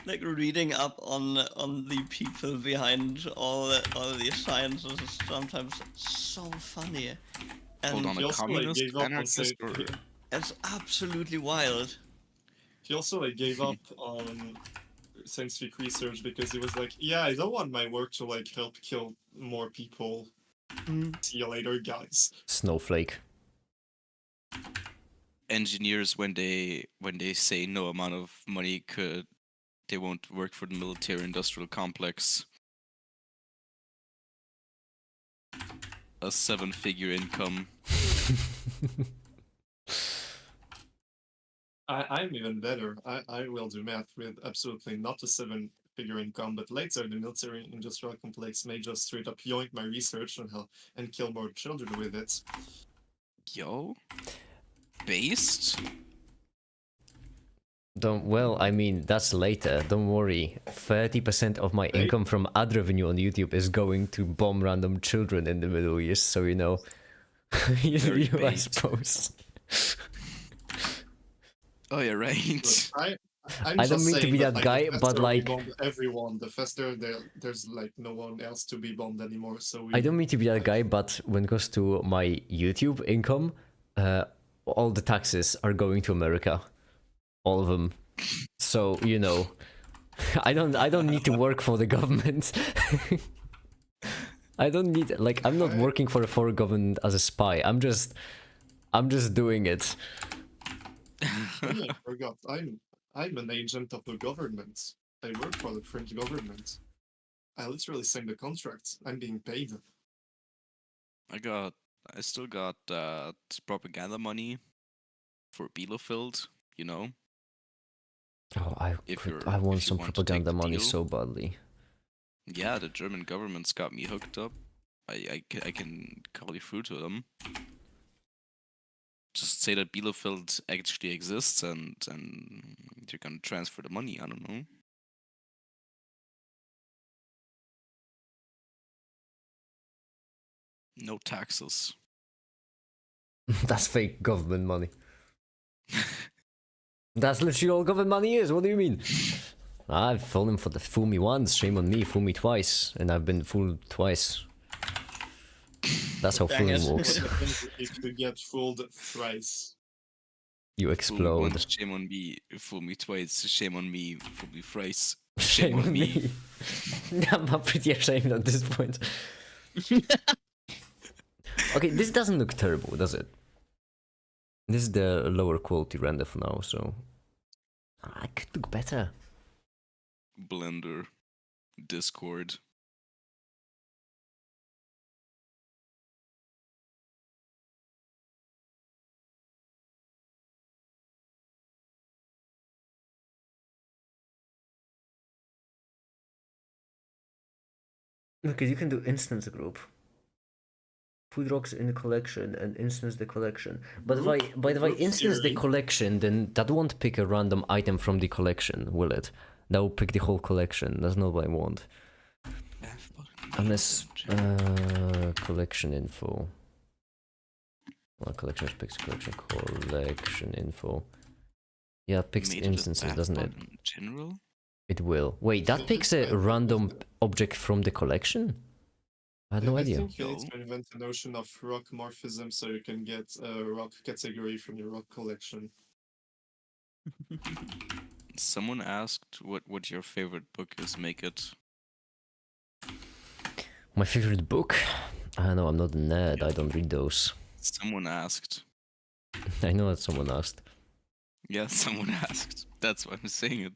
like reading up on the people behind all these sciences is sometimes so funny. And Hold on, he a also like communist gave up on anarchist or it's absolutely wild. he also like gave up on scientific research because he was like, yeah, I don't want my work to like help kill more people. See you later, guys. Snowflake. engineers when they say no amount of money they won't work for the military industrial complex. A 7-figure income. I'm even better. I will do math with absolutely not a 7-figure income, but later the military industrial complex may just straight up yoink my research and kill more children with it. Yo. Based? Well, I mean, that's later. Don't worry. 30% of my income from ad revenue on YouTube is going to bomb random children in the Middle East, so you know. I suppose. Oh, yeah, right. I'm I don't just mean to saying be that, that guy, the but faster we like, bomb everyone, the faster there's like no one else to be bombed anymore. So I don't mean to be that guy, but when it comes to my YouTube income, all the taxes are going to America, all of them. So you know, I don't need to work for the government. I don't need like I'm not working for a foreign government as a spy. I'm just doing it. Oh, yeah, I forgot. I'm an agent of the government. I work for the French government. I literally signed the contract. I'm being paid. I still got propaganda money for Bielefeld, you know. Oh, If I want if you some want to take propaganda the money deal. so badly. Yeah, the German government's got me hooked up. I can call you through to them. Just say that Bielefeld actually exists and you're gonna transfer the money. I don't know. No taxes. That's fake government money. That's literally all government money is. What do you mean? I've fallen for the fool me once, shame on me, fool me twice, and I've been fooled twice. That's how Dang fooling it. works. If you get fooled thrice. You explode. Fool me once, shame on me. Fool me twice, shame on me. Fool me thrice, Shame on me. I'm pretty ashamed at this point. Okay, this doesn't look terrible, does it? This is the lower quality render for now, so I could look better. Blender, Discord. Okay, you can do instance group. Put rocks in the collection and instance the collection. But if I instance the collection, then that won't pick a random item from the collection, will it? That will pick the whole collection. That's not what I want. Unless collection info. Well, collection picks collection info. Yeah, it picks instances, doesn't it? General? It will. Wait, that picks a random object from the collection? I had no idea. I think you need to invent a notion of rock morphism so you can get a rock category from your rock collection. Someone asked what your favorite book is. Make it. My favorite book? I know, I'm not a nerd. I don't read those. Someone asked. I know that someone asked. Yeah, someone asked. That's why I'm saying it.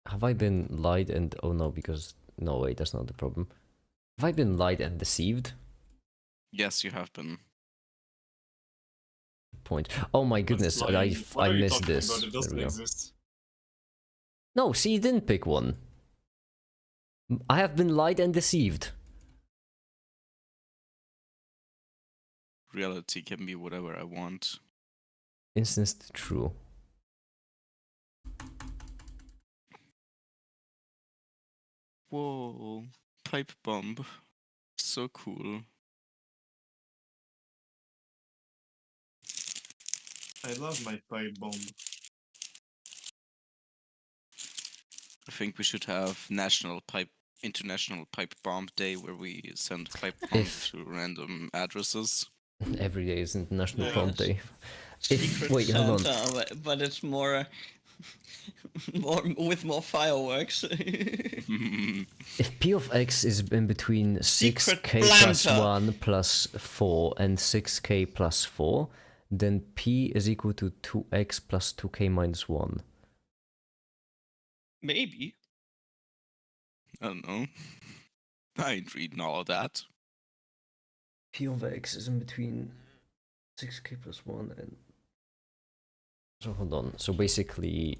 Have I been lied and... Oh no, because... No, wait, that's not the problem. Have I been lied and deceived? Yes, you have been. Point. Oh my goodness, I missed this. It doesn't exist. No, see, you didn't pick one. I have been lied and deceived. Reality can be whatever I want. Instanced true. Whoa, pipe bomb. So cool. I love my pipe bomb. I think we should have International Pipe Bomb Day where we send pipe bombs If- to random addresses. Every day is International Yes. Prompt Day. Secret Wait, hold on. Santa, but it's more, with more fireworks. If p of x is in between Secret 6k plus planter. 1 plus 4 and 6k plus 4, then p is equal to 2x plus 2k minus 1. Maybe. I don't know. I ain't reading all of that. P of x is in between 6k plus 1 and... So hold on. So basically,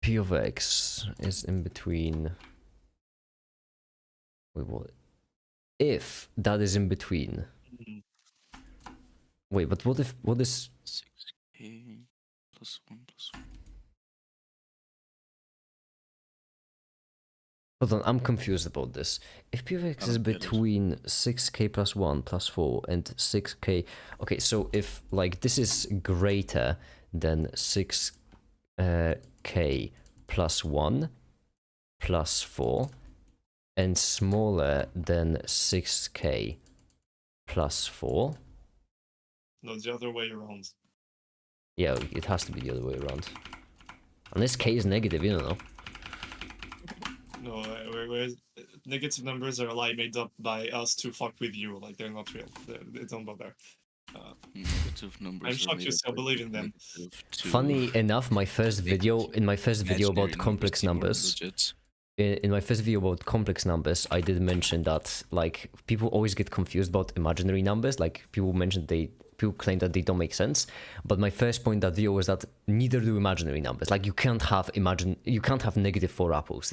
p of x is in between... Wait, what? If that is in between... Mhm. Wait, but what if... What is... 6k plus 1 plus 1. Hold on, I'm confused about this. If p of x I is don't get it. between 6k plus 1 plus 4 and 6k... Okay, so if, like, this is greater than 6k plus 1 plus 4 and smaller than 6k plus 4... No, the other way around. Yeah, it has to be the other way around. Unless k is negative, you don't know. No, where negative numbers are a lie made up by us to fuck with you. Like, they're not real. They don't bother. Negative numbers. I'm are shocked you made up still by believe in them. -2. Funny enough, my first video, in my first video Imaginary about complex seem more numbers... legit. In my first video about complex numbers, I did mention that, like, people always get confused about imaginary numbers. Like, people claim that they don't make sense. But my first point in that video was that neither do imaginary numbers. Like, you can't have negative 4 apples.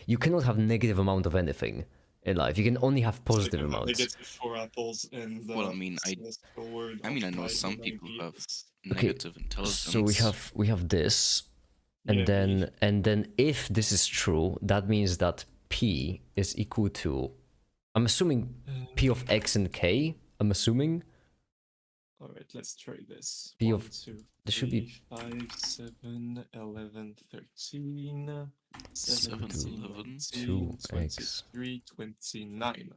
You cannot have negative amount of anything in life. You can only have positive They can have amounts. negative 4 apples in the Well, I mean, celestial word I mean, of I know my some own people who have ideas. Okay, negative intelligence. So we have this, and Yeah, then if this is true, that means that p is equal to, I'm assuming p of x and k. I'm assuming. All right, let's try this. P 1, of- 2, there should be 5, 7, 11, 13, 7, 17, 11, 19, 2x. 23, 29.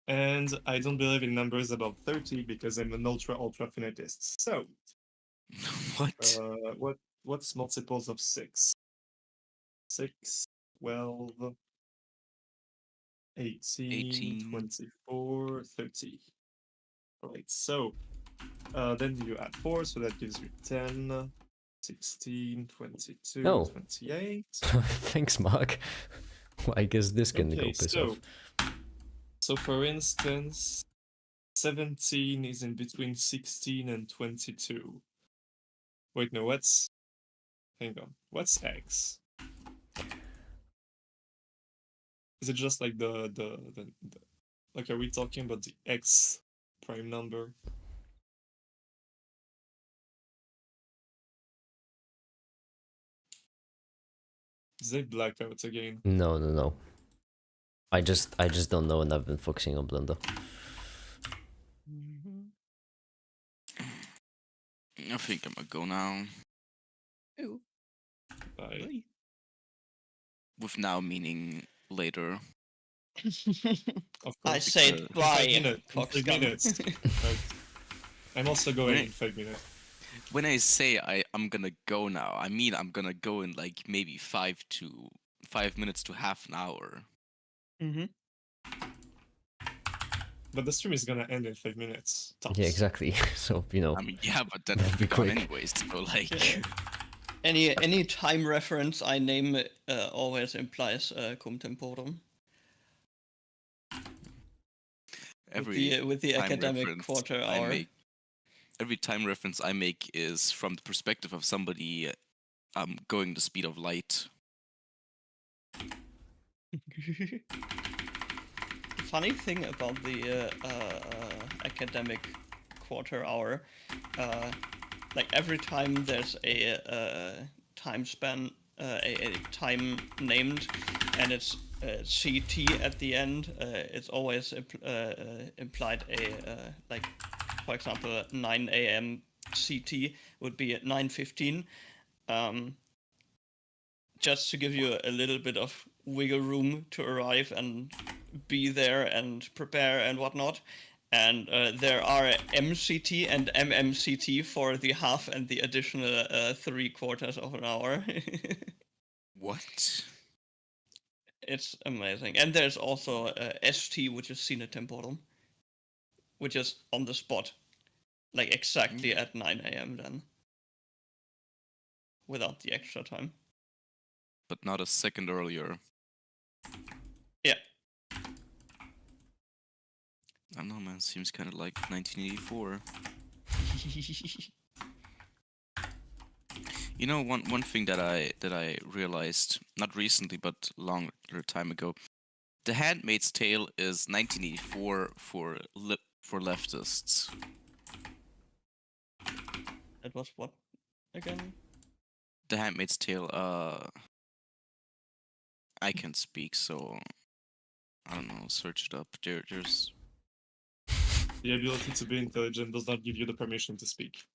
And I don't believe in numbers above 30 because I'm an ultra finitist. So, What? what's multiples of 6? 6, 12, 18, 18. 24, 30. Alright, so then you add 4, so that gives you 10, 16, 22, Oh. 28. Thanks, Mark. Well, I guess this can go Okay, piss so, off. so for instance, 17 is in between 16 and 22. Wait, no, hang on, what's x? Is it just like the like, are we talking about the x prime number? Is it blackout again? No. I just don't know, and I've been focusing on Blender. I think I'm gonna go now. Ew. Bye. Really? With now meaning later. Of I course. said because- bye, 5 minutes. In 5 cockscum. minutes. Right. I'm also going Right. in 5 minutes. When I say I'm gonna go now, I mean I'm gonna go in like maybe 5 minutes to half an hour. Mm-hmm. But the stream is gonna end in 5 minutes. Tops. Yeah, exactly. So, you know, I mean, yeah, but then That'd it'll be be gone quick. anyways. So like, Yeah. Any time reference I name always implies cum temporum. With the time academic reference quarter I hour. make- every time reference I make is from the perspective of somebody going the speed of light. The funny thing about the academic quarter hour, like every time there's a time span a time named, and it's CT at the end, it's always implied like, for example, 9 a.m. CT would be at 9:15. Just to give you a little bit of wiggle room to arrive and be there and prepare and whatnot. And there are MCT and MMCT for the half and the additional 3/4 of an hour. What? It's amazing. And there's also ST, which is sine temporum, which is on the spot, like exactly at 9 a.m. then, without the extra time. But not a second earlier. Yeah. I don't know, man. Seems kind of like 1984. You know, one thing that I realized, not recently but longer time ago, The Handmaid's Tale is 1984 for leftists. That was what again? The Handmaid's Tale. I can't speak, so I don't know. Search it up. There's. The ability to be intelligent does not give you the permission to speak.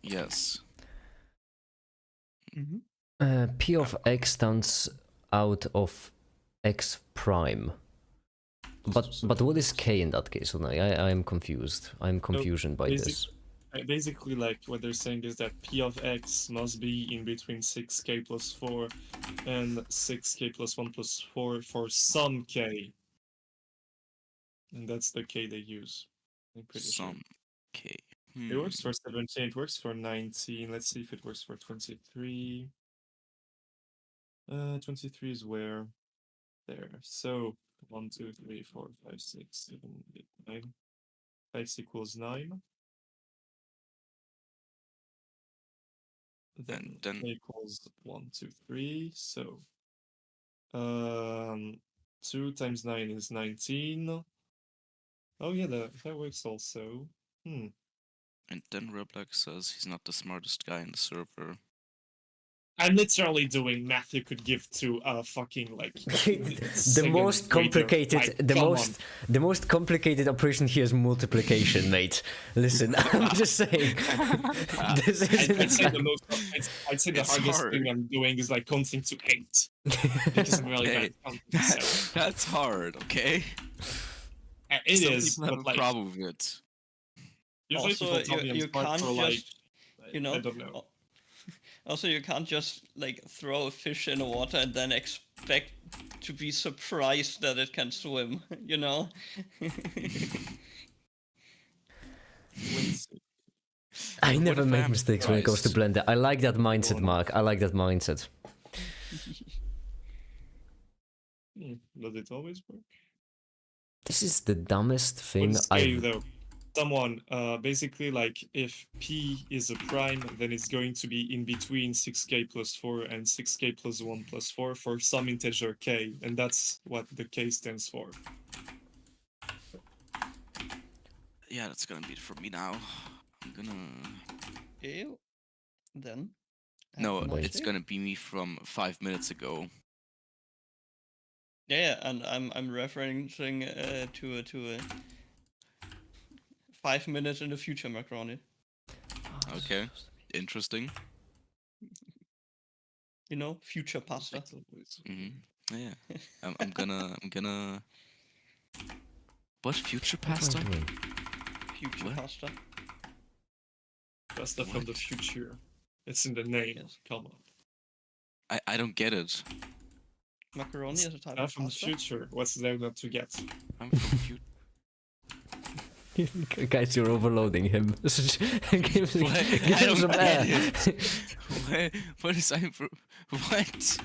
Yes. P of x stands out of x prime. But what is k in that case? I am confused. I'm confusion by this. Basically, like, what they're saying is that P of x must be in between 6k plus 4 and 6k plus 1 plus 4 for some k. And that's the k they use. I'm pretty sure. K. It works for 17, it works for 19. Let's see if it works for 23. 23 is where? There. So 1, 2, 3, 4, 5, 6, 7, 8, 9. X equals 9. Then K equals 1, 2, 3. So 2 times 9 is 19. Oh yeah, that works also. And then Roblox says he's not the smartest guy in the server. I'm literally doing math you could give to a fucking like the most complicated the most complicated operation here is multiplication, mate. Listen, I'm just saying. I'd say the hardest thing I'm doing is like counting to 8. Because I'm really bad at counting, so. That's hard, okay? It is, Some people have but a like, problem with it. Usually Also, people tell me I'm you smart can't for, just, like, you know. I don't know. Also, you can't just like throw a fish in the water and then expect to be surprised that it can swim, you know? I never make mistakes when it comes to Blender. I like that mindset, Mark. I like that mindset. Does it always work? This is the dumbest thing though. Someone, basically, like, if P is a prime, then it's going to be in between 6k plus 4 and 6k plus 1 plus 4 for some integer k, and that's what the k stands for. Yeah, that's gonna be it for me now. I'm gonna... Ew. Then? No, it's gonna be me from 5 minutes ago. Yeah, and I'm referencing to 5 minutes in the future, Macaroni. Okay, interesting. You know, future pasta. Yeah, I'm gonna. What, future pasta? Future pasta. Pasta from the future. It's in the name. Yes. Come on. I don't get it. Macaroni is a type of from pasta? the future. What's there not to get? I'm from the future. Guys, you're overloading him. Give him some air. What is I'm from? What?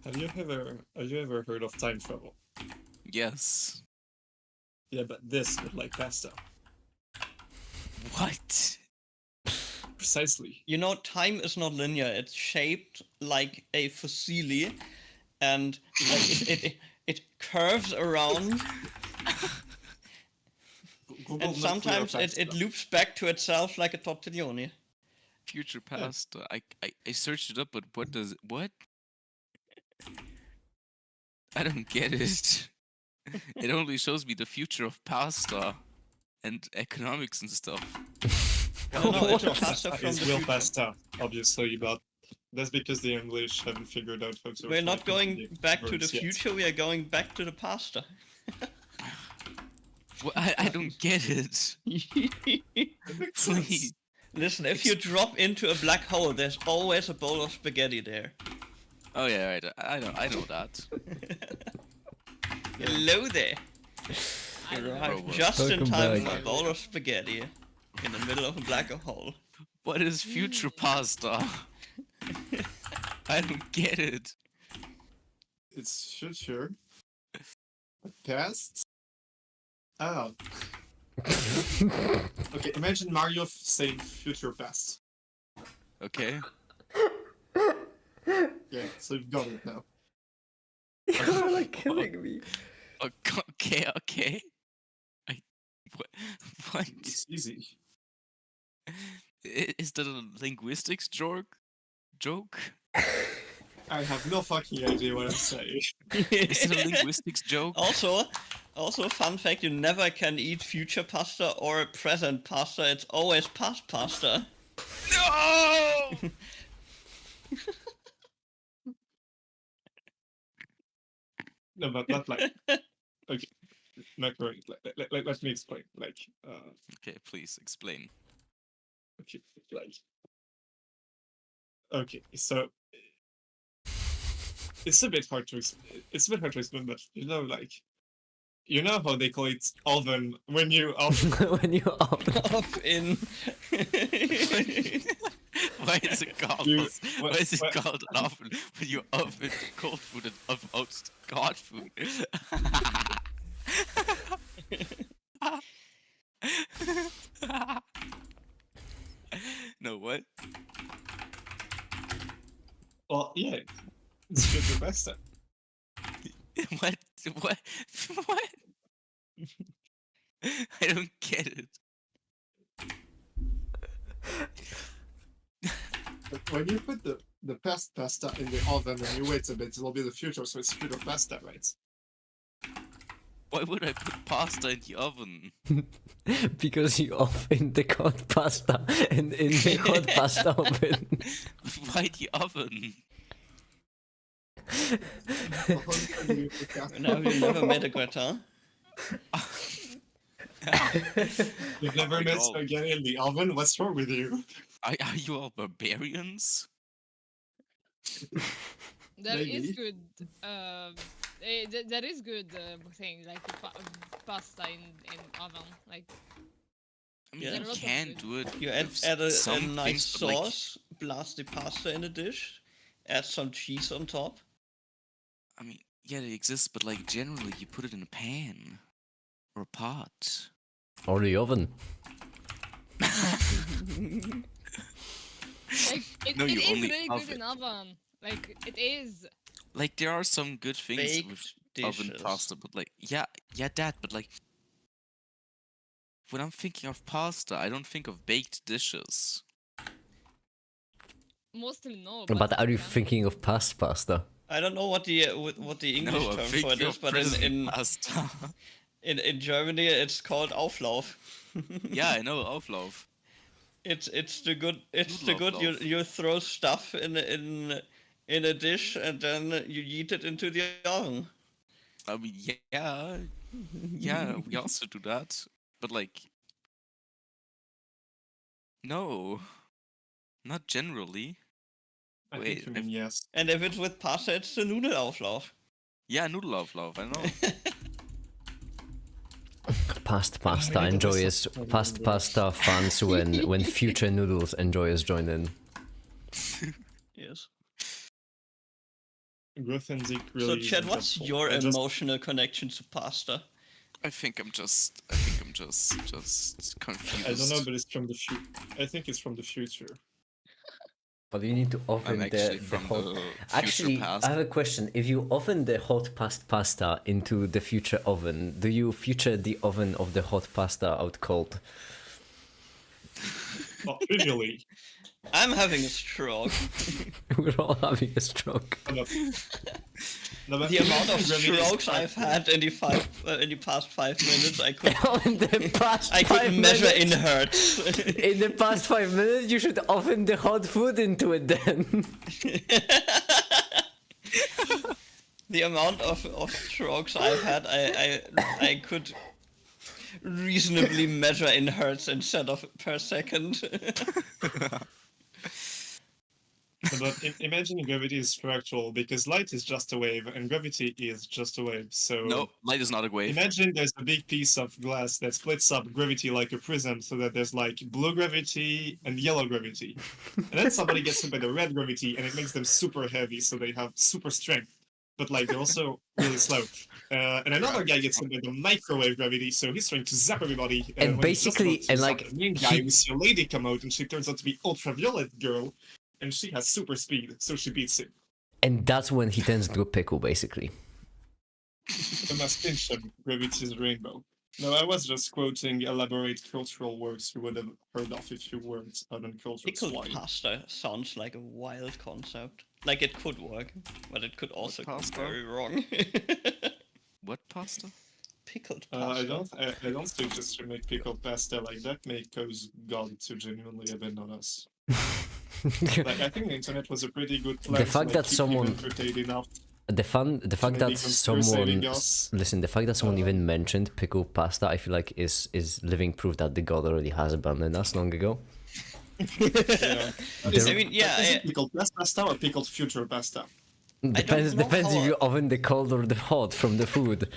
Have you ever heard of time travel? Yes. Yeah, but this with like pasta. What? Precisely. You know, time is not linear. It's shaped like a fossili, and like it curves around. Google And nuclear sometimes it pasta. loops back to itself like a tortelloni. Future past. I searched it up, but what? I don't get it. It only shows me the future of pasta and economics and stuff. No, it's a What? pasta from It's the real future. pasta, obviously, but that's because the English haven't figured out how to. We're not actually going conjugate back to the verbs yet. future, we are going back to the pasta. Well, I don't get it. It makes sense. Please. Listen, if you drop into a black hole, there's always a bowl of spaghetti there. Oh yeah, right. I know that. Hello there. I You don't know. arrived Robot. just in Welcome time back. for a bowl of spaghetti in the middle of a black hole. What is future pasta? I don't get it. It's future. Past. Oh. Okay, imagine Mario saying future past. Okay. Yeah, so you've got it now. You're like killing me. Okay. What? What? It's easy. Is that a linguistics joke? I have no fucking idea what I'm saying. Is it a linguistics joke? Also, fun fact: you never can eat future pasta or present pasta. It's always past pasta. No! No, but not like. Okay, not correct. Let me explain. Like, Okay, please explain. okay, like. Okay, so it's a bit hard to explain, but like, how they call it oven when you oven. When you open. Off in. Why is it called? Why is it called an oven when you oven cold food and oven out hot food? No, what? Well, yeah, it's future pasta. What? What? What? I don't get it. But when you put the past pasta in the oven and you wait a bit, it'll be the future, so it's future pasta, right? Why would I put pasta in the oven? Because you open the hot pasta and in the hot pasta oven. Why the oven? Now you never met a gratin. You've never Like made all- spaghetti in the oven? What's wrong with you? Are you all barbarians? There Maybe. is good. There is good thing like pasta in oven. Like I mean, Yeah. you There are lots of can good- do it. You with add a some nice things, but, like, sauce, blast the pasta in a dish, add some cheese on top. I mean, yeah, it exists, but like generally, you put it in a pan or a pot. Or the oven. Like it, No, it you is only really oven. good in oven. Like it is. Like there are some good things with Baked oven dishes. pasta, but like yeah, that. But like when I'm thinking of pasta, I don't think of baked dishes. Mostly no. But are you yeah. thinking of past pasta? I don't know what the English No, I'm term for thinking it is, of but present in pasta. in Germany it's called Auflauf. Yeah, I know Auflauf. It's the good you Auflauf. you throw stuff in a dish and then you eat it into the oven. I mean, yeah, we also do that, but like, no, not generally. I Wait, think you mean yes. And if it's with pasta, it's the Nudelauflauf. Yeah, Nudelauflauf, I know. Past pasta really don't enjoyers, understand past English. pasta fans when future noodles enjoyers join in. Yes. Growth and Zeke So really. Chad, isn't what's that your I just- emotional connection to pasta? I think I'm just confused. I don't know, but it's from the future. I think it's from the future. But you need to oven I'm the actually from hot. the future Actually, past. I have a question. If you oven the hot pasta into the future oven, do you future the oven of the hot pasta out cold? Well, trivially. I'm having a stroke. We're all having a stroke. No, but The amount of gravity is strokes I've had in the past 5 minutes, I could In the past I could 5 measure in minutes, hertz. in the past 5 minutes, you should oven the hot food into it then. The amount of strokes I've had, I could reasonably measure in hertz instead of per second. But imagine gravity is structural because light is just a wave and gravity is just a wave. So No, light is not a wave. imagine there's a big piece of glass that splits up gravity like a prism so that there's like blue gravity and yellow gravity. And then somebody gets hit by the red gravity and it makes them super heavy so they have super strength. But like they're also really slow. And another guy gets hit by the microwave gravity, so he's trying to zap everybody. And when he's just basically- about to and, zap like, the main guy, he- we see a lady come out and she turns out to be ultraviolet girl. And she has super speed, so she beats him. And that's when he turns into a pickle, basically. The extinction, gravity's rainbow. No, I was just quoting elaborate cultural works you would have heard of if you weren't an uncultured Pickled swine. pasta sounds like a wild concept. Like it could work, but it could also go pasta? very wrong. What pasta? Pickled pasta. I don't suggest you make pickled pasta like that. May cause God to genuinely abandon us. Like I think the internet was a pretty good place. The fact that someone- enough. The fact maybe that conspiracy someone us. listen, the fact that someone even mentioned pickled pasta, I feel like is living proof that the god already has abandoned us long ago. Yeah. There- I mean, yeah, Is it pickled pasta or pickled future pasta? Depends know depends if how- you oven the cold or the hot from the food.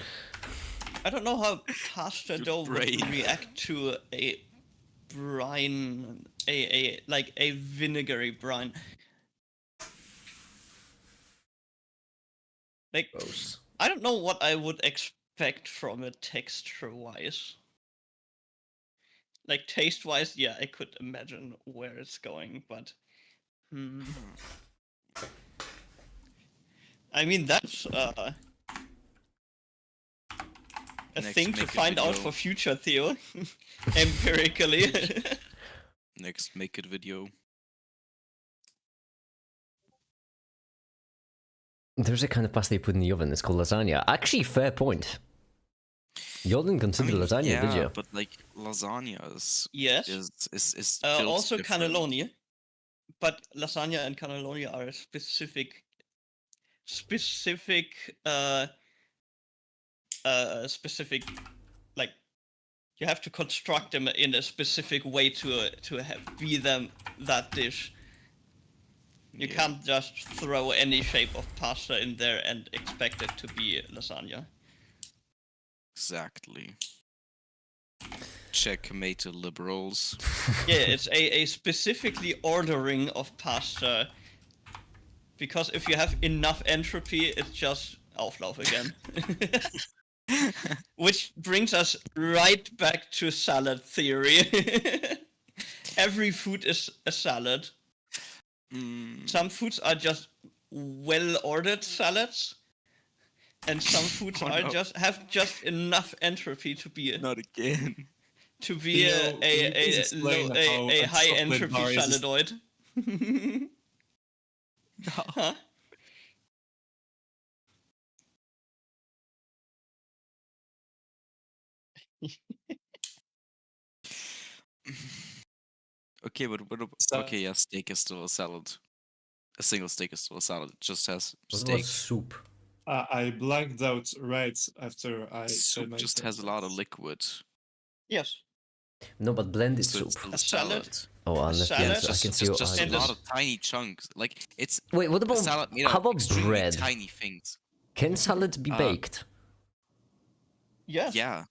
I don't know how pasta dough would brain. react to a brine, like a vinegary brine. Like, Gross. I don't know what I would expect from it texture-wise. Like, taste-wise, yeah, I could imagine where it's going, but... I mean, that's, a Next, thing to make a find out video. for future, Theo. Empirically. Next, make it video. There's a kind of pasta you put in the oven, it's called lasagna. Actually, fair point. You didn't consider lasagna, yeah, did you? but like lasagna Yes. is built Also different. cannelloni, but lasagna and cannelloni are a specific, like you have to construct them in a specific way to be them that dish. You Yeah. can't just throw any shape of pasta in there and expect it to be lasagna. Exactly. Checkmate liberals. Yeah, it's a specifically ordering of pasta. Because if you have enough entropy, it's just Auflauf again. Which brings us right back to salad theory. Every food is a salad. Some foods are just well-ordered salads. And some foods Oh, are no. have just enough entropy to be Not again. to be Theo, can you please explain how a a high chocolate entropy bar is a- saladoid. Huh? Okay, but So- okay, yeah, steak is still a salad. A single steak is still a salad. It just has What steak. about soup? I blanked out right after I said Soup my just has a lot of sentence. liquid. Yes. No, but blended So soup. it's still A a salad? salad. Oh, unless salad? yes, I Just, can see just, your just a and lot just- of tiny chunks. Like it's Wait, what a about salad made how out of about extremely bread? tiny things. Can salads be baked? Yes. Yeah.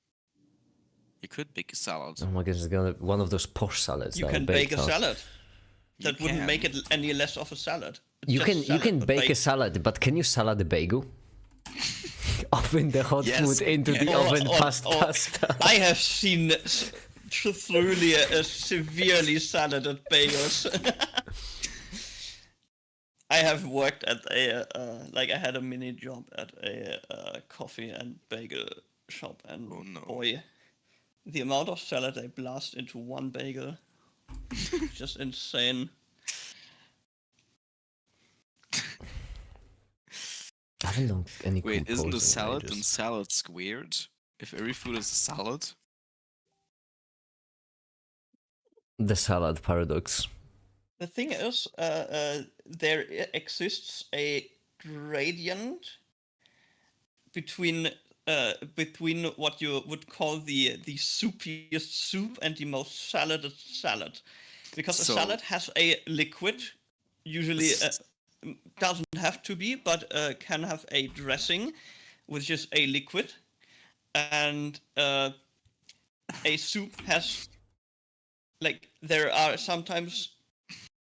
You could bake a salad. Oh my goodness, it's gonna one of those posh salads. You that can are bake baked, a huh? salad. You That wouldn't make can. it any less of a salad. It's You just can salad, but bake a baked. salad, but can you salad a bagel? Oven the hot Yes, food into the yeah. oven Or- pasta. I have seen truly a severely saladed bagels. I have worked at a like I had a mini job at a coffee and bagel shop, and Oh, no. boy, the amount of salad they blast into one bagel, just insane. I haven't done any Wait, isn't a composing in salad ages. and salad squared? If every food is a salad? The salad paradox. The thing is, there exists a gradient between what you would call the soupiest soup and the most saladed salad, because a So- salad has a liquid, usually doesn't have to be, but can have a dressing, which is a liquid, and a soup has, like, there are sometimes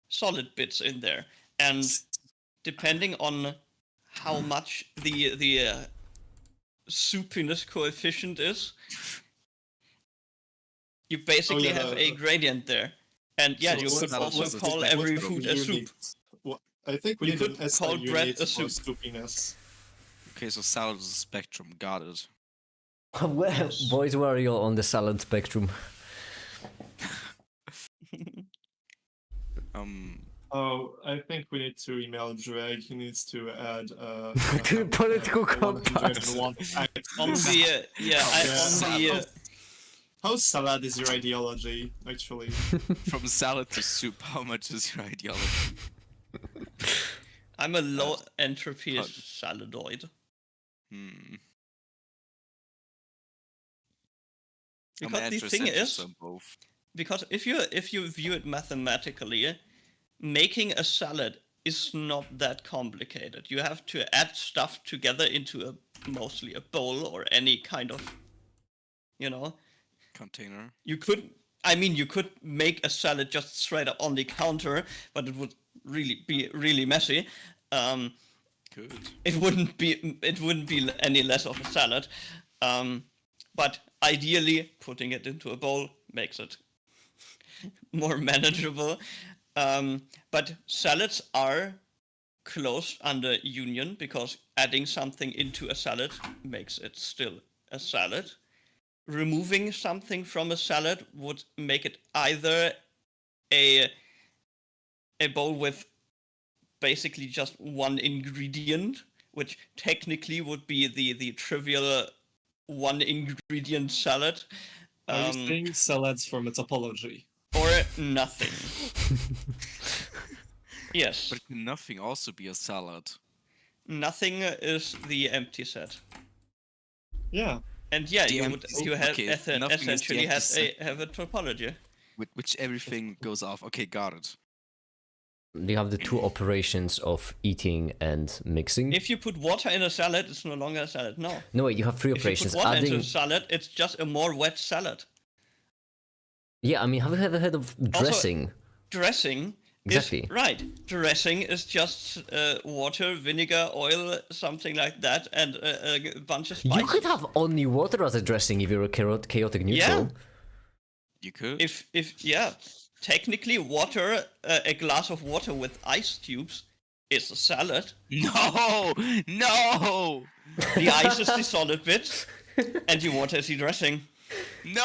solid bits in there, and depending on how much the soupiness coefficient is, you basically yeah, have a gradient there. And yeah, So you what- could salad also was a call spectrum every of food a soup. unit? I think we You need could an SI call bread unit a for soup. soupiness. Okay, so salad is a spectrum. Got it. Well, boys, where are you on the salad spectrum? Oh, I think we need to email Drake. He needs to add To political compass. 101 On the on the How salad is your ideology, actually? From salad to soup, how much is your ideology? I'm a low entropy How- saladoid. Hmm. Because the thing is, because if you view it mathematically, making a salad is not that complicated. You have to add stuff together into mostly a bowl or any kind of, container. you could make a salad just straight up on the counter, but it would really be really messy. Good. It wouldn't be any less of a salad. But ideally, putting it into a bowl makes it more manageable. But salads are closed under union because adding something into a salad makes it still a salad. Removing something from a salad would make it either a bowl with basically just one ingredient, which technically would be the trivial one ingredient salad, Are you saying salads for metapology? or nothing. Yes. But can nothing also be a salad? Nothing is the empty set. Yeah. And yeah, The you empty- have okay, nothing is the essentially empty have a topology. With which everything goes off. Okay, got it. You have the two operations of eating and mixing. If you put water in a salad, it's no longer a salad. No. No, wait, you have three If you operations. put water into Adding. a salad, it's just a more wet salad. Yeah, I mean, have you ever heard of dressing? Dressing Exactly. is right. Dressing is just water, vinegar, oil, something like that, and a bunch of spices. You could have only water as a dressing if you're a chaotic neutral. Yeah. You could. If yeah, technically water, a glass of water with ice cubes is a salad. No! No! The ice is the solid bit, and the water is the dressing. No!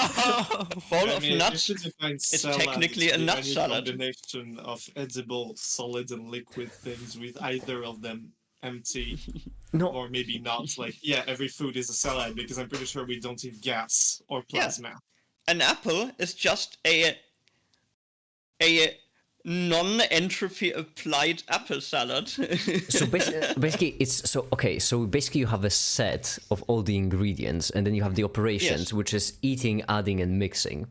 Bowl of nuts. It's technically a nut salad. Combination of edible, solid, and liquid things with either of them empty No, or maybe not. Like, yeah, every food is a salad because I'm pretty sure we don't eat gas or plasma. An apple is just a non-entropy applied apple salad. so basically it's so okay, so basically you have a set of all the ingredients and then you have the operations, Yes. which is eating, adding, and mixing,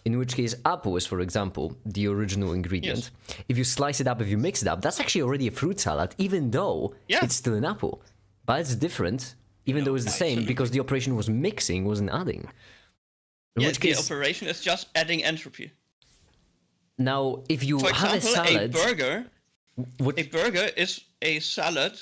in which case apple is, for example, the original ingredient. If you slice it up, if you mix it up, that's actually already a fruit salad, even though it's still an apple, but it's different, even though it's the same, because the operation was mixing, wasn't adding. In which the case, operation is just adding entropy. now if you For have example, a salad, a burger is a salad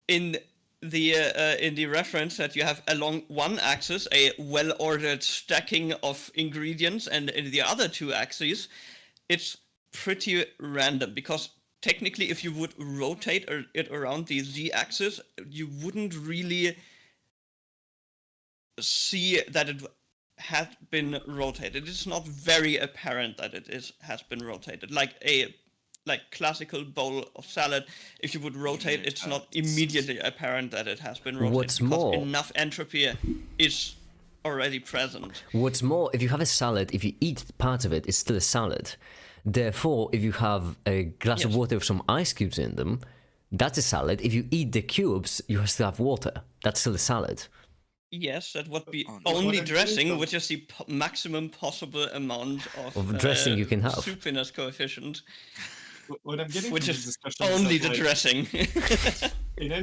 in the reference that you have along one axis a well-ordered stacking of ingredients, and in the other two axes it's pretty random because technically, if you would rotate it around the z-axis, you wouldn't really see that it had been rotated. It's not very apparent that it has been rotated. Like classical bowl of salad, if you would rotate, it's not immediately apparent that it has been rotated. What's because more, enough entropy is already present. What's more, if you have a salad, if you eat part of it, it's still a salad. Therefore, if you have a glass of water with some ice cubes in them, that's a salad. If you eat the cubes, you still have water. That's still a salad. Yes, that would be no. only What I'm dressing, getting which is the maximum possible amount Of dressing you can have. Soupiness coefficient, What I'm getting which from is this discussion only is the that, dressing. in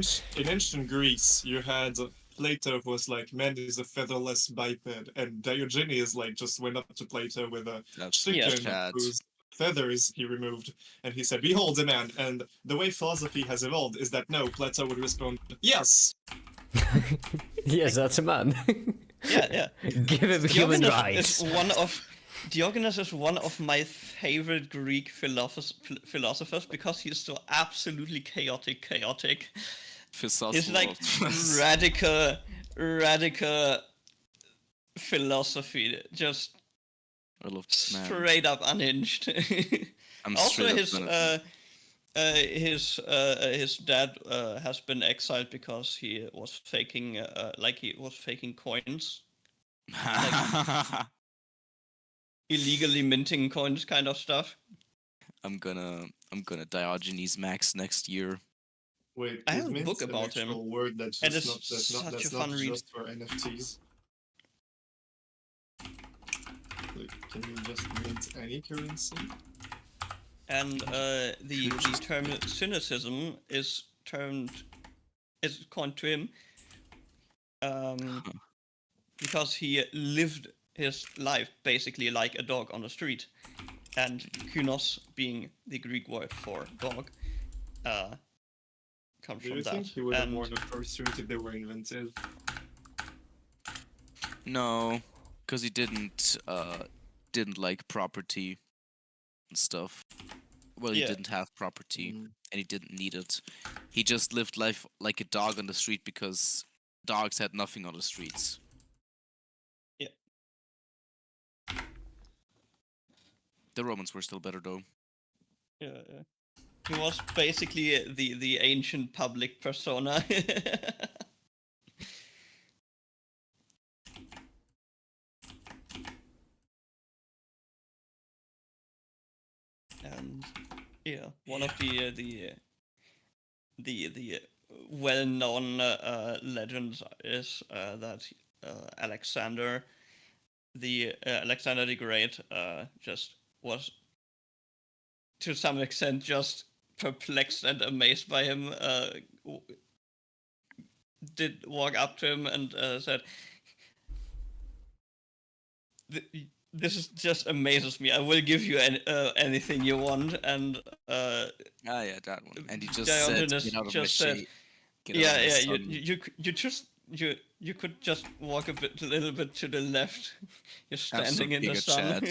ancient Greece, you had Plato who was like, man is a featherless biped, and Diogenes like just went up to Plato with a chicken whose feathers he removed, and he said, behold a man. And the way philosophy has evolved is that no, Plato would respond, yes. Yes, that's a man. yeah. Give him human rights. Diogenes is one of my favorite Greek philosophers because he's so absolutely chaotic. He's like radical philosophy, just straight up unhinged. Also, his dad has been exiled because he was faking coins, like illegally minting coins, kind of stuff. I'm gonna Diogenes Max next year. Wait, I have a mint book an about him, actual word that's and just it's such a fun read. just for NFTs. Like, can you just mint any currency? And the term cynicism is coined to him because he lived his life basically like a dog on the street, and kynos being the Greek word for dog comes Do from you that. think he would have worn a fursuit if they were invented? No, because he didn't like property and stuff. Well, he didn't have property, and he didn't need it. He just lived life like a dog on the street because dogs had nothing on the streets. Yeah. The Romans were still better, though. Yeah. He was basically the ancient public persona. And yeah, one of the well-known legends is that Alexander the Great just was to some extent just perplexed and amazed by him. Did walk up to him and said, "This is just amazes me. I will give you anything you want." And yeah, that one. And he just Diogenes said, "Get out of just my said, shade." You could just walk a little bit to the left. You're standing in the sun.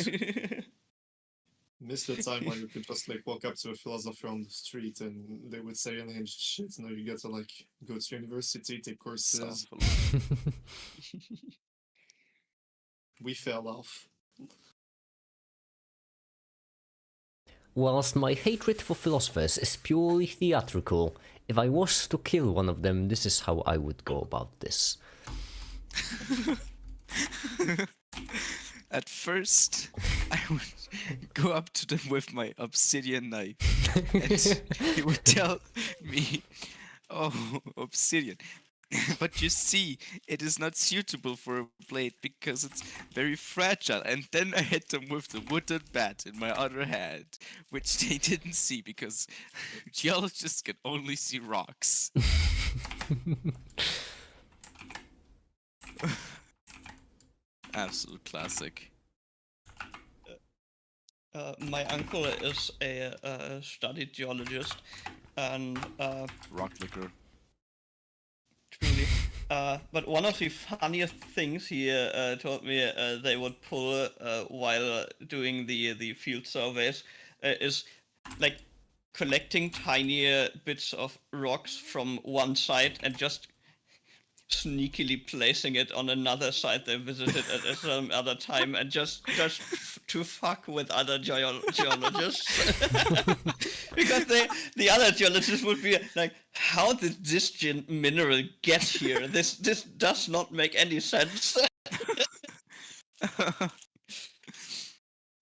Missed the time where you could just like walk up to a philosopher on the street and they would say unhinged shit. No, you get to like go to university, take courses. We fell off. Whilst my hatred for philosophers is purely theatrical, if I was to kill one of them, this is how I would go about this. At first, I would go up to them with my obsidian knife, and he would tell me, "Oh, obsidian. But you see, it is not suitable for a blade because it's very fragile." And then I hit them with the wooden bat in my other hand, which they didn't see because geologists can only see rocks. Absolute classic. My uncle is a studied geologist, and rock liquor. Truly. But one of the funniest things he told me they would pull while doing the field surveys is like collecting tiny bits of rocks from one side and just sneakily placing it on another site they visited at some other time, and just to fuck with other geologists. Because the other geologists would be like, how did this mineral get here? This does not make any sense.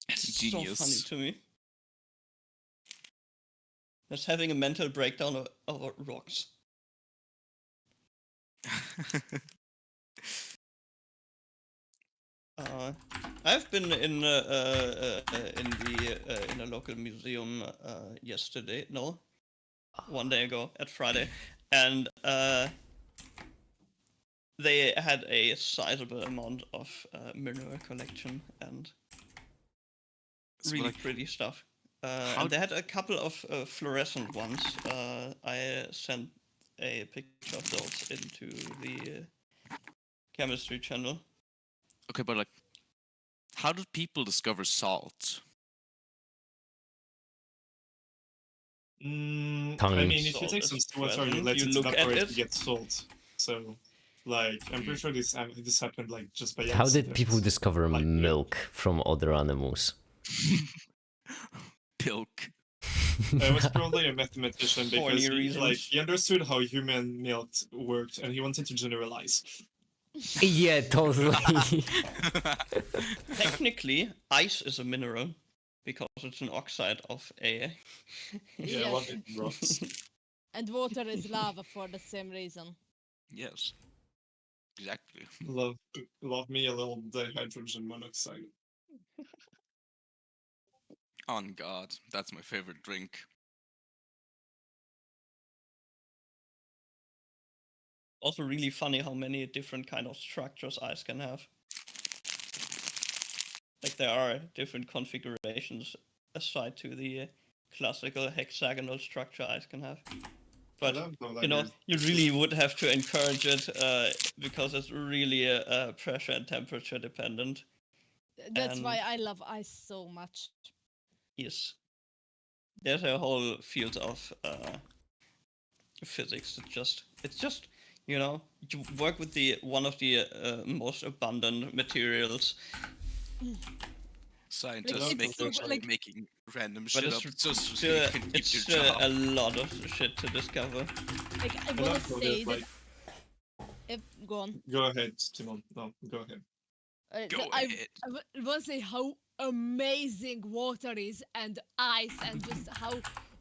It's Genius. so funny to me. Just having a mental breakdown over rocks. I've been in a local museum yesterday. No, one day ago at Friday, and they had a sizable amount of mineral collection and So, really like, pretty stuff. how And they had a couple of fluorescent ones. I sent a picture of those into the chemistry channel. Okay, but like, how did people discover salt? I Tongue. mean, if you Salt take is some water, you present, let you it look at evaporate, it. you get salt. So, like, I'm pretty sure this happened like just by How did accident. people discover Like, milk from other animals? Pilk. It was probably a mathematician Horny because reasons. he understood how human milk worked and he wanted to generalize. Yeah, totally. Technically, ice is a mineral because it's an oxide of a. Yeah, Yes. love it rocks. And water is lava for the same reason. Yes. Exactly. Love me a little dihydrogen monoxide. On God, that's my favorite drink. Also, really funny how many different kind of structures ice can have. Like there are different configurations aside to the classical hexagonal structure ice can have. But you know, you really would have to encourage it because it's really pressure and temperature dependent. That's And- why I love ice so much. Yes, there's a whole field of physics. It's just you know, you work with the one of the most abundant materials. Scientists it's so good, like- making random But shit up it's just so still, you can keep it's your still job. a lot of shit to discover. Like I I wanna love how say there's, that. If go on. Go ahead, Timon. No, go ahead. Go I ahead. want to say how amazing water is and ice, and just how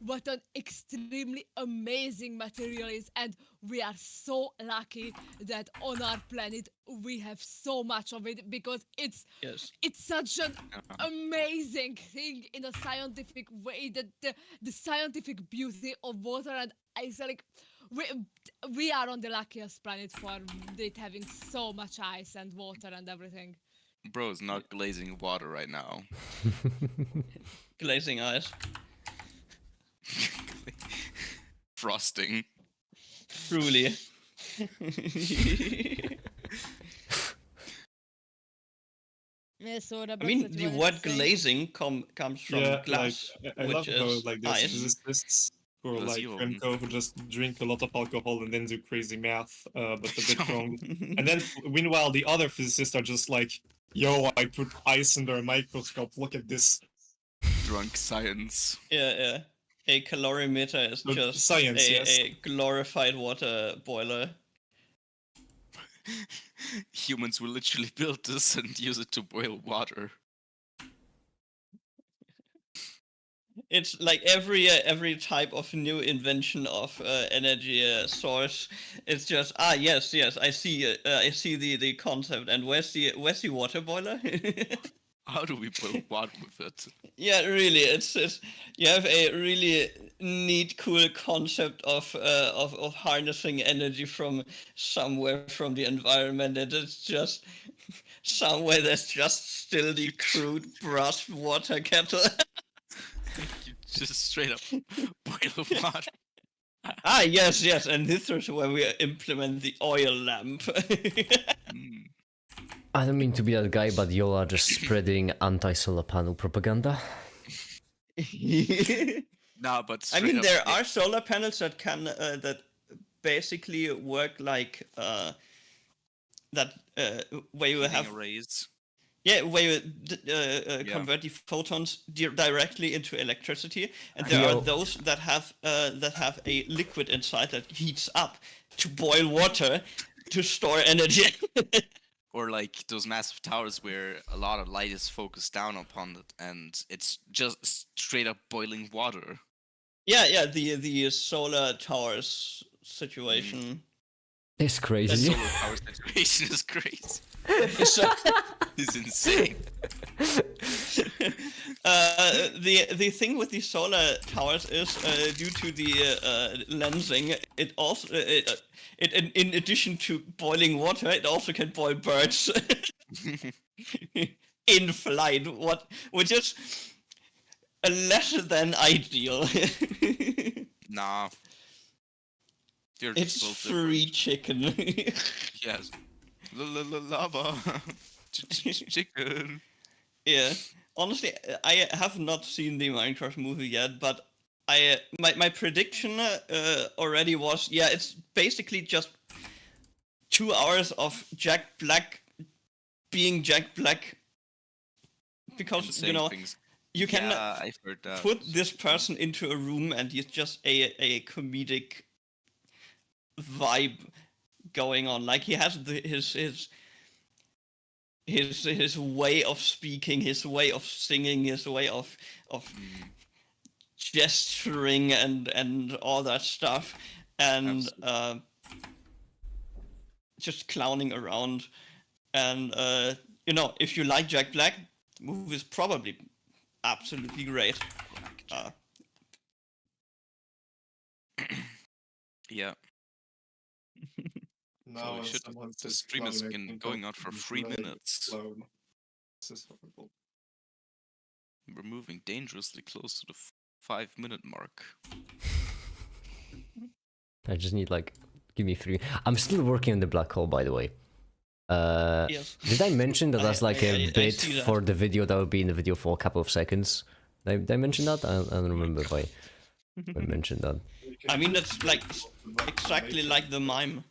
what an extremely amazing material is, and we are so lucky that on our planet we have so much of it, because it's Yes. such an Uh-huh. amazing thing in a scientific way, that the scientific beauty of water and ice are like we are on the luckiest planet for it having so much ice and water and everything. Bro's not glazing water right now. Glazing eyes. Frosting. Truly. Yeah, so I mean, the word glazing comes from glass, I which love how is like there's ice. physicists or like Glazion. Remco who just drink a lot of alcohol and then do crazy math, but a bit wrong. And then meanwhile the other physicists are just like, yo, I put ice under a microscope, look at this. Drunk science. Yeah. A calorimeter is So, just science, yes. a glorified water boiler. Humans will literally build this and use it to boil water. It's like every type of new invention of energy source. It's just yes, I see the concept. And where's the water boiler? How do we boil water with it? Yeah, really, it's you have a really neat, cool concept of harnessing energy from somewhere from the environment, and it's just somewhere there's just still the crude brass water kettle. You just straight up boil water. Yes, and this is where we implement the oil lamp. Mm. I don't mean to be that guy, but y'all are just spreading anti-solar panel propaganda. No, but I mean, straight up, there are solar panels that can that basically work like that where you heating have arrays. where you convert the photons directly into electricity, and there are those that have a liquid inside that heats up to boil water to store energy. Or like those massive towers where a lot of light is focused down upon it, and it's just straight up boiling water. Yeah, the solar towers situation. It's crazy. The solar power situation is crazy. So, It's insane. the thing with the solar towers is due to the lensing, it also in addition to boiling water, it also can boil birds in flight. Which is less than ideal. Nah. It's free chicken. Yes. Lava. Chicken. Yeah. Honestly, I have not seen the Minecraft movie yet, but my prediction already was, yeah, it's basically just 2 hours of Jack Black being Jack Black, because things. you can I've heard that. put this person into a room and he's just a comedic vibe going on. Like, he has his way of speaking, his way of singing, his way of gesturing and all that stuff, and just clowning around. And if you like Jack Black, the movie is probably absolutely great. Yeah. No, The stream has been going on for 3 minutes. This is horrible. We're moving dangerously close to the 5-minute mark. I just need give me 3. I'm still working on the black hole, by the way. Yes. Did I mention that that's a bit that. for the video that will be in the video for a couple of seconds? Did I mention that? I don't remember if I mentioned that. I mean, that's exactly like the mime.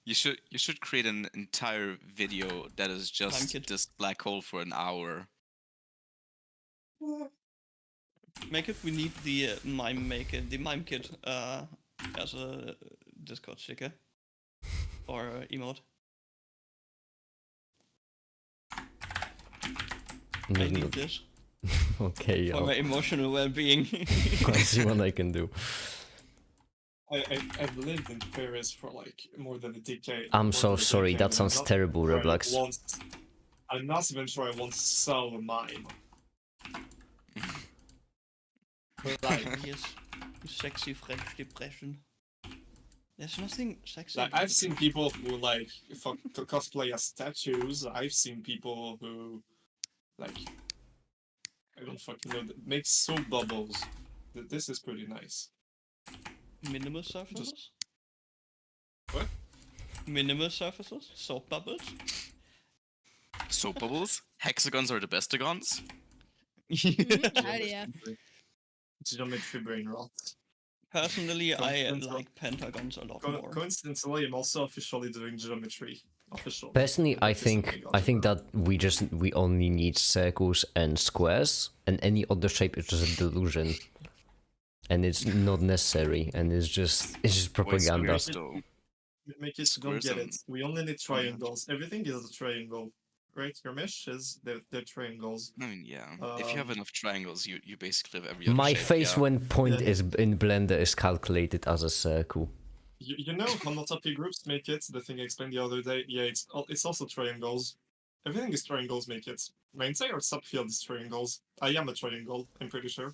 You should create an entire video that is just this black hole for an hour. Make it. We need the mime kit as a Discord sticker or emote. I need this. Okay. For my emotional well-being. I'll see what I can do. I've lived in Paris for more than a decade. I'm so sorry, that sounds terrible, Roblox. I'm not even sure I want to sell a mime. Yes, you sexy French depression. There's nothing sexy. I've seen people who cosplay as statues. I've seen people who I don't fucking know, make soap bubbles. This is pretty nice. Minimal surfaces? What? Minimal surfaces? Soap bubbles? Soap bubbles? Hexagons are the bestagons? Yeah. Geometry brain rot. Personally, I like pentagons a lot more. Coincidentally, I'm also officially doing geometry. Official. Personally, I think that we only need circles and squares, and any other shape is just a delusion. And it's not necessary, and it's just propaganda. Make it, don't get it. We only need triangles. Everything is a triangle, right? Your mesh is they're triangles. I mean, yeah. If you have enough triangles, you basically have every other My shape, face when point is in Blender is calculated as a circle. You know homotopy groups make it. The thing I explained the other day. Yeah, it's also triangles. Everything is triangles. Make it. My entire subfield is triangles. I am a triangle. I'm pretty sure.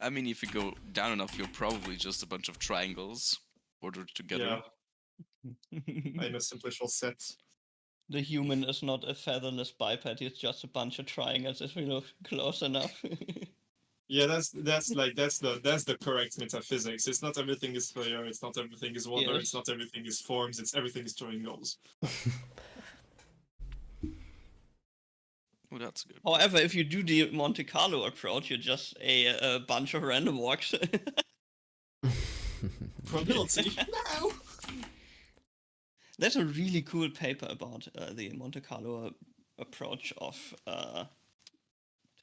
I mean, if you go down enough, you're probably just a bunch of triangles ordered together. Yeah. I'm a simplicial set. The human is not a featherless biped, it's just a bunch of triangles if we look close enough. Yeah, that's the correct metaphysics. It's not everything is fire, it's not everything is water, Yes. it's not everything is forms, it's everything is triangles. Oh, that's good. However, if you do the Monte Carlo approach, you're just a bunch of random walks. Probability. No. There's a really cool paper about the Monte Carlo approach of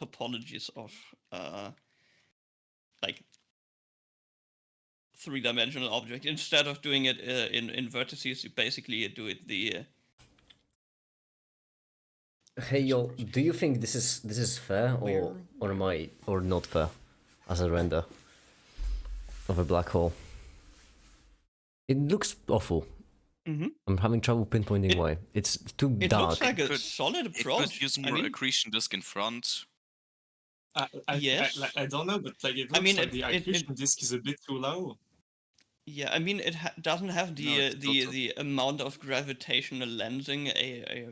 topologies of like three-dimensional object. Instead of doing it in vertices, you basically do it the. Hey yo, do you think this is fair or am I or not fair as a render of a black hole? It looks awful. I'm having trouble pinpointing why. It's too It dark. looks like a Could- solid It approach. could use more accretion disk in front. Yes. I don't know, but like it looks I mean, like the it accretion disk is a bit too low. Yeah, I mean, it doesn't have No, the it's not the amount of gravitational lensing a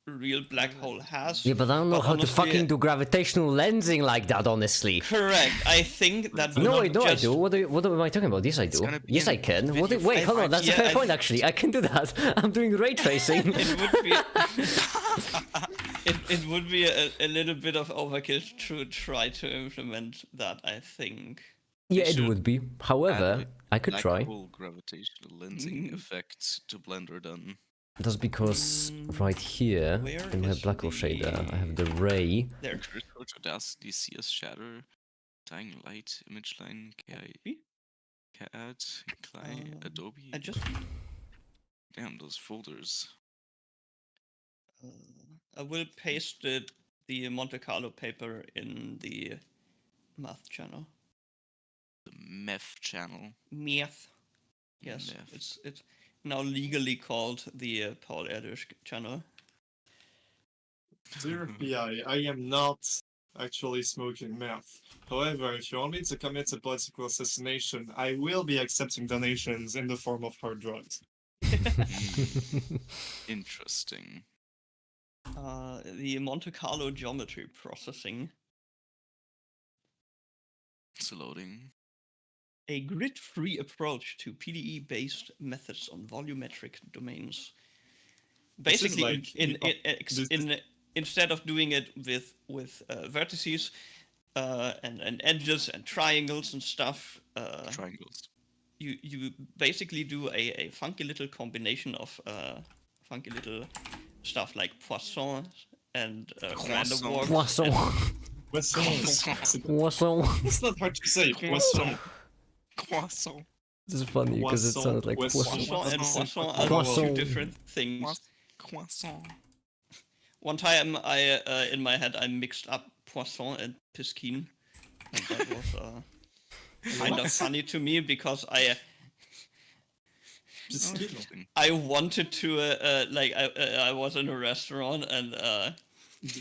real black hole has. Yeah, but I don't know But how to honestly, fucking do gravitational lensing like that, honestly. Correct. I think that. No, I not know I just- do. What am I talking about? Yes, I do. gonna be Yes, in I can. video Wait, hold on. That's a yeah, fair I point, th- actually. I can do that. I'm doing ray tracing. It would be. it would be a little bit of overkill to try to implement that. I think. Yeah, it should would be. However, Add I could black try. hole gravitational lensing effect to Blender then. That's because right here Where in my is black hole shader, I have the the- ray. There. Approach audacity, CS shader, dying light, image line, CAD, Adobe. I just. Damn, those folders. I will paste the Monte Carlo paper in the math channel. The MEF channel. Math. Yes, Math. it's now legally called the Paul Erdős channel. Dear FBI, I am not actually smoking meth. However, if you want me to commit a political assassination, I will be accepting donations in the form of hard drugs. Interesting. The Monte Carlo geometry processing. It's loading. A grid-free approach to PDE-based methods on volumetric domains. This is Basically, like instead of doing it with vertices and edges and triangles and stuff, Triangles. you basically do a funky little combination of funky little stuff like Poisson and random Croissant. walk. Poisson. Poisson. It's not hard to say. Poisson. Croissant. This is funny because it sounds like Poisson. poisson. Poisson and Poisson. Poisson are Poisson. two different things. Croissant. One time, I in my head I mixed up Poisson and Piscine, and that was kind of funny to me because Interesting. I wanted to like I was in a restaurant and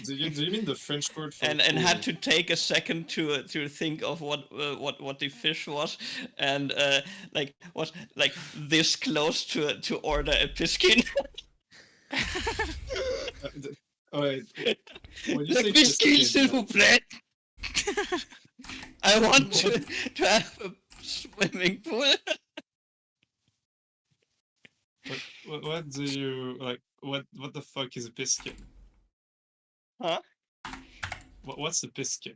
Do you mean the French word for and cool? had to take a second to think of what the fish was and like was like this close to order a Piscine. Alright. When you Le say Piscine, s'il Piscine, vous plaît. I want to have a swimming pool. what do you like? What the fuck is a piskin? Huh? What's a piskin?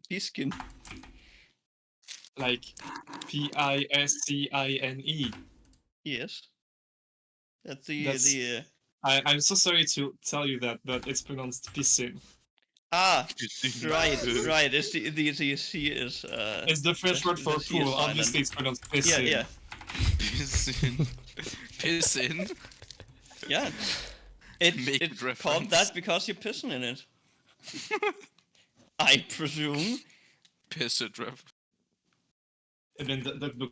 Piscine. Like Piscine. Yes. That's the That's- the I'm so sorry to tell you that, but it's pronounced piscine. right. It's the C is It's the French the- word for the C is pool. silent. Obviously, it's pronounced yeah piscine. yeah Pissin. Pissin. yeah. Make It's it called reference. that because you're pissing in it. I presume. Piss it ref. And then the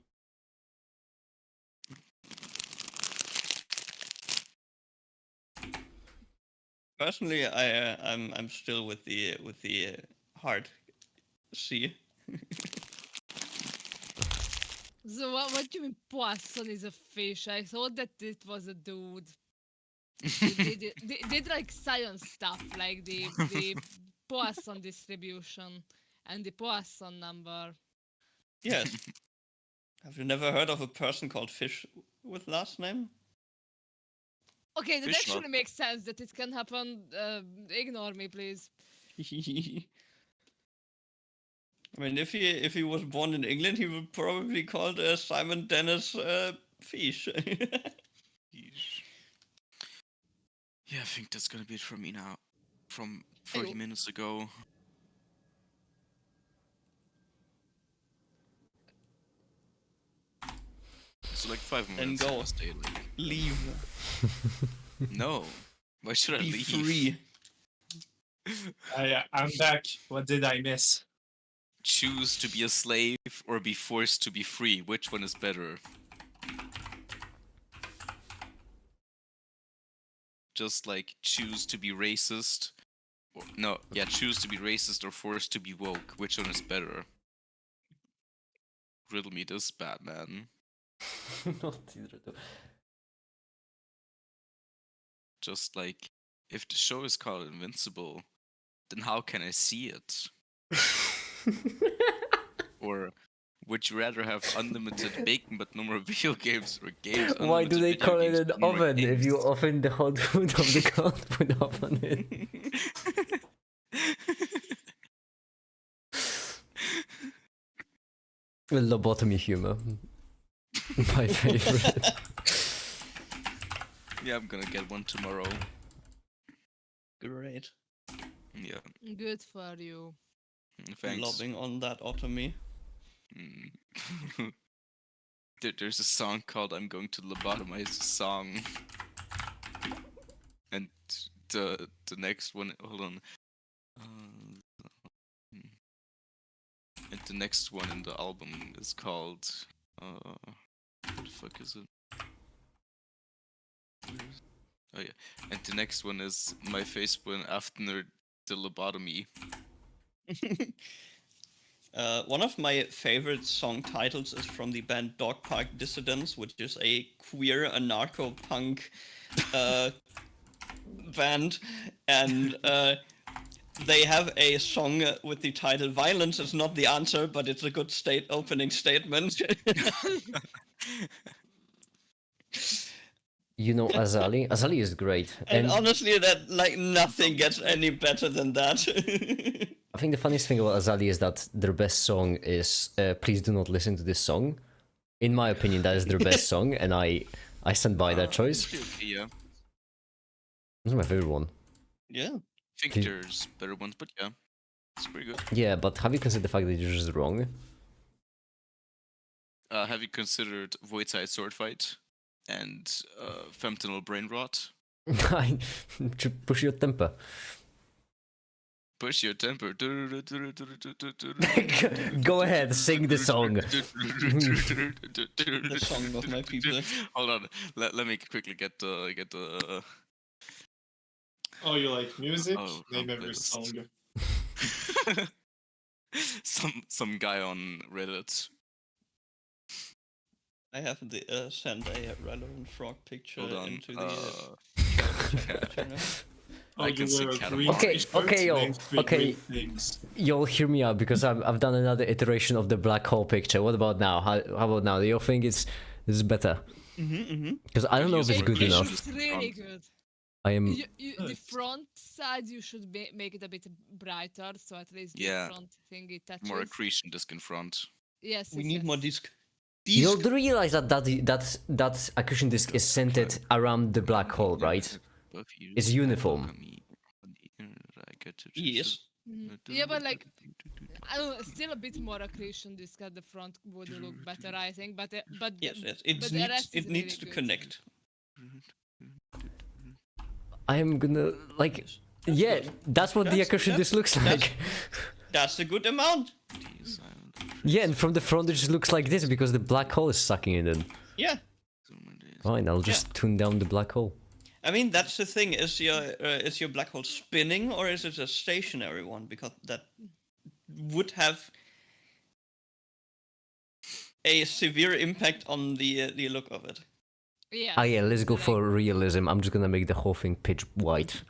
Personally, I'm still with the hard C. So what do you mean Poisson is a fish? I thought that it was a dude. They did like science stuff, like the Poisson distribution and the Poisson number. Yes. Have you never heard of a person called Fish with last name? Okay, that Fish actually makes sense that it can happen. Ignore me, please. I mean, if he was born in England, he would probably be called Simon Dennis Fish. Fish. Yeah, I think that's gonna be it for me now. From 30 minutes ago. So like 5 minutes. go. I'll stay like. Leave. No. Why should I Be leave? free. I'm back. What did I miss? Choose to be a slave or be forced to be free. Which one is better? Just like choose to be racist. Or, no, yeah, choose to be racist or forced to be woke. Which one is better? Riddle me this, Batman. Not either two. Just like, if the show is called Invincible, then how can I see it? Or would you rather have unlimited bacon but no more video games, or games? Why do unlimited they video call games it an but no more oven if you games? open the hot food of the cold food oven it? Lobotomy humor. My favorite. Yeah, I'm gonna get one tomorrow. Great. Yeah, Good for you. thanks. Lobbing on that otomy. There's a song called "I'm Going to Lobotomize the Song," and the next one. Hold on. And the next one in the album is called. What the fuck is it? Oh yeah, and the next one is "My Face When After the Lobotomy." One of my favorite song titles is from the band Dog Park Dissidents, which is a queer anarcho-punk band, and they have a song with the title "Violence is not the answer, but it's a good opening statement." You know Azali? Azali is great. And honestly, that like nothing gets any better than that. I think the funniest thing about Azali is that their best song is "Please Do Not Listen to This Song." In my opinion, that is their best song, and I stand by that choice. Yeah, That's my favorite one. Yeah. I think there's better ones, but yeah, it's pretty good. Yeah, but have you considered the fact that you're just wrong? Have you considered Void Side Sword Fight and Femtonal Brain Rot? Push your temper. Push your temper. Go ahead, sing the song. The song of my people. Hold on, let me quickly get the. Oh, you like music? Oh, Name I'll every play song. some guy on Reddit. I have sent a relevant frog picture Hold on. into the. Oh, I you can see wear a Categorizing. green Okay, t-shirt, okay, yo, name three okay. green things. You'll hear me out because I've done another iteration of the black hole picture. What about now? How about now? Do you think this is better? Because I don't know if it's good It enough. looks really good. I am. The front side you should make it a bit brighter, so at least Yeah. the front thing it touches. More accretion disk in front. Yes, We yes, need yes. more disc. You do realize that accretion disk is centered around the black hole, right? It's uniform. Yes. Yeah, but like, I don't know, still a bit more accretion disk at the front would look better, I think. But Yes, yes. but the rest is It needs really to good. connect. I am gonna like. Yeah, that's what the accretion disk looks like. That's a good amount. Yeah, and from the front it just looks like this because the black hole is sucking it in. Yeah. Fine, I'll just tune down the black hole. I mean, that's the thing. Is your black hole spinning or is it a stationary one? Because that would have a severe impact on the look of it. Yeah. Ah yeah, let's go for realism. I'm just gonna make the whole thing pitch white.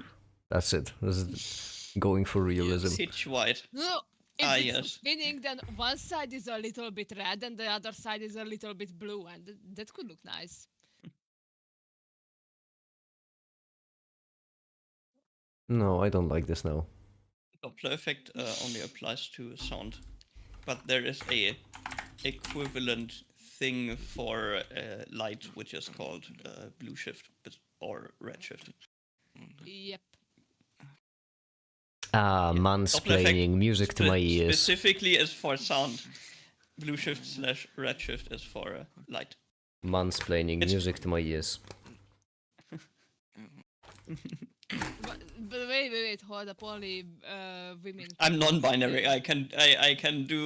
That's it. This is going for realism. Pitch white. No, if Ah, it's yes. spinning, then one side is a little bit red and the other side is a little bit blue, and that could look nice. No, I don't like this now. Doppler effect only applies to sound, but there is a equivalent thing for light, which is called blue shift or red shift. Yep. Ah, Yeah. mansplaining music to my ears. Specifically is for sound. Blue shift / red shift is for light. Mansplaining It's- music to my ears. But wait, hold up. Only women. I'm non-binary. I can do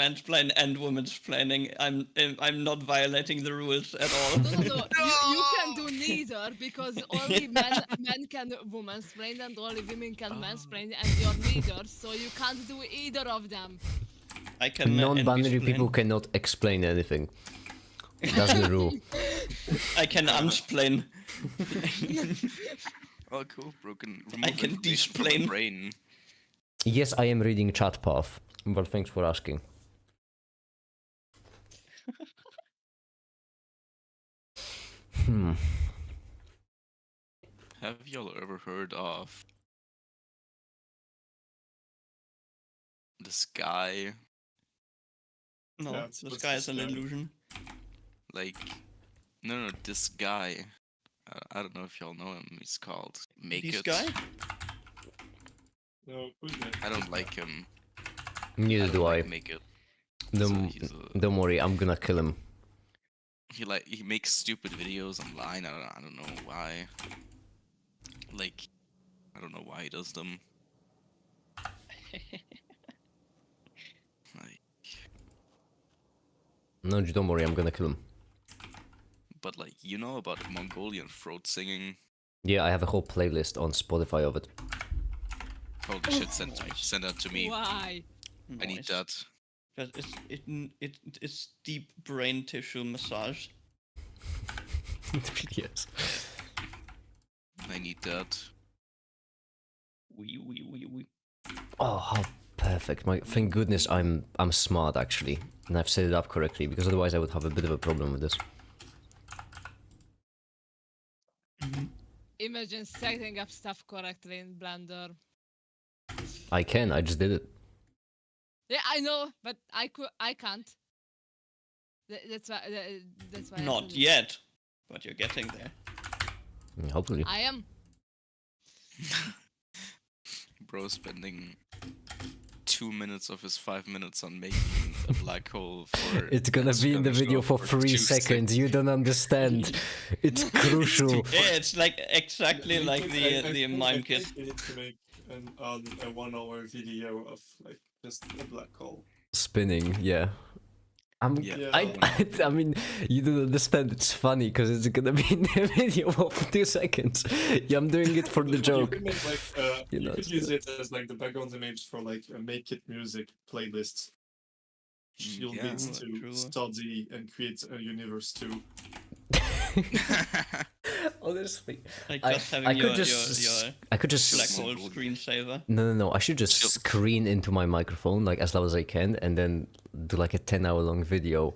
mansplain and womansplaining. I'm not violating the rules at all. No. You can do neither because only men can womansplain and only women can mansplain, and you're neither, so you can't do either of them. I can Non-binary anti-splain. people cannot explain anything. That's the rule. I can unsplain. Oh, cool. Broken. I can information from the desplain. brain. Yes, I am reading chat path. Well, thanks for asking. Have y'all ever heard of the sky? No, Yeah, the what's sky the is an sky? illusion. Like, no, this guy. I don't know if y'all know him. He's called Make This It. guy? No, who's that? I don't like him. Neither don't do I. like Make It. Don't worry, I'm gonna kill him. He makes stupid videos online. I don't know why. Like, I don't know why he does them. Like, No, don't worry, I'm gonna kill him. but like, you know about Mongolian throat singing? Yeah, I have a whole playlist on Spotify of it. Holy shit! Send that to me. Why? I need Nice. that. But it's deep brain tissue massage. It really is. I need that. We. Oh, how perfect! Thank goodness I'm smart actually, and I've set it up correctly because otherwise I would have a bit of a problem with this. Imagine setting up stuff correctly in Blender. I can. I just did it. Yeah, I know, but I can't. That's why. That's why. I Not said it. yet, but you're getting there. Hopefully. I am. Bro spending 2 minutes of his 5 minutes on making a black hole for. It's gonna be in the video for 3 seconds. You don't understand. It's crucial. Yeah, it's like exactly I like think- the mime kit. I think you need to make a 1 hour video of like just a black hole. Spinning, yeah. Yeah. I mean, you don't understand. It's funny because it's gonna be in the video of 2 seconds. Yeah, I'm doing it for the You joke. could make, like, You you know, could use it as like the background image for like a Make It music playlist. You'll Yeah, need to true. study and create a universe too. Honestly, Like I- just I having could your just- I could just black hole screensaver. No. I should just Sure. screen into my microphone like as loud as I can, and then do like a 10-hour long video.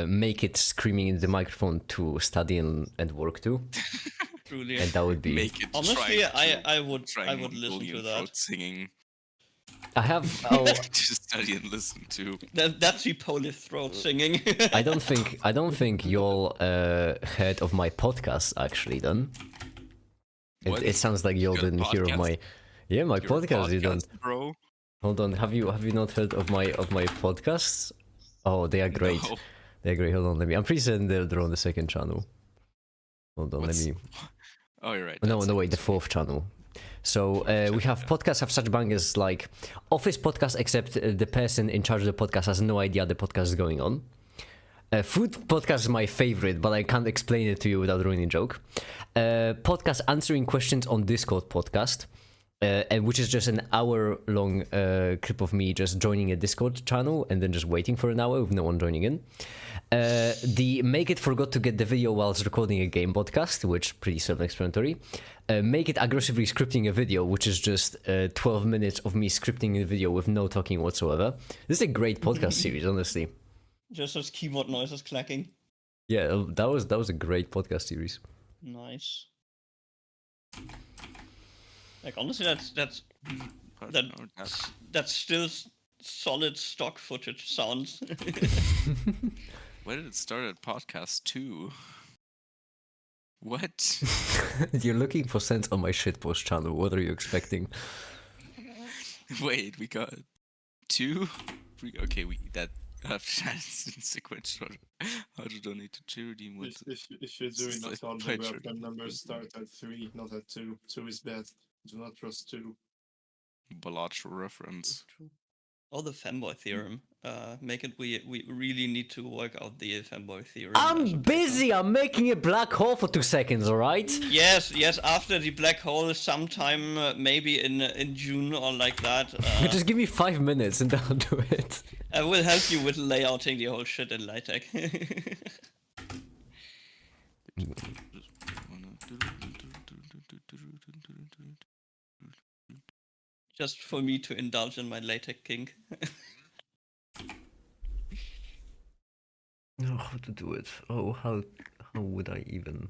Make it screaming into the microphone to study and work to, Truly. and that would be. Make it. Honestly, trying I would trying listen to Mongolian that. throat singing. I have. Oh, To study and listen to. That's the Polish throat singing. I don't think y'all heard of my podcast actually. Then What? it sounds like y'all You got a didn't hear of my. Yeah, my Your podcast. You don't. bro. Hold on. Have you not heard of my podcasts? Oh, they are great. No. They're great. Hold on. I'm pretty certain they're on the second channel. Hold on. What's- Let me. Oh, you're right. No, that's wait. it. The fourth channel. So we have podcasts have such bangers like office podcast, except the person in charge of the podcast has no idea the podcast is going on. Food podcast is my favorite, but I can't explain it to you without ruining the joke. Podcast answering questions on Discord podcast, and which is just an hour-long clip of me just joining a Discord channel and then just waiting for an hour with no one joining in. The Make It forgot to get the video whilst recording a game podcast, which pretty self-explanatory. Make It aggressively scripting a video, which is just 12 minutes of me scripting a video with no talking whatsoever. This is a great podcast series, honestly. Just those keyboard noises clacking. Yeah, that was a great podcast series. Nice. Like honestly, that's But that no, that's still solid stock footage sounds. where did it start at podcast 2? What? You're looking for sense on my shitpost channel. What are you expecting? Wait, we got 2? 3? Okay, we that after that is in sequence. How to donate to charity? If you're doing Slip enough by algebra, charity. prime numbers start at 3, not at 2. 2 is bad. Do not trust 2. Bilateral reference. Oh, the femboy theorem. Make it. We really need to work out the femboy theorem. I'm busy. I'm making a black hole for 2 seconds. All right. Yes. After the black hole, sometime maybe in June or like that. Just give me 5 minutes and I'll do it. I will help you with layouting the whole shit in LaTeX. Just for me to indulge in my LaTeX kink. No, how to do it? Oh, how would I even?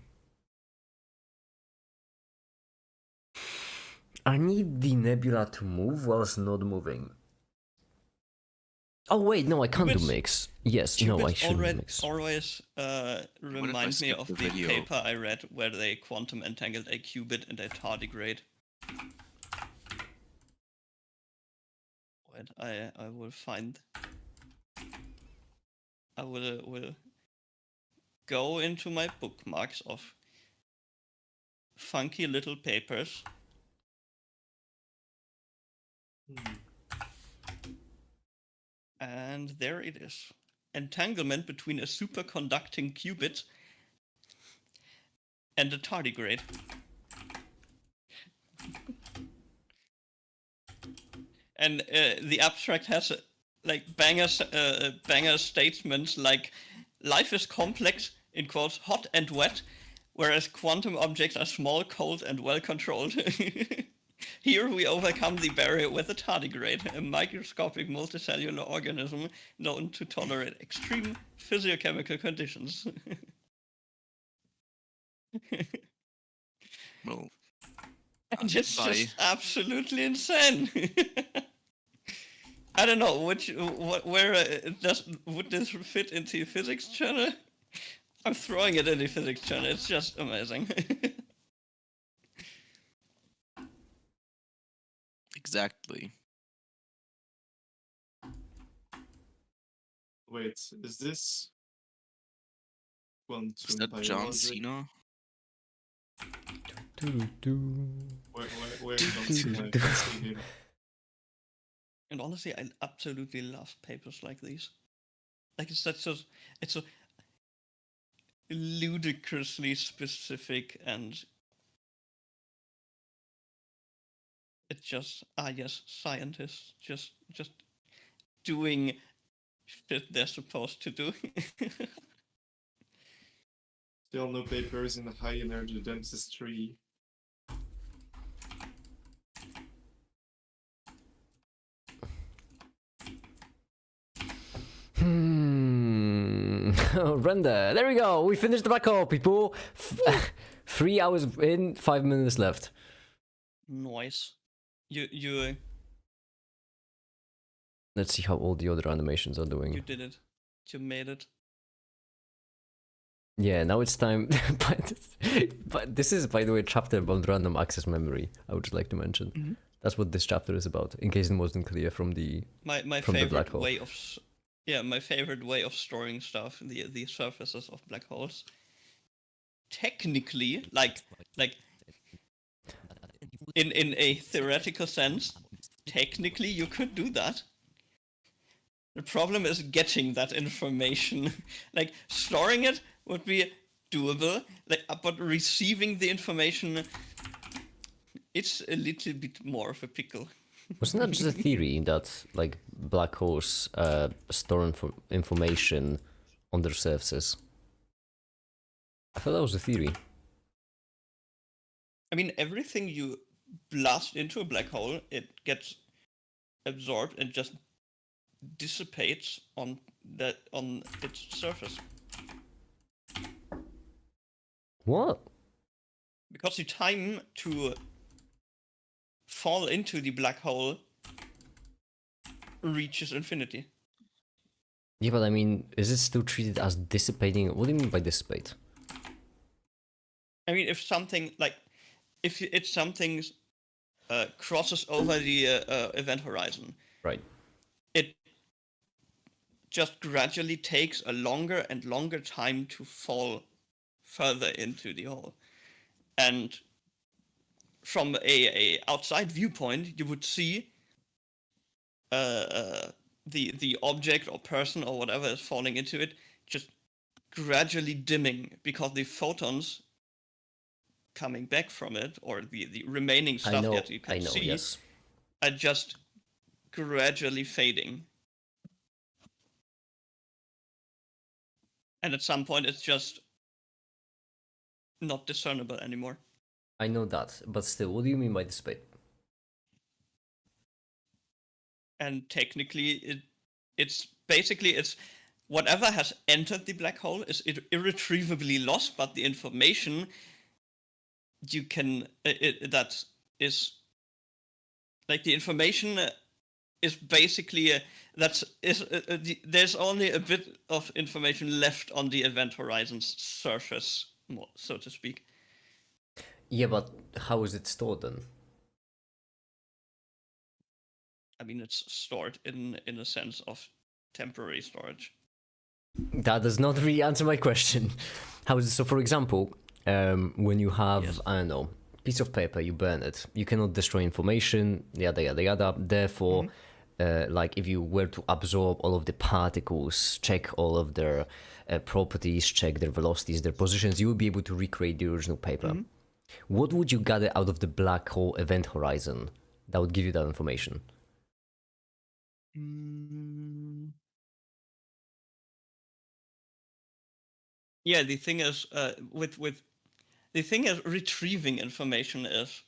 I need the nebula to move whilst not moving. Oh wait, no, I can't do mix. Yes, no, I shouldn't mix. Always remind me of the video? paper I read where they quantum entangled a qubit in a tardigrade. Wait, I will find. I will go into my bookmarks of funky little papers. And there it is. Entanglement between a superconducting qubit and a tardigrade. And the abstract has like banger statements like life is complex, in quotes, hot and wet, whereas quantum objects are small, cold, and well controlled. Here we overcome the barrier with a tardigrade, a microscopic multicellular organism known to tolerate extreme physiochemical conditions. Well, And it's just absolutely insane. I don't know where would this fit into physics journal? I'm throwing it in the physics journal. It's just amazing. Exactly. Wait, is this quantum Is that biology? John Cena? Where John Cena? I can see him. And honestly, I absolutely love papers like these. Like it's so ludicrously specific, and it's just yes, scientists just doing shit they're supposed to do. Still no papers in high energy dentistry. Render. There we go. We finished the black hole, people. 3 hours in, 5 minutes left. Noise. You. Let's see how all the other animations are You doing. did it. You made it. Yeah, now it's time. But this is, by the way, a chapter about random access memory. I would just like to mention. Mm-hmm. That's what this chapter is about, in case it wasn't clear from the My from the black favorite hole. way of my favorite way of storing stuff, the surfaces of black holes. Technically, like in a theoretical sense, technically you could do that. The problem is getting that information. Like storing it would be doable, but receiving the information, it's a little bit more of a pickle. Wasn't that just a theory that like black holes store information on their surfaces? I thought that was a theory. I mean, everything you blast into a black hole, it gets absorbed and just dissipates on its surface. What? Because the time to fall into the black hole reaches infinity. Yeah, but I mean, is it still treated as dissipating? What do you mean by dissipate? I mean, if something crosses over the event horizon, Right. it just gradually takes a longer and longer time to fall further into the hole. And from a outside viewpoint, you would see the object or person or whatever is falling into it just gradually dimming because the photons coming back from it, or the remaining stuff that you can see, yes. are just gradually fading. And at some point, it's just not discernible anymore. I know that, but still, what do you mean by dissipate? And technically, it's whatever has entered the black hole is irretrievably lost, but the information you can that is like the information is basically there's only a bit of information left on the event horizon's surface, so to speak. Yeah, but how is it stored then? I mean, it's stored in a sense of temporary storage. That does not really answer my question. How is it? So, for example, when you have, Yes. I don't know, piece of paper, you burn it. You cannot destroy information, yada yada yada. Therefore, like if you were to absorb all of the particles, check all of their properties, check their velocities, their positions, you would be able to recreate the original paper. What would you gather out of the black hole event horizon that would give you that information? Yeah, the thing is, the thing is, retrieving information is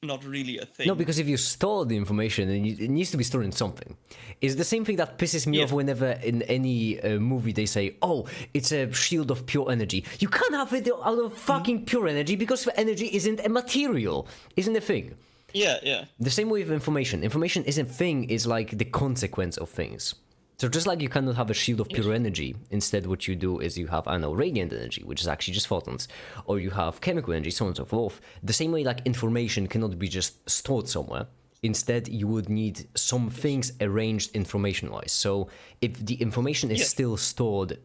not really a thing. No, because if you store the information, and it needs to be stored in something. It's the same thing that pisses me off whenever in any movie they say, "Oh, it's a shield of pure energy." You can't have it out of fucking pure energy because energy isn't a material, isn't a thing. Yeah. The same way with information. Information isn't a thing; it's like the consequence of things. So just like you cannot have a shield of pure energy, instead what you do is you have, I don't know, radiant energy, which is actually just photons, or you have chemical energy, so on and so forth. The same way like information cannot be just stored somewhere. Instead, you would need some things arranged information-wise. So if the information is still stored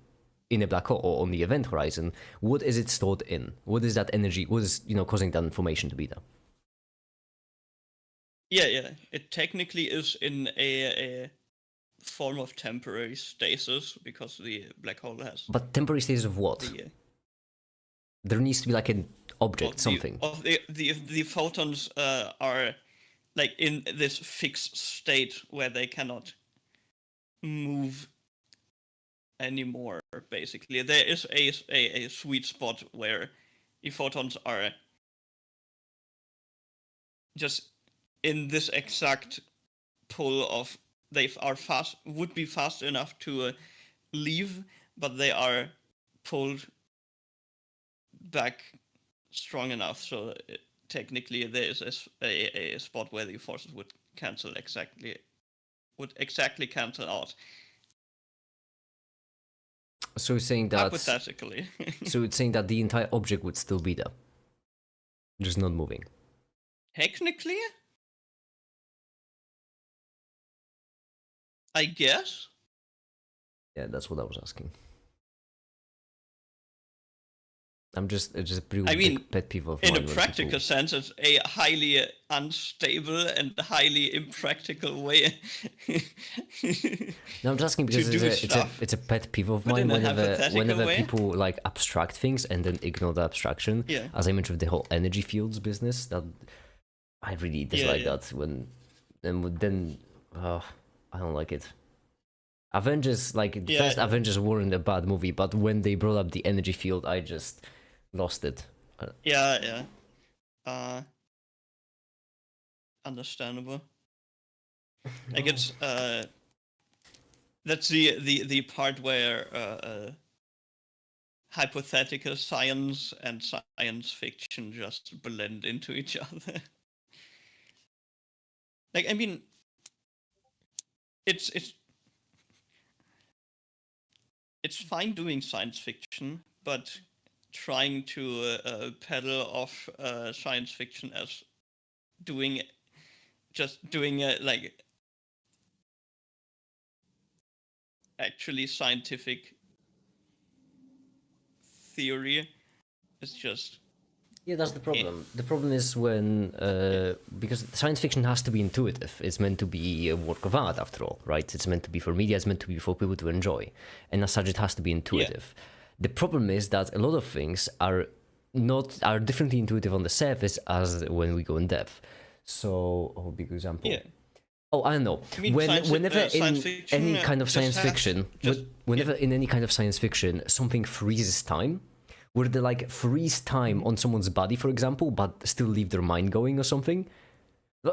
in a black hole or on the event horizon, what is it stored in? What is that energy? What is, causing that information to be there? Yeah. It technically is in a form of temporary stasis because the black hole has. But temporary stasis of what? There needs to be like an object, something. The photons are like in this fixed state where they cannot move anymore. Basically, there is a sweet spot where the photons are just in this exact pull of would be fast enough to leave, but they are pulled back strong enough so technically there is a spot where the forces would exactly cancel out. So it's saying that hypothetically. So it's saying that the entire object would still be there, just not moving. Technically, I guess. Yeah, that's what I was asking. It's just a pretty big pet peeve of mine. In a practical sense, it's a highly unstable and highly impractical way. No, I'm just asking because it's a pet peeve of mine whenever people like abstract things and then ignore the abstraction. Yeah. As I mentioned, the whole energy fields business, that I really dislike that then I don't like it. Avengers, first Avengers weren't a bad movie, but when they brought up the energy field, I just lost it. Yeah. Understandable. I guess that's the part where hypothetical science and science fiction just blend into each other. like, I mean, it's fine doing science fiction, but trying to peddle off science fiction as doing like actually scientific theory is just Yeah, that's the problem. The problem is when because science fiction has to be intuitive. It's meant to be a work of art, after all, right? It's meant to be for media. It's meant to be for people to enjoy, and as such, it has to be intuitive. The problem is that a lot of things are differently intuitive on the surface as when we go in depth. So, a big example. Yeah. Oh, I don't know. I mean, Whenever science in fiction, any kind of just science has- fiction, just- whenever in any kind of science fiction, something freezes time, where they like freeze time on someone's body, for example, but still leave their mind going or something.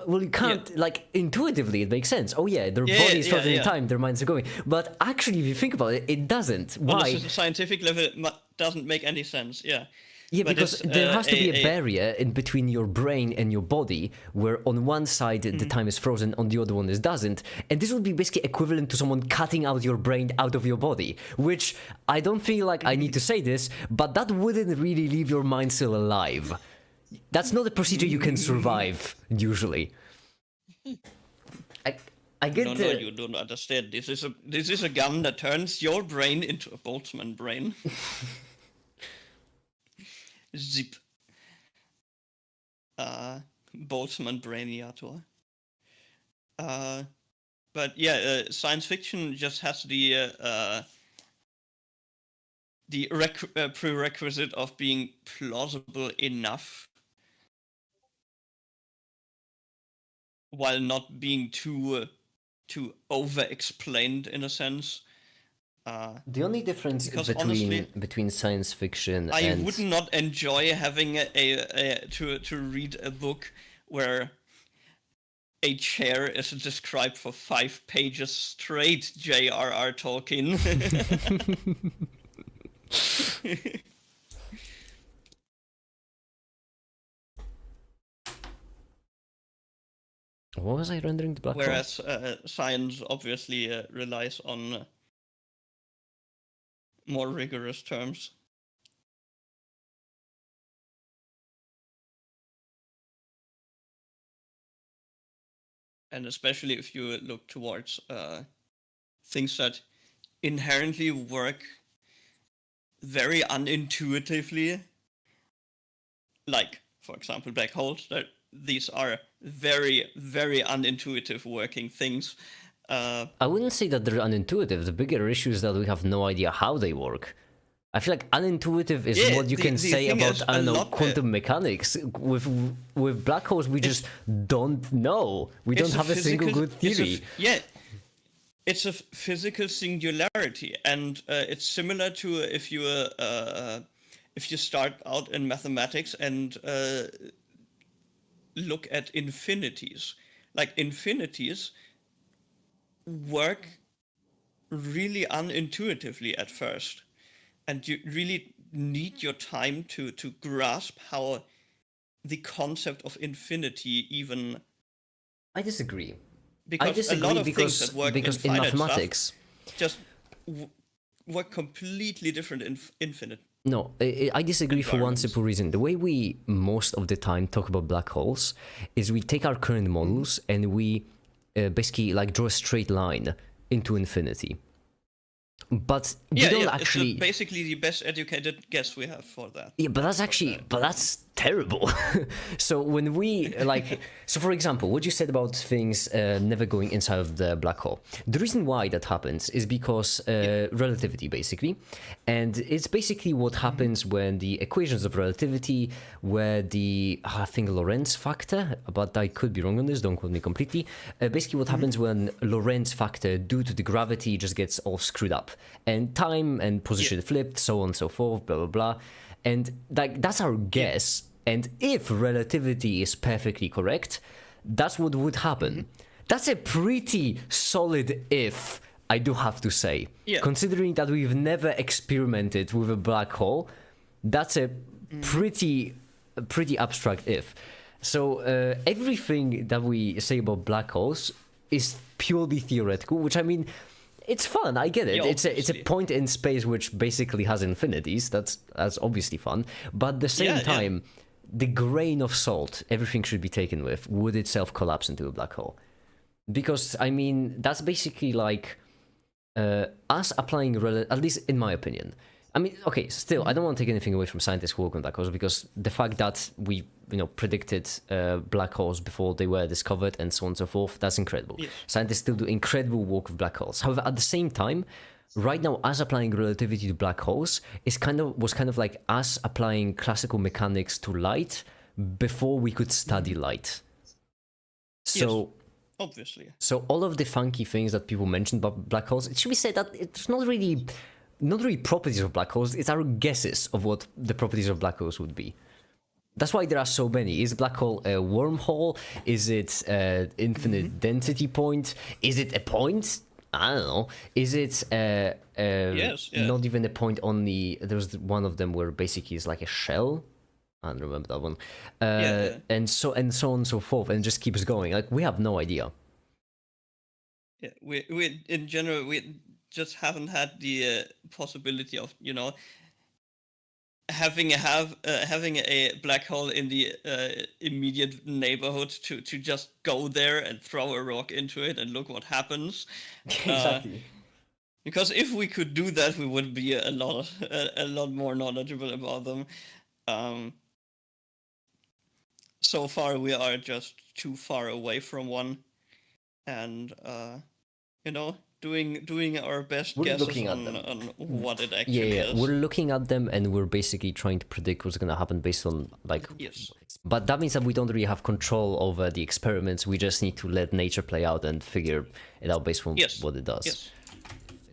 Well, you can't, like, intuitively, it makes sense. Oh, yeah, their body is frozen in time, their minds are going. But actually, if you think about it, it doesn't. On Why? a scientific level, it doesn't make any sense. Yeah. Yeah, But because it's, there has to be a a- barrier in between your brain and your body, where on one side the time is frozen, on the other one it doesn't. And this would be basically equivalent to someone cutting out your brain out of your body, which I don't feel like I need to say this, but that wouldn't really leave your mind still alive. That's not a procedure you can survive, usually. I get No, you don't understand. This is a gun that turns your brain into a Boltzmann brain. Zip. Boltzmann brainiator. But yeah, science fiction just has the prerequisite of being plausible enough, while not being too over-explained in a sense. the only difference Because between honestly, between science fiction I and would not enjoy having to read a book where a chair is described for 5 pages straight. J.R.R. Tolkien. what was I rendering the black hole? Whereas science obviously relies on more rigorous terms. And especially if you look towards things that inherently work very unintuitively, like, for example, black holes. These are very, very unintuitive working things. I wouldn't say that they're unintuitive. The bigger issue is that we have no idea how they work. I feel like unintuitive is Yeah, what you can the say thing about, is, I don't a know, lot- quantum mechanics. With black holes, we just don't know. We don't It's have a single physical- good theory. It's a physical singularity, and it's similar to if you start out in mathematics and look at infinities. Like, infinities work really unintuitively at first, and you really need your time to grasp how the concept of infinity even. I disagree. Because a lot of things that work because in finite mathematics, stuff just work completely different in infinite. no, I disagree for one environments. simple reason. The way we most of the time talk about black holes is we take our current models and we basically like draw a straight line into infinity. But we don't actually. It's basically the best educated guess we have for that. Yeah, but that's terrible. So when we so for example, what you said about things never going inside of the black hole, the reason why that happens is because relativity, basically, and it's basically what happens when the equations of relativity, where the I think Lorentz factor, but I could be wrong on this, don't quote me completely. Basically, what happens when Lorentz factor due to the gravity just gets all screwed up, and time and position flipped, so on and so forth, blah blah blah. And like that's our guess. And if relativity is perfectly correct, that's what would happen. That's a pretty solid if, I do have to say. Yeah. Considering that we've never experimented with a black hole, that's a pretty abstract if. So everything that we say about black holes is purely theoretical, which I mean, it's fun. I get it. Yeah, It's a obviously. point in space which basically has infinities. That's obviously fun. But at the same Yeah, yeah. time, the grain of salt everything should be taken with would itself collapse into a black hole. Because I mean, that's basically like us applying, at least in my opinion. I mean, okay, still, I don't want to take anything away from scientists who work on black holes, because the fact that we, predicted black holes before they were discovered and so on and so forth, that's incredible. Yes. Scientists still do incredible work with black holes. However, at the same time, right now, us applying relativity to black holes was kind of like us applying classical mechanics to light before we could study light. So. Yes. Obviously. So all of the funky things that people mentioned about black holes, it should be said that it's not really properties of black holes. It's our guesses of what the properties of black holes would be. That's why there are so many. Is a black hole a wormhole? Is it an infinite density point? Is it a point? I don't know. Is it Yes, yeah. not even a point only? There's one of them where basically it's like a shell. I don't remember that one. Yeah. And so on and so forth, and it just keeps going. Like, we have no idea. Yeah, we in general we just haven't had the possibility of having a black hole in the immediate neighborhood to just go there and throw a rock into it and look what happens. Exactly. Because if we could do that, we would be a lot more knowledgeable about them. So far, we are just too far away from one, and doing our best We're guesses looking at on, them. on what it actually Yeah, is. we're looking at them and we're basically trying to predict what's gonna happen based on like. Yes. But that means that we don't really have control over the experiments. We just need to let nature play out and figure it out based on Yes. what it does. Yes.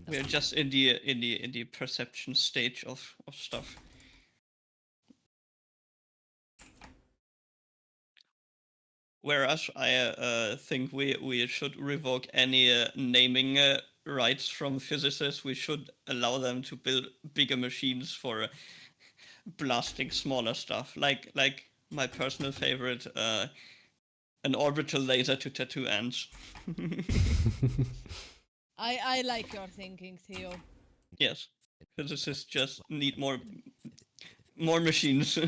We're just in the perception stage of stuff. Whereas I think we should revoke any naming rights from physicists. We should allow them to build bigger machines for blasting smaller stuff. Like my personal favorite, an orbital laser to tattoo ants. I like your thinking, Theo. Yes, physicists just need more machines,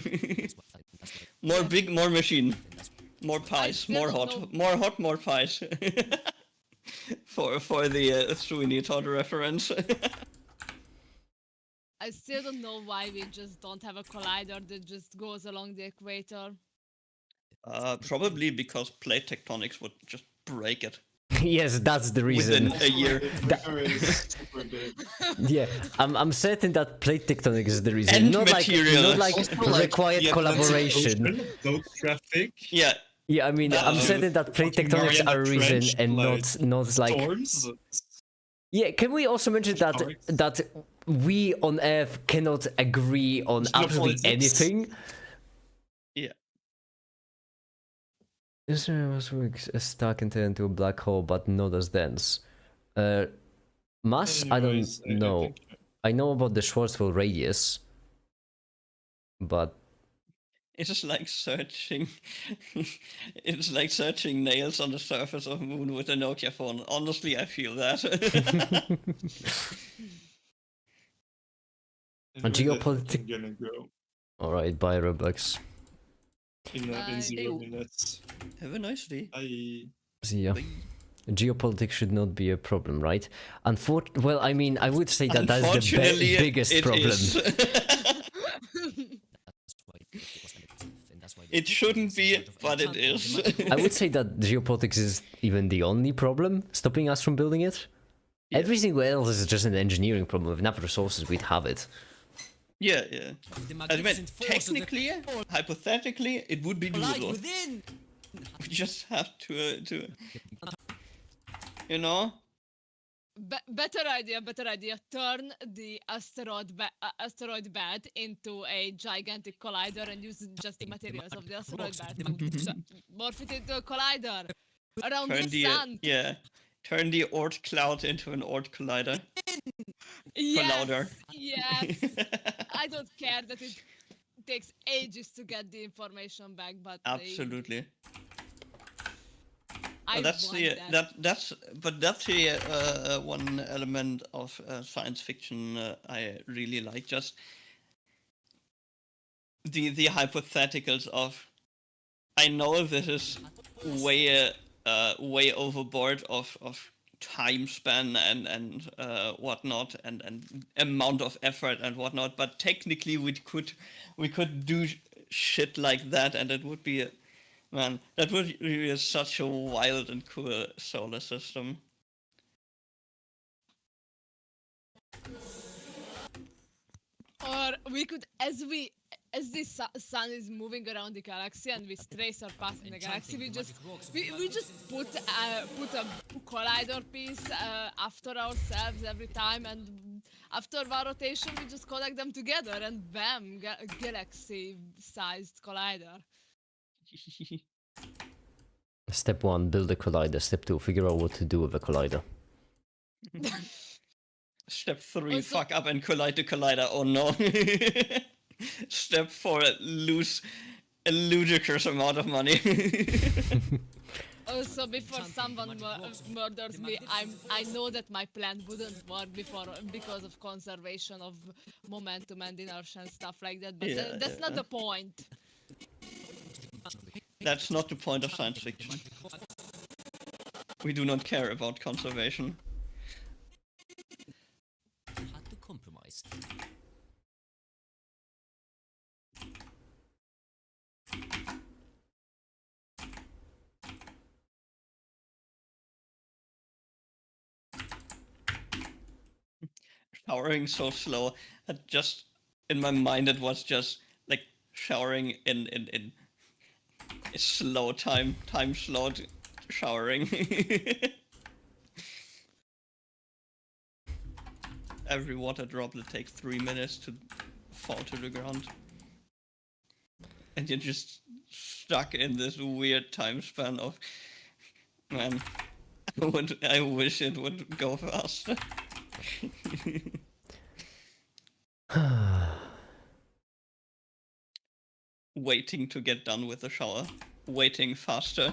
more machine. More pies, still more don't hot, more pies. for the Sweeney Todd reference. I still don't know why we just don't have a collider that just goes along the equator. Probably because plate tectonics would just break it Yes, that's the reason. within a year. Yeah, I'm certain that plate tectonics is the reason. And not materials. like required the collaboration. Atlantic Ocean, boat traffic, Yeah, Yeah, I mean, I'm certain that plate fucking tectonics Mariana are a reason Trench, and like, not like. storms. Yeah, can we also mention that we on Earth cannot agree on absolutely Geopolitics. anything? yeah. Israel was stuck into a black hole, but not as dense. Mass, Anyways, I don't know. think- I know about the Schwarzschild radius, but It's just like searching. It's like searching nails on the surface of the moon with a Nokia phone. Honestly, I feel that. And Anyway, geopolitic- I'm gonna go all right, bye, Roblox. in 0 minutes. Have a nice day. See ya. Bye. Geopolitics should not be a problem, right? Well, I mean, I would say that that's the Unfortunately, biggest it problem. is. It shouldn't be, but it is. I would say that geopolitics is even the only problem stopping us from building it. Yeah. Everything else is just an engineering problem. With enough resources, we'd have it. Yeah, yeah. I mean, technically, hypothetically, it would be doable. within. We just have to you know? Better idea. Turn the asteroid bed into a gigantic collider and use just the materials of the asteroid bed to morph it into a collider around the sun. Turn the Oort cloud into an Oort collider. Yes, louder. yes. I don't care that it takes ages to get the information back, but Absolutely. I Well, that's want the that. that's the one element of science fiction I really like. Just the hypotheticals of, I know this is way overboard of time span and whatnot and amount of effort and whatnot, but technically we could do shit like that, and it would be man, that would be such a wild and cool solar system. Or we could, as the sun is moving around the galaxy and we trace our path in the galaxy, we just put a collider piece after ourselves every time, and after our rotation we just connect them together, and bam, galaxy-sized collider. Step 1, build a collider. Step 2, figure out what to do with a collider. Step 3, Also- fuck up and collide the collider. Oh no. Step 4, lose a ludicrous amount of money. Also, before someone murders me, I know that my plan wouldn't work because of conservation of momentum and inertia and stuff like that. But Yeah, that's not the point. That's not the point of science fiction. We do not care about conservation. Had to compromise. Showering so slow. Just in my mind, it was just like showering in slow time slowed showering. Every water droplet takes 3 minutes to fall to the ground, and you're just stuck in this weird time span of, man, I wish it would go faster. Waiting to get done with the shower. Waiting faster.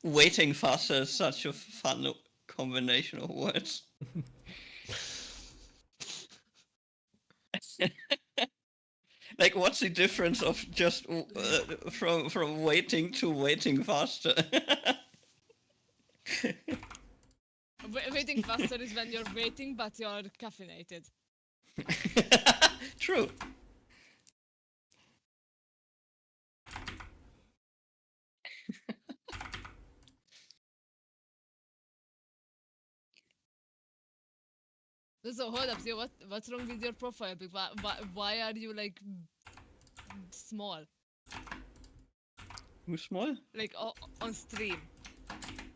Waiting faster is such a fun combination of words. Like, what's the difference of just from waiting to waiting faster? Waiting faster is when you're waiting, but you're caffeinated. True. So hold up, Theo, what's wrong with your profile pic? Why are you like small? Who's small? Like on stream,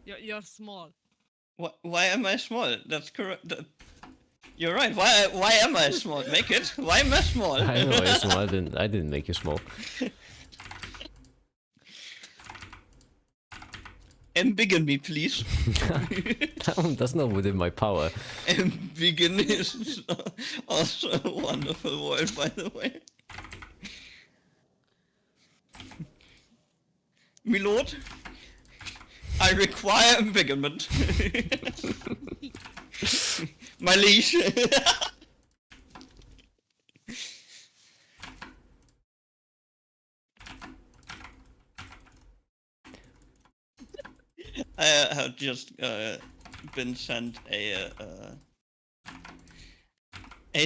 you're small. Why am I small? That's correct. You're right. Why am I small? Make it. Why am I small? I know you're small. I didn't make you small. Embiggen me, please. That's not within my power. Embiggen is also a wonderful word, by the way. My lord, I require embiggenment. My liege. I have just been sent a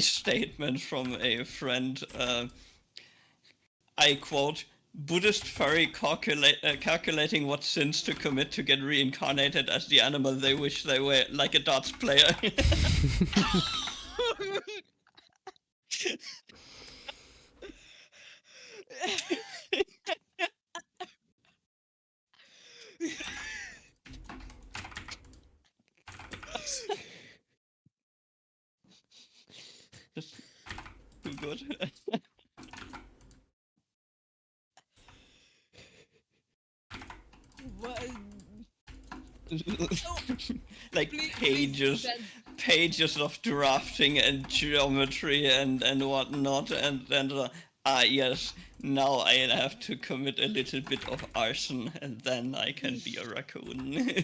statement from a friend. I quote, Buddhist furry calculating what sins to commit to get reincarnated as the animal they wish they were, like a darts player. Just too good. What? Like Please pages send- pages of drafting and geometry and whatnot, and then yes, now I have to commit a little bit of arson, and then I can be a raccoon.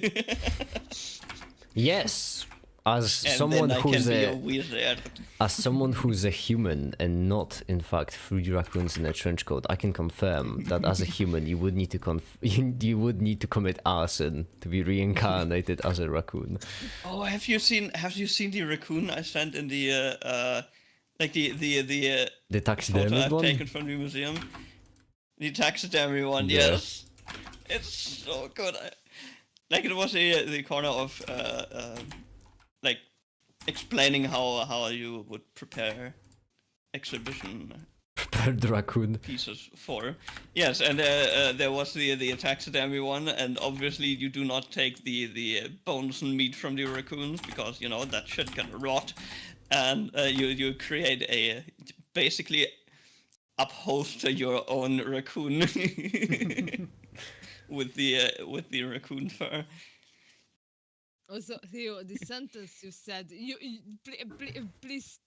Yes, as And someone then I who's can be a wizard. as someone who's a human and not, in fact, 3 raccoons in a trench coat, I can confirm that as a human, you would need to you would need to commit arson to be reincarnated as a raccoon. Oh, have you seen the raccoon I sent in the like the The photo taxidermy I've one. taken from the museum? The taxidermy one, Yeah. yes. It's so good. Like it was the corner of like explaining how you would prepare exhibition Prepare the raccoon. pieces for. Yes, and there was the taxidermy one, and obviously you do not take the bones and meat from the raccoons because you know that shit can rot, and you create a basically upholster your own raccoon with the raccoon fur. Also, Theo, the sentence you said, please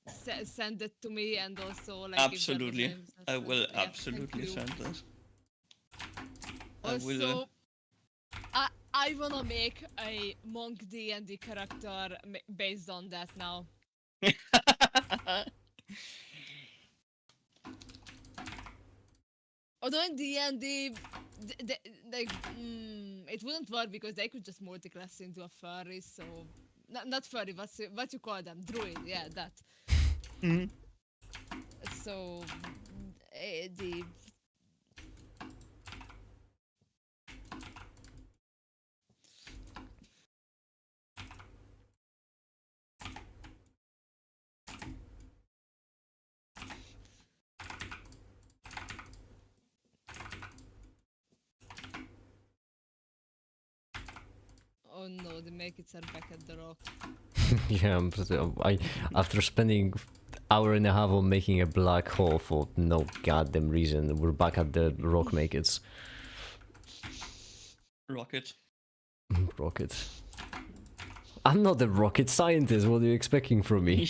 send it to me, and also like Absolutely, if I will yeah, thank absolutely you. send this. I Also, will. I wanna make a monk D&D character based on that now. Although in D&D, like, it wouldn't work because they could just multiclass into a furry, so... Not furry, what you call them? Druid, yeah, that. Mhm. So... the... Oh no, the make it are back at the rock. Yeah, after spending hour and a half on making a black hole for no goddamn reason, we're back at the rock makers. Rocket. Rocket. I'm not a rocket scientist, what are you expecting from me?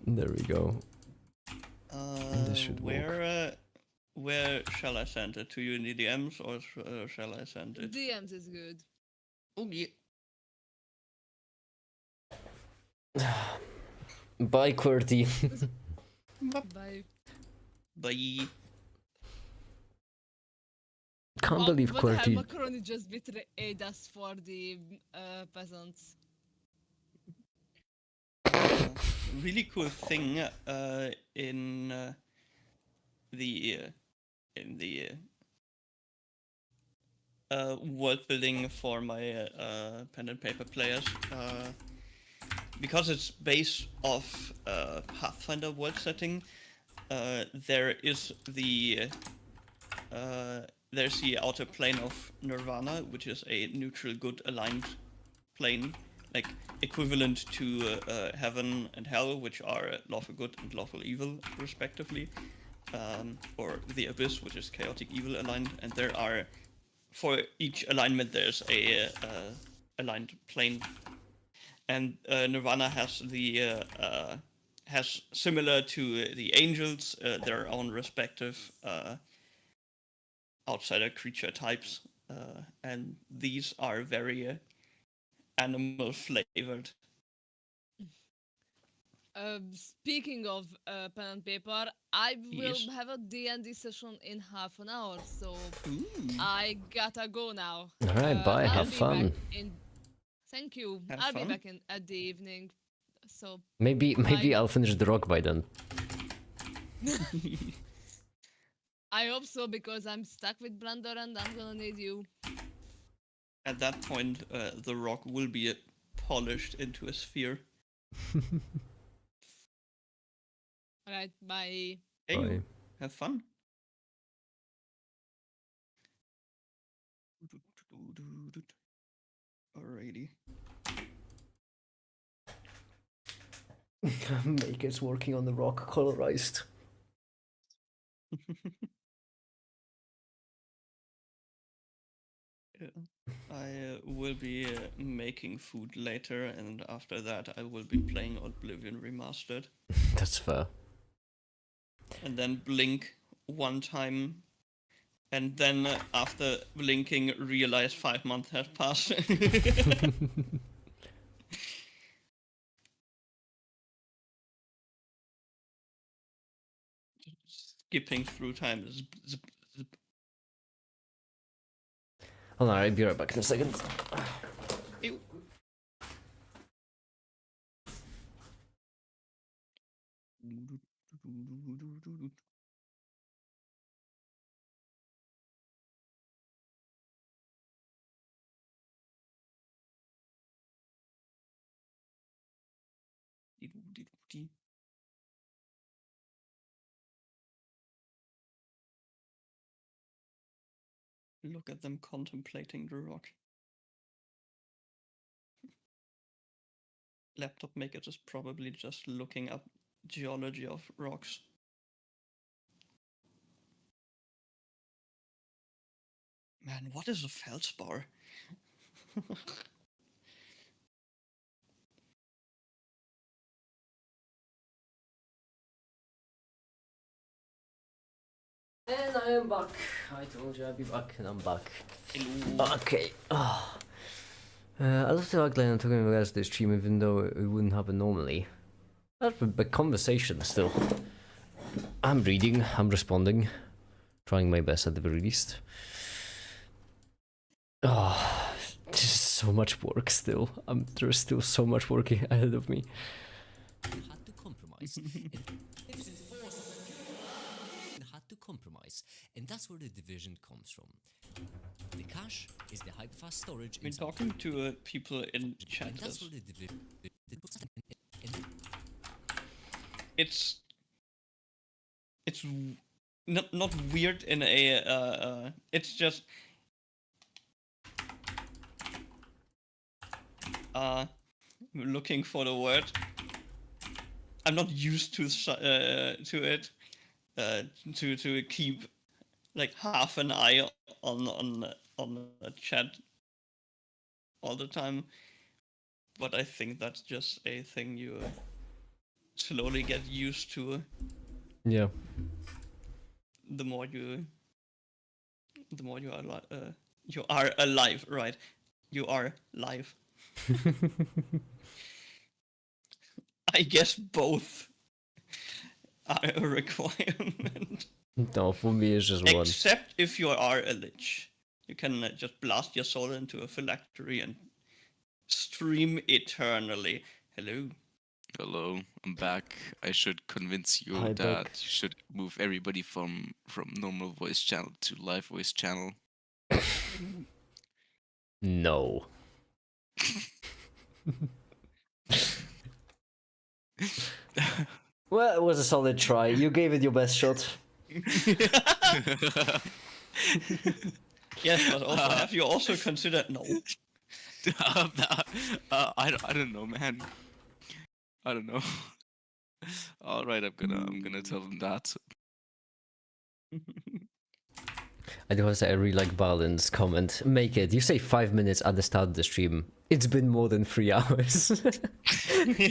There we go. This should work. Where shall I send it? To you in the DMs or shall I send it? DMs is good. Oh yeah. Bye, QWERTY. Bye. Bye. Can't Wow, believe what the hell, QWERTY. Macaroni just betrayed us for the peasants. Really cool thing in the world building for my pen and paper players, because it's based off Pathfinder world setting. There is there's the outer plane of Nirvana, which is a neutral good aligned plane, like equivalent to heaven and hell, which are lawful good and lawful evil, respectively, or the abyss, which is chaotic evil aligned. And there are, for each alignment, there's a aligned plane. And Nirvana has the has, similar to the angels, their own respective outsider creature types, and these are very animal flavored. Speaking of pen and paper, I will Yes. have a D&D session in half an hour, so Ooh. I gotta go now. Alright, bye, I'll have be fun. back in... Thank you. Have I'll fun. be back in at the evening. So Maybe Bye. I'll finish the rock by then. I hope so, because I'm stuck with Blender and I'm gonna need you. At that point, the rock will be polished into a sphere. Alright, bye. Hey, Bye. have fun. Alrighty. Makers working on the rock colorized. Yeah. I will be making food later, and after that, I will be playing Oblivion Remastered. That's fair. And then blink one time, and then after blinking, realize 5 months have passed. Skipping through time. Hold on, I'll be right back in a second. Ew. Look at them contemplating the rock. Laptop Maker is probably just looking up geology of rocks. Man, what is a feldspar? And I am back. I told you I'd be back, and I'm back. Hello. Okay. I love the ugly I'm talking about regards to this stream, even though it wouldn't happen normally. That's a big conversation still. I'm reading, I'm responding, trying my best at the very least. Oh, this is so much work still. There's still so much work ahead of me. Had to compromise. Had to compromise, and that's where the division comes from. The cache is the hyperfast storage. I've been talking to people in chat. And that's where the division. It's not weird in a it's just looking for the word. I'm not used to it. To keep like half an eye on the chat all the time, but I think that's just a thing you slowly get used to. Yeah. The more you are alive, right? You are live. I guess both are a requirement. No, for me it's just one. Except if you are a lich. You can just blast your soul into a phylactery and stream eternally. Hello. Hello, I'm back. I should convince you Hi, that back. you should move everybody from normal voice channel to live voice channel. No. Well, it was a solid try. You gave it your best shot. Yes, but also have you also considered no? I don't know, man. I don't know. All right, I'm gonna tell them that. I do want to say I really like Barlin's comment. Make it. You say 5 minutes at the start of the stream. It's been more than 3 hours. What do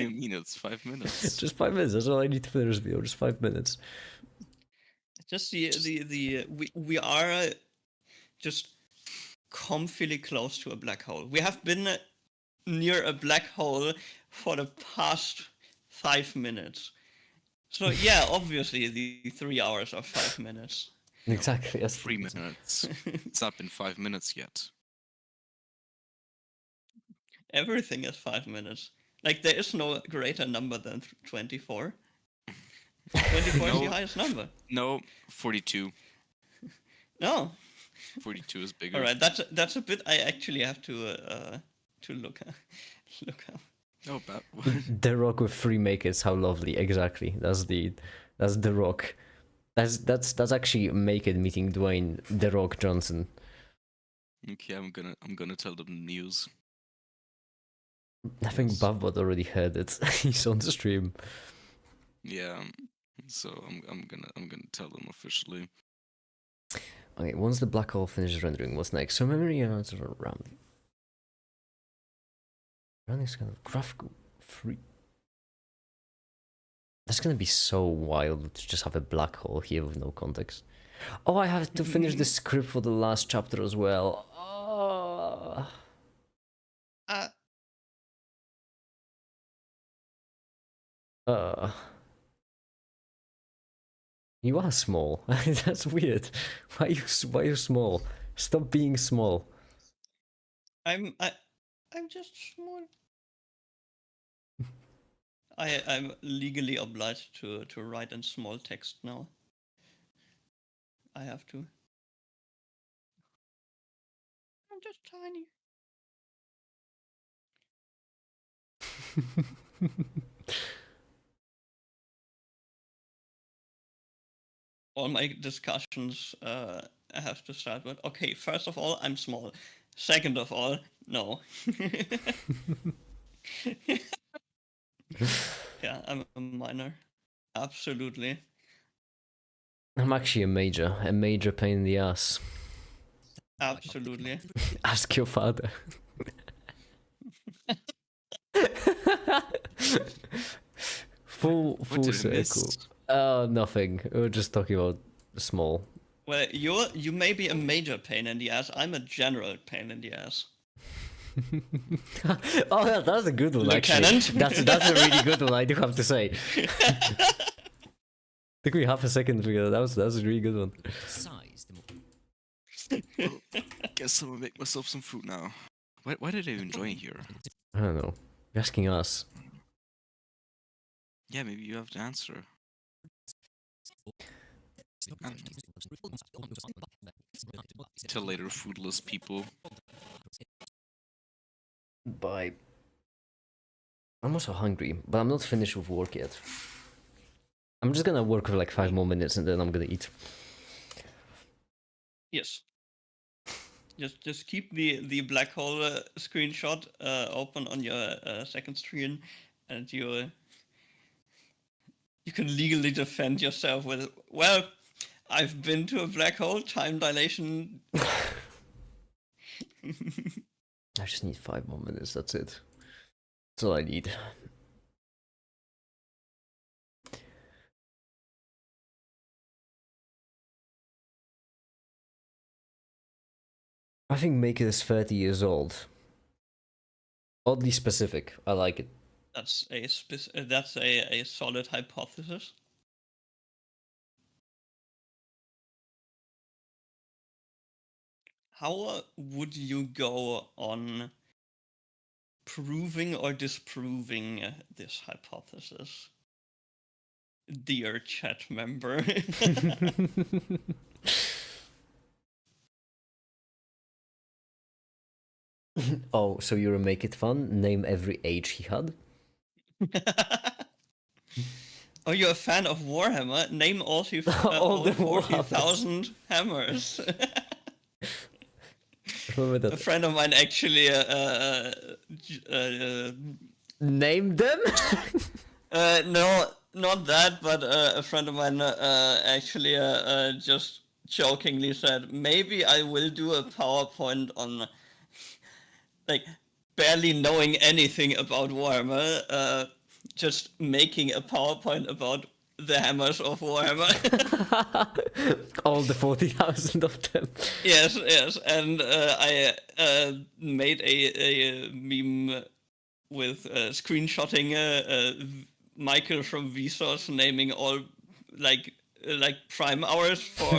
you mean? It's 5 minutes. Just 5 minutes. That's all I need to finish this video. Just 5 minutes. Just we are just comfily close to a black hole. We have been near a black hole for the past 5 minutes. So yeah, obviously the 3 hours are 5 minutes. Exactly. Yes. 3 minutes. It's not been 5 minutes yet. Everything is 5 minutes. Like there is no greater number than 24. 24 is the highest number. No, 42. No. 42 is bigger. All right, that's a bit I actually have to look up. Oh, but The Rock with 3 makers. How lovely. Exactly. That's the Rock. That's actually Make It meeting Dwayne The Rock Johnson. okay, I'm gonna tell them the news. I think Bavbot already heard it. He's on the stream. Yeah. So I'm gonna tell them officially. Okay, once the black hole finishes rendering, what's next? So memory units are around. Running is kind of graphical free. That's gonna be so wild to just have a black hole here with no context. Oh, I have to finish the script for the last chapter as well. Oh. You are small. That's weird. Why are you small? Stop being small. I'm just small. I'm legally obliged to write in small text now. I have to. I'm just tiny. All my discussions I have to start with, okay, first of all, I'm small. Second of all, no. Yeah, I'm a minor. Absolutely. I'm actually a major pain in the ass. Absolutely. Ask your father. full circle. Nothing. We were just talking about small. Well, you may be a major pain in the ass. I'm a general pain in the ass. Oh, yeah, that's a good one. Lieutenant? Actually. That's a really good one. I do have to say. Took me half a second to figure that out. That was a really good one. Size. Well, guess I'm gonna make myself some food now. Why did I even join here? I don't know. You're asking us. Yeah, maybe you have the answer. Till later, foodless people. Bye. I'm also hungry, but I'm not finished with work yet. I'm just gonna work for like 5 more minutes and then I'm gonna eat. Yes. Just keep the black hole screenshot open on your second screen, and you can legally defend yourself with, well, I've been to a black hole, time dilation. I just need 5 more minutes, that's it. That's all I need. I think Maker is 30 years old. Oddly specific. I like it. That's a solid hypothesis. How would you go on proving or disproving this hypothesis, dear chat member? Oh, so you're a Make It Fun? Name every age he had? Oh, you're a fan of Warhammer? Name all, All the 40,000 hammers. Remember A that. friend of mine actually Name them? no, not that, but a friend of mine actually just jokingly said, maybe I will do a PowerPoint on, like, barely knowing anything about Warhammer, just making a PowerPoint about the hammers of Warhammer. All the 40,000 of them. Yes, and I made a meme with screenshotting Michael from Vsauce naming all like prime hours for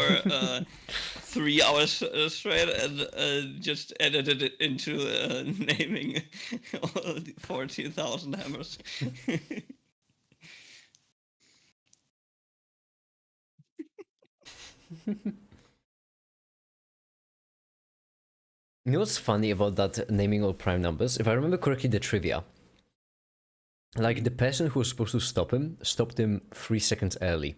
3 hours straight, and just edited it into naming all the 40,000 hammers. You know what's funny about that naming all prime numbers? If I remember correctly, the trivia. Like, the person who was supposed to stop him stopped him 3 seconds early.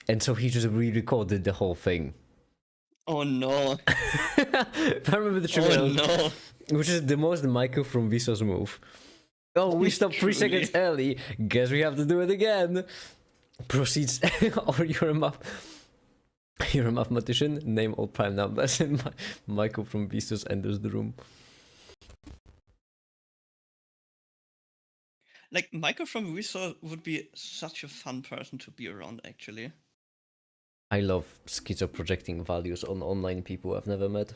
And so he just re-recorded the whole thing. Oh no. If I remember the trivia, Oh no. which is the most Michael from Vsauce move. Oh, we stopped 3 seconds early. Guess we have to do it again. Proceeds or you're a map. You're a mathematician? Name all prime numbers. And Michael from Vistos enters the room. Like, Michael from Resource would be such a fun person to be around, actually. I love schizo projecting values on online people I've never met.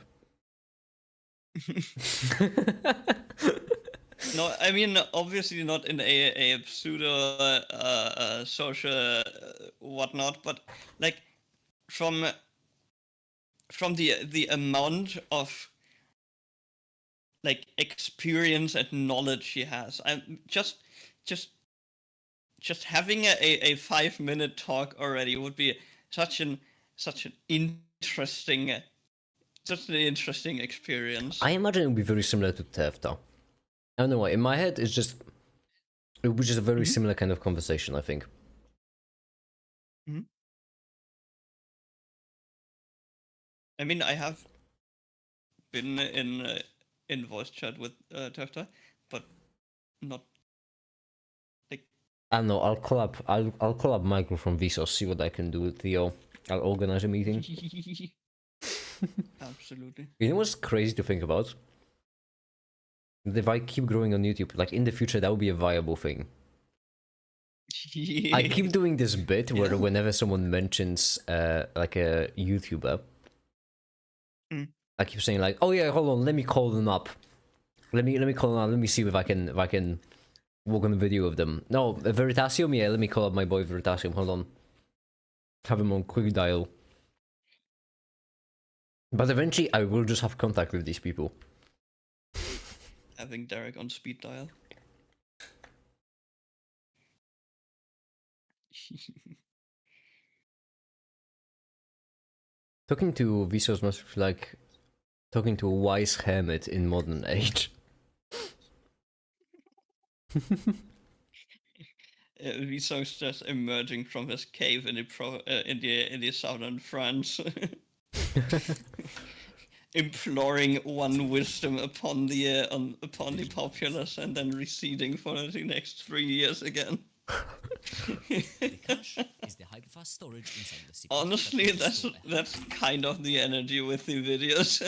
No, I mean, obviously not in a pseudo social whatnot, but like from the amount of like experience and knowledge he has, I'm just having a 5-minute talk already would be such an interesting experience. I imagine it would be very similar to Tefta. I don't know why. In my head, it would be just a very similar kind of conversation, I think. I mean, I have been in voice chat with Tefta, but not like. I don't know. I'll call up Michael from Visos, see what I can do with Theo. I'll organize a meeting. Absolutely. You know what's crazy to think about? If I keep growing on YouTube, like in the future, that would be a viable thing. I keep doing this bit where whenever someone mentions like a YouTuber, I keep saying like, "Oh yeah, hold on, let me call them up. Let me call them up. Let me see if I can work on a video of them. No, Veritasium, yeah, let me call up my boy Veritasium. Hold on, have him on quick dial. But eventually, I will just have contact with these people. Having Derek on speed dial. Talking to Visos must feel like talking to a wise hermit in modern age. Viso's just emerging from his cave in the southern France, imploring one wisdom upon the populace, and then receding for the next 3 years again. The cache is the hyperfast storage inside the CPU. Honestly, that's kind of the energy with the videos.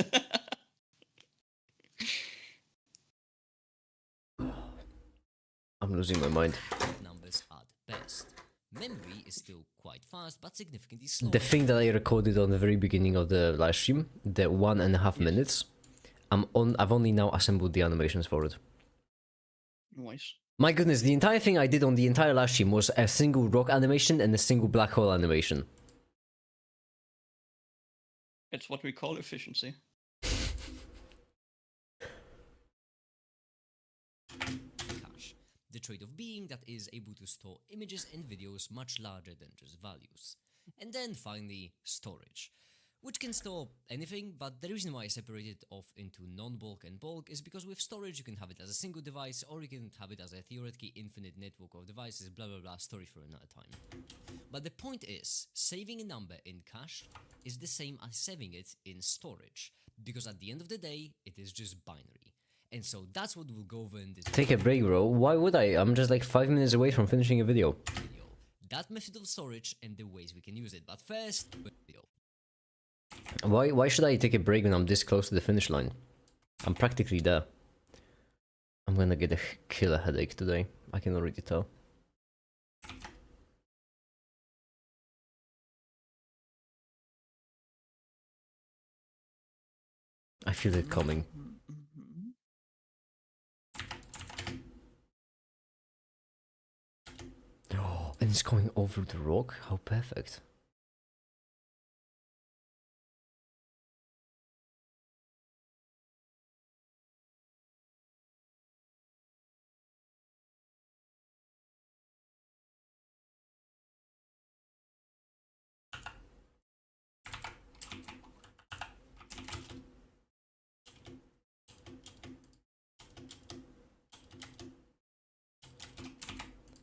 I'm losing my mind. Numbers at best. Memory is still quite fast, but significantly slower. The thing that I recorded on the very beginning of the live stream, the 1.5 minutes, I've only now assembled the animations for it. Nice. My goodness, the entire thing I did on the entire live stream was a single rock animation and a single black hole animation. It's what we call efficiency. Cache. The trait of being that is able to store images and videos much larger than just values. And then finally, storage, which can store anything, but the reason why I separate it off into non-bulk and bulk is because with storage you can have it as a single device, or you can have it as a theoretically infinite network of devices, blah blah blah, story for another time. But the point is, saving a number in cache is the same as saving it in storage, because at the end of the day, it is just binary. And so that's what we'll go over in this Take a break, bro. Why would I? I'm just like 5 minutes away from finishing a video. video. That method of storage and the ways we can use it, but first, video. Why should I take a break when I'm this close to the finish line? I'm practically there. I'm gonna get a killer headache today. I can already tell. I feel it coming. Oh, and it's going over the rock? How perfect.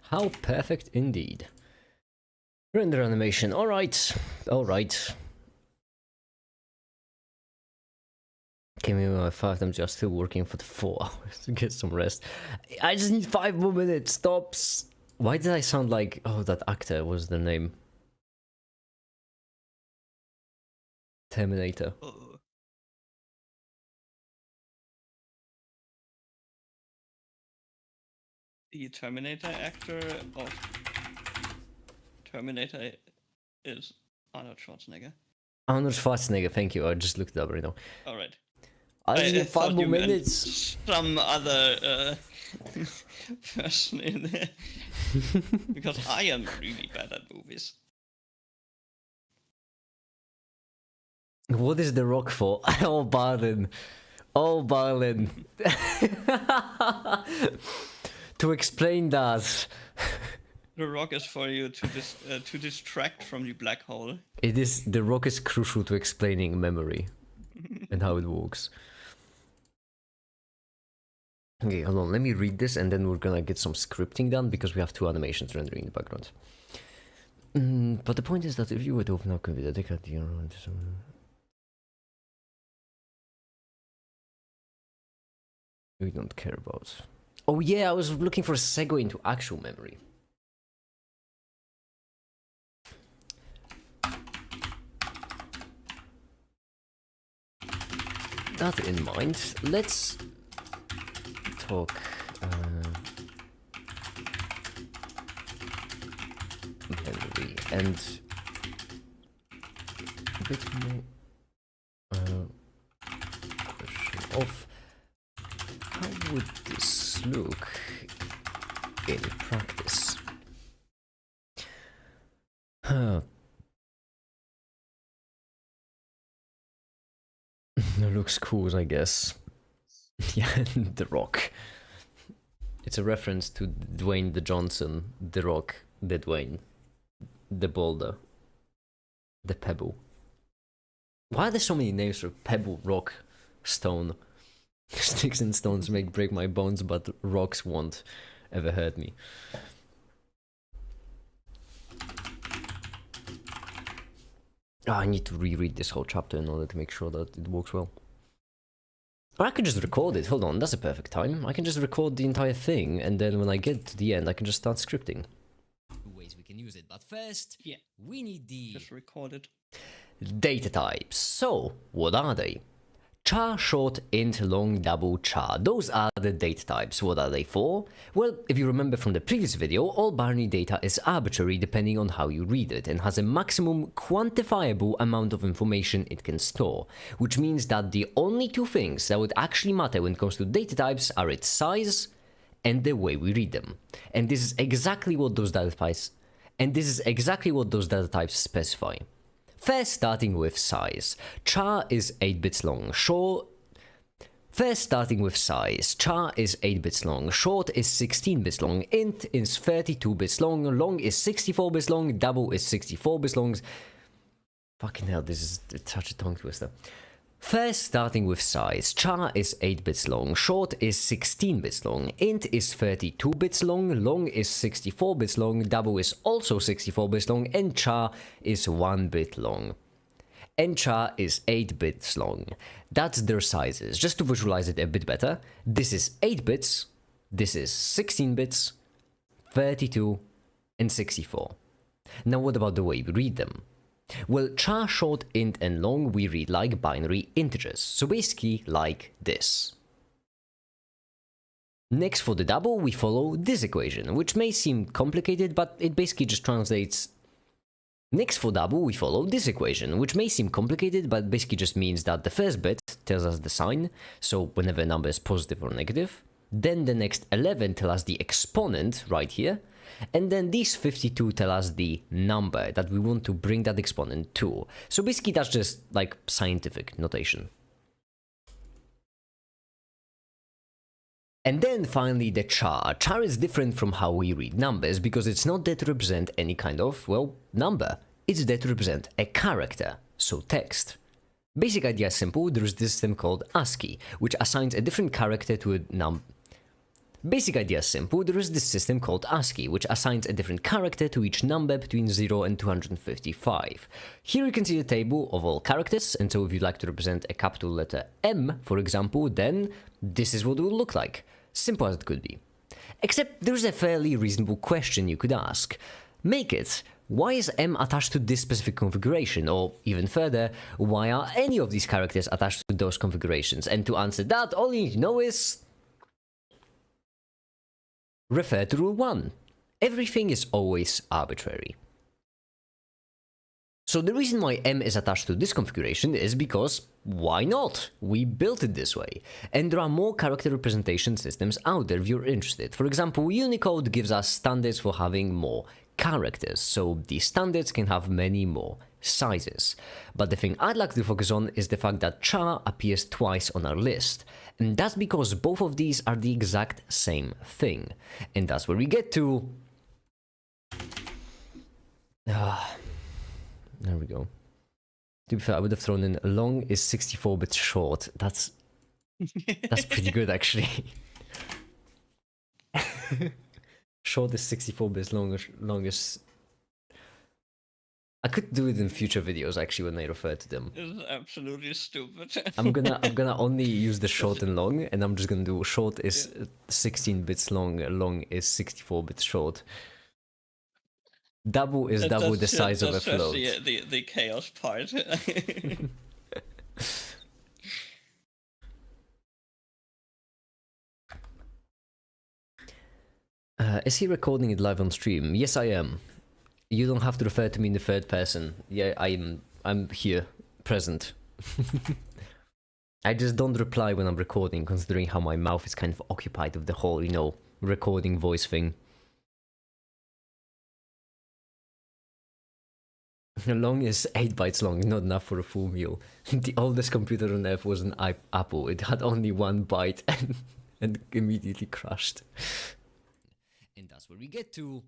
How perfect indeed. Render animation, alright. Alright. Came in with 5 times, you're still working for the 4 hours to get some rest. I just need 5 more minutes, stops. Why did I sound like, oh, that actor was the name? Terminator. Oh. The Terminator actor of Terminator is Arnold Schwarzenegger. Arnold Schwarzenegger, thank you. I just looked it up right now. All right. I I need 5 thought more you meant minutes. some other person in there. Because I am really bad at movies. What is The Rock for? Oh, Barlin. Oh, Barlin. To explain that. The Rock is for you to distract from the black hole. It is, The Rock is crucial to explaining memory and how it works. Okay, hold on, let me read this and then we're gonna get some scripting done because we have 2 animations rendering in the background. But the point is that if you were to open up computer, take out the we don't care about. Oh yeah, I was looking for a segue into actual memory. That in mind, let's talk memory and a bit more question of how would this look in practice? It looks cool, I guess. Yeah, The Rock. It's a reference to Dwayne the Johnson, The Rock, the Dwayne, the Boulder, the Pebble. Why are there so many names for Pebble, Rock, Stone? Sticks and stones make break my bones, but rocks won't ever hurt me. Oh, I need to reread this whole chapter in order to make sure that it works well. Or I could just record it. Hold on, that's a perfect time. I can just record the entire thing, and then when I get to the end, I can just start scripting. Ways we can use it, but first, Yeah. we need the Just record it. Data types. So, what are they? Char, short, int, long, double, char. Those are the data types. What are they for? Well, if you remember from the previous video, all binary data is arbitrary depending on how you read it and has a maximum quantifiable amount of information it can store, which means that the only 2 things that would actually matter when it comes to data types are its size and the way we read them. And this is exactly what those data types specify. First, starting with size. Char is 8 bits long. Short is 8 bits long. Short is 16 bits long. Int is 32 bits long. Long is 64 bits long. Double is 64 bits long. Fucking hell, this is such a tongue twister. First, starting with size. Char is 8 bits long. Short is 16 bits long. Int is 32 bits long. Long is 64 bits long. Double is also 64 bits long. And char is 1 bit long. And char is 8 bits long. That's their sizes. Just to visualize it a bit better, this is 8 bits, this is 16 bits, 32, and 64. Now what about the way we read them? Well, char, short, int, and long we read like binary integers, so basically like this. Next, for the double, we follow this equation, which may seem complicated, but it basically just translates. Next, for double, we follow this equation, which may seem complicated, but basically just means that the first bit tells us the sign, so whenever a number is positive or negative, then the next 11 tell us the exponent right here, and then these 52 tell us the number that we want to bring that exponent to. So basically that's just like scientific notation. And then finally the char. Char is different from how we read numbers because it's not there to represent any kind of, well, number. It's there to represent a character, so text. Basic idea is simple. There's this system called ASCII, which assigns a different character to a number. Basic idea is simple. There is this system called ASCII, which assigns a different character to each number between 0 and 255. Here you can see the table of all characters, and so if you'd like to represent a capital letter M, for example, then this is what it will look like. Simple as it could be. Except there's a fairly reasonable question you could ask. Make it, why is M attached to this specific configuration? Or even further, why are any of these characters attached to those configurations? And to answer that, all you need to know is refer to rule 1. Everything is always arbitrary. So the reason why M is attached to this configuration is because, why not? We built it this way. And there are more character representation systems out there if you're interested. For example, Unicode gives us standards for having more characters, so these standards can have many more sizes. But the thing I'd like to focus on is the fact that char appears twice on our list. And that's because both of these are the exact same thing. And that's where we get to... There we go. To be fair, I would have thrown in long is 64 bits short. That's pretty good, actually. Short is 64 bits, long is... I could do it in future videos, actually, when I refer to them. This is absolutely stupid. I'm gonna only use the short and long, and I'm just gonna do short is 16 bits long is 64 bits short. Double is double the size of a float. The chaos part. Is he recording it live on stream? Yes, I am. You don't have to refer to me in the third person. Yeah, I'm here, present. I just don't reply when I'm recording, considering how my mouth is kind of occupied with the whole, recording voice thing. Long is 8 bytes long, not enough for a full meal. The oldest computer on earth was an Apple. It had only 1 byte and immediately crashed. And that's where we get to...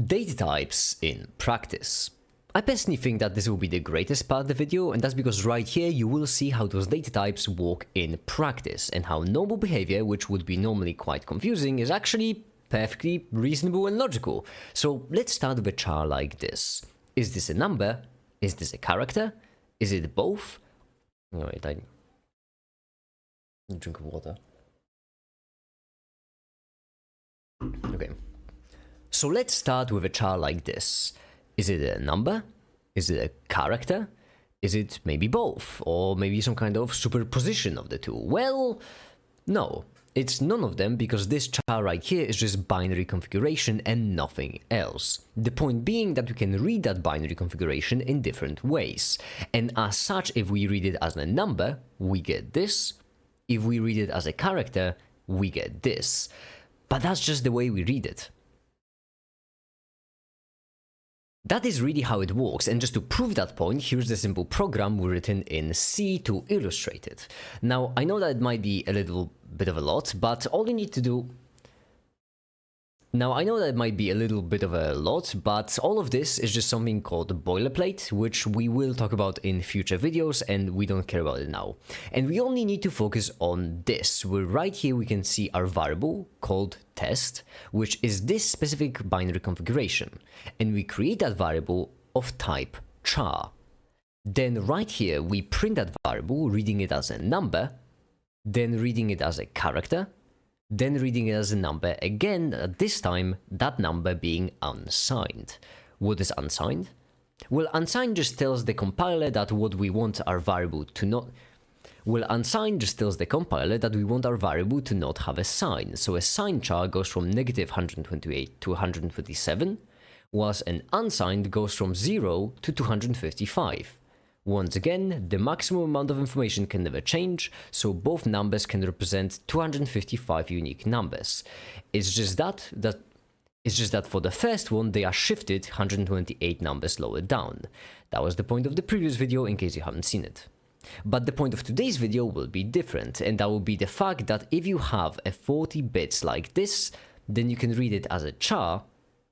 Data types in practice. I personally think that this will be the greatest part of the video, and that's because right here you will see how those data types work in practice, and how normal behavior, which would be normally quite confusing, is actually perfectly reasonable and logical. So let's start with a char like this. Is this a number? Is this a character? Is it both? Oh, wait, I need a drink of water. Okay. So let's start with a char like this. Is it a number? Is it a character? Is it maybe both? Or maybe some kind of superposition of the two? Well, no. It's none of them, because this char right here is just binary configuration and nothing else. The point being that we can read that binary configuration in different ways. And as such, if we read it as a number, we get this. If we read it as a character, we get this. But that's just the way we read it. That is really how it works, and just to prove that point, here's the simple program we written in C to illustrate it. Now, I know that it might be a little bit of a lot, but all you need to do... Now, I know that it might be a little bit of a lot, but all of this is just something called boilerplate, which we will talk about in future videos, and we don't care about it now. And we only need to focus on this, where right here we can see our variable called test, which is this specific binary configuration. And we create that variable of type char. Then right here we print that variable, reading it as a number, then reading it as a character, then reading it as a number again, this time that number being unsigned. What is unsigned? Well, unsigned just tells the compiler that what we want our variable to not... Well, unsigned just tells the compiler that we want our variable to not have a sign. So a signed char goes from negative 128 to 127, whilst an unsigned goes from 0 to 255. Once again, the maximum amount of information can never change, so both numbers can represent 255 unique numbers. It's just that for the first one, they are shifted 128 numbers lower down. That was the point of the previous video, in case you haven't seen it. But the point of today's video will be different, and that will be the fact that if you have a 40 bits like this, then you can read it as a char,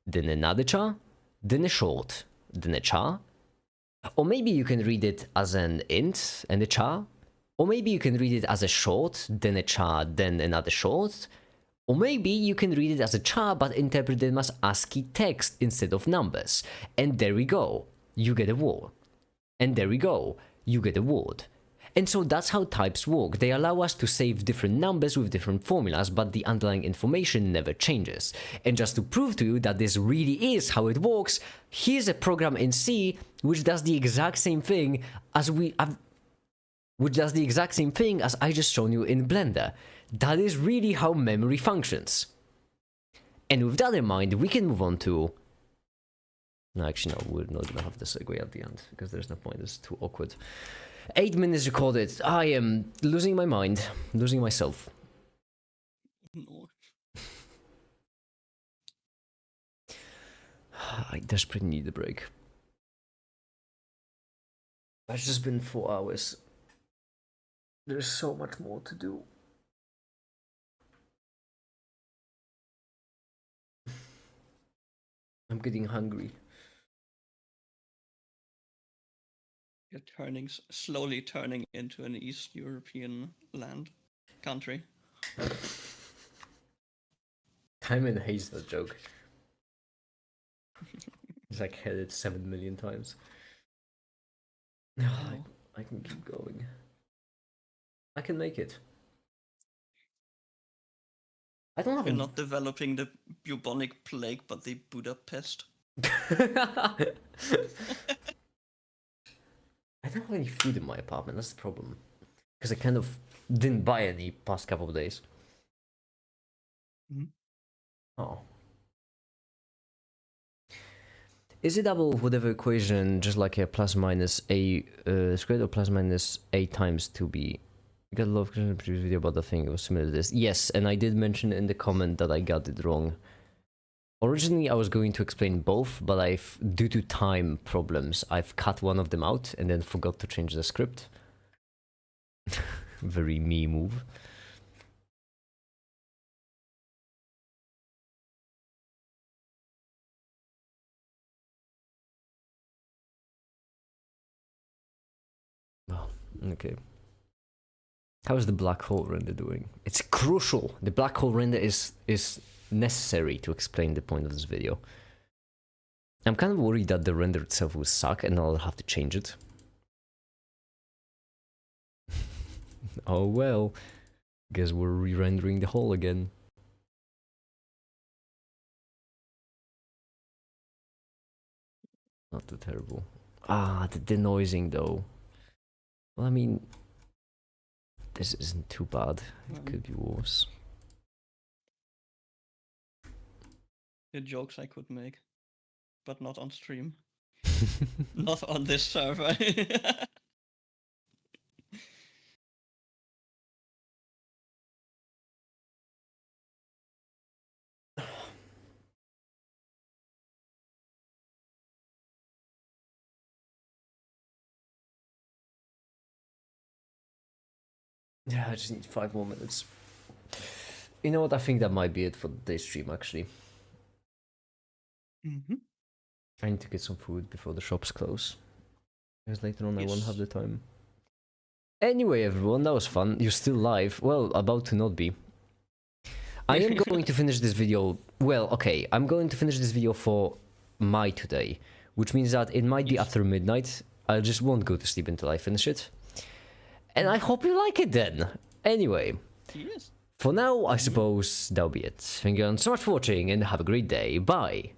then another char, then a short, then a char. Or maybe you can read it as an int and a char. Or maybe you can read it as a short, then a char, then another short. Or maybe you can read it as a char but interpret them as ASCII text instead of numbers. And there we go, you get a word. And there we go, you get a word. And so that's how types work. They allow us to save different numbers with different formulas, but the underlying information never changes. And just to prove to you that this really is how it works, here's a program in C which does the exact same thing as I just shown you in Blender. That is really how memory functions. And with that in mind, we can move on to... No, actually, no, we're not gonna have the segue at the end, because there's no point, it's too awkward. 8 minutes recorded. I am losing my mind, losing myself. No. I desperately need a break. It's just been 4 hours. There's so much more to do. I'm getting hungry. You're slowly turning into an East European country. Timon hates that joke. He's like heard it 7 million times. I can keep going. I can make it. I don't have. You're not developing the bubonic plague, but the Budapest. I don't have any food in my apartment. That's the problem. Because I kind of didn't buy any past couple of days. Mm-hmm. Oh. Is a double whatever equation just like a plus minus a squared or plus minus a times 2b? I got a lot of questions in the previous video about the thing. It was similar to this. Yes, and I did mention in the comment that I got it wrong. Originally, I was going to explain both, but due to time problems, I've cut one of them out and then forgot to change the script. Very me move. Well, okay. How is the black hole render doing? It's crucial. The black hole render is necessary to explain the point of this video. I'm kind of worried that the render itself will suck and I'll have to change it. Oh well. Guess we're re-rendering the hole again. Not too terrible. Ah, the denoising though. Well, I mean, this isn't too bad. It could be worse. The jokes I could make, but not on stream. Not on this server. Yeah, I just need 5 more minutes. You know what? I think that might be it for today's stream, actually. Mm-hmm. I need to get some food before the shops close. Because later on I won't have the time. Anyway, everyone, that was fun. You're still live. Well, about to not be. I am going to finish this video. Well, okay, I'm going to finish this video for my today. Which means that it might be after midnight. I just won't go to sleep until I finish it. And I hope you like it then. Anyway, Yes. for now, I suppose that'll be it. Thank you so much for watching and have a great day. Bye.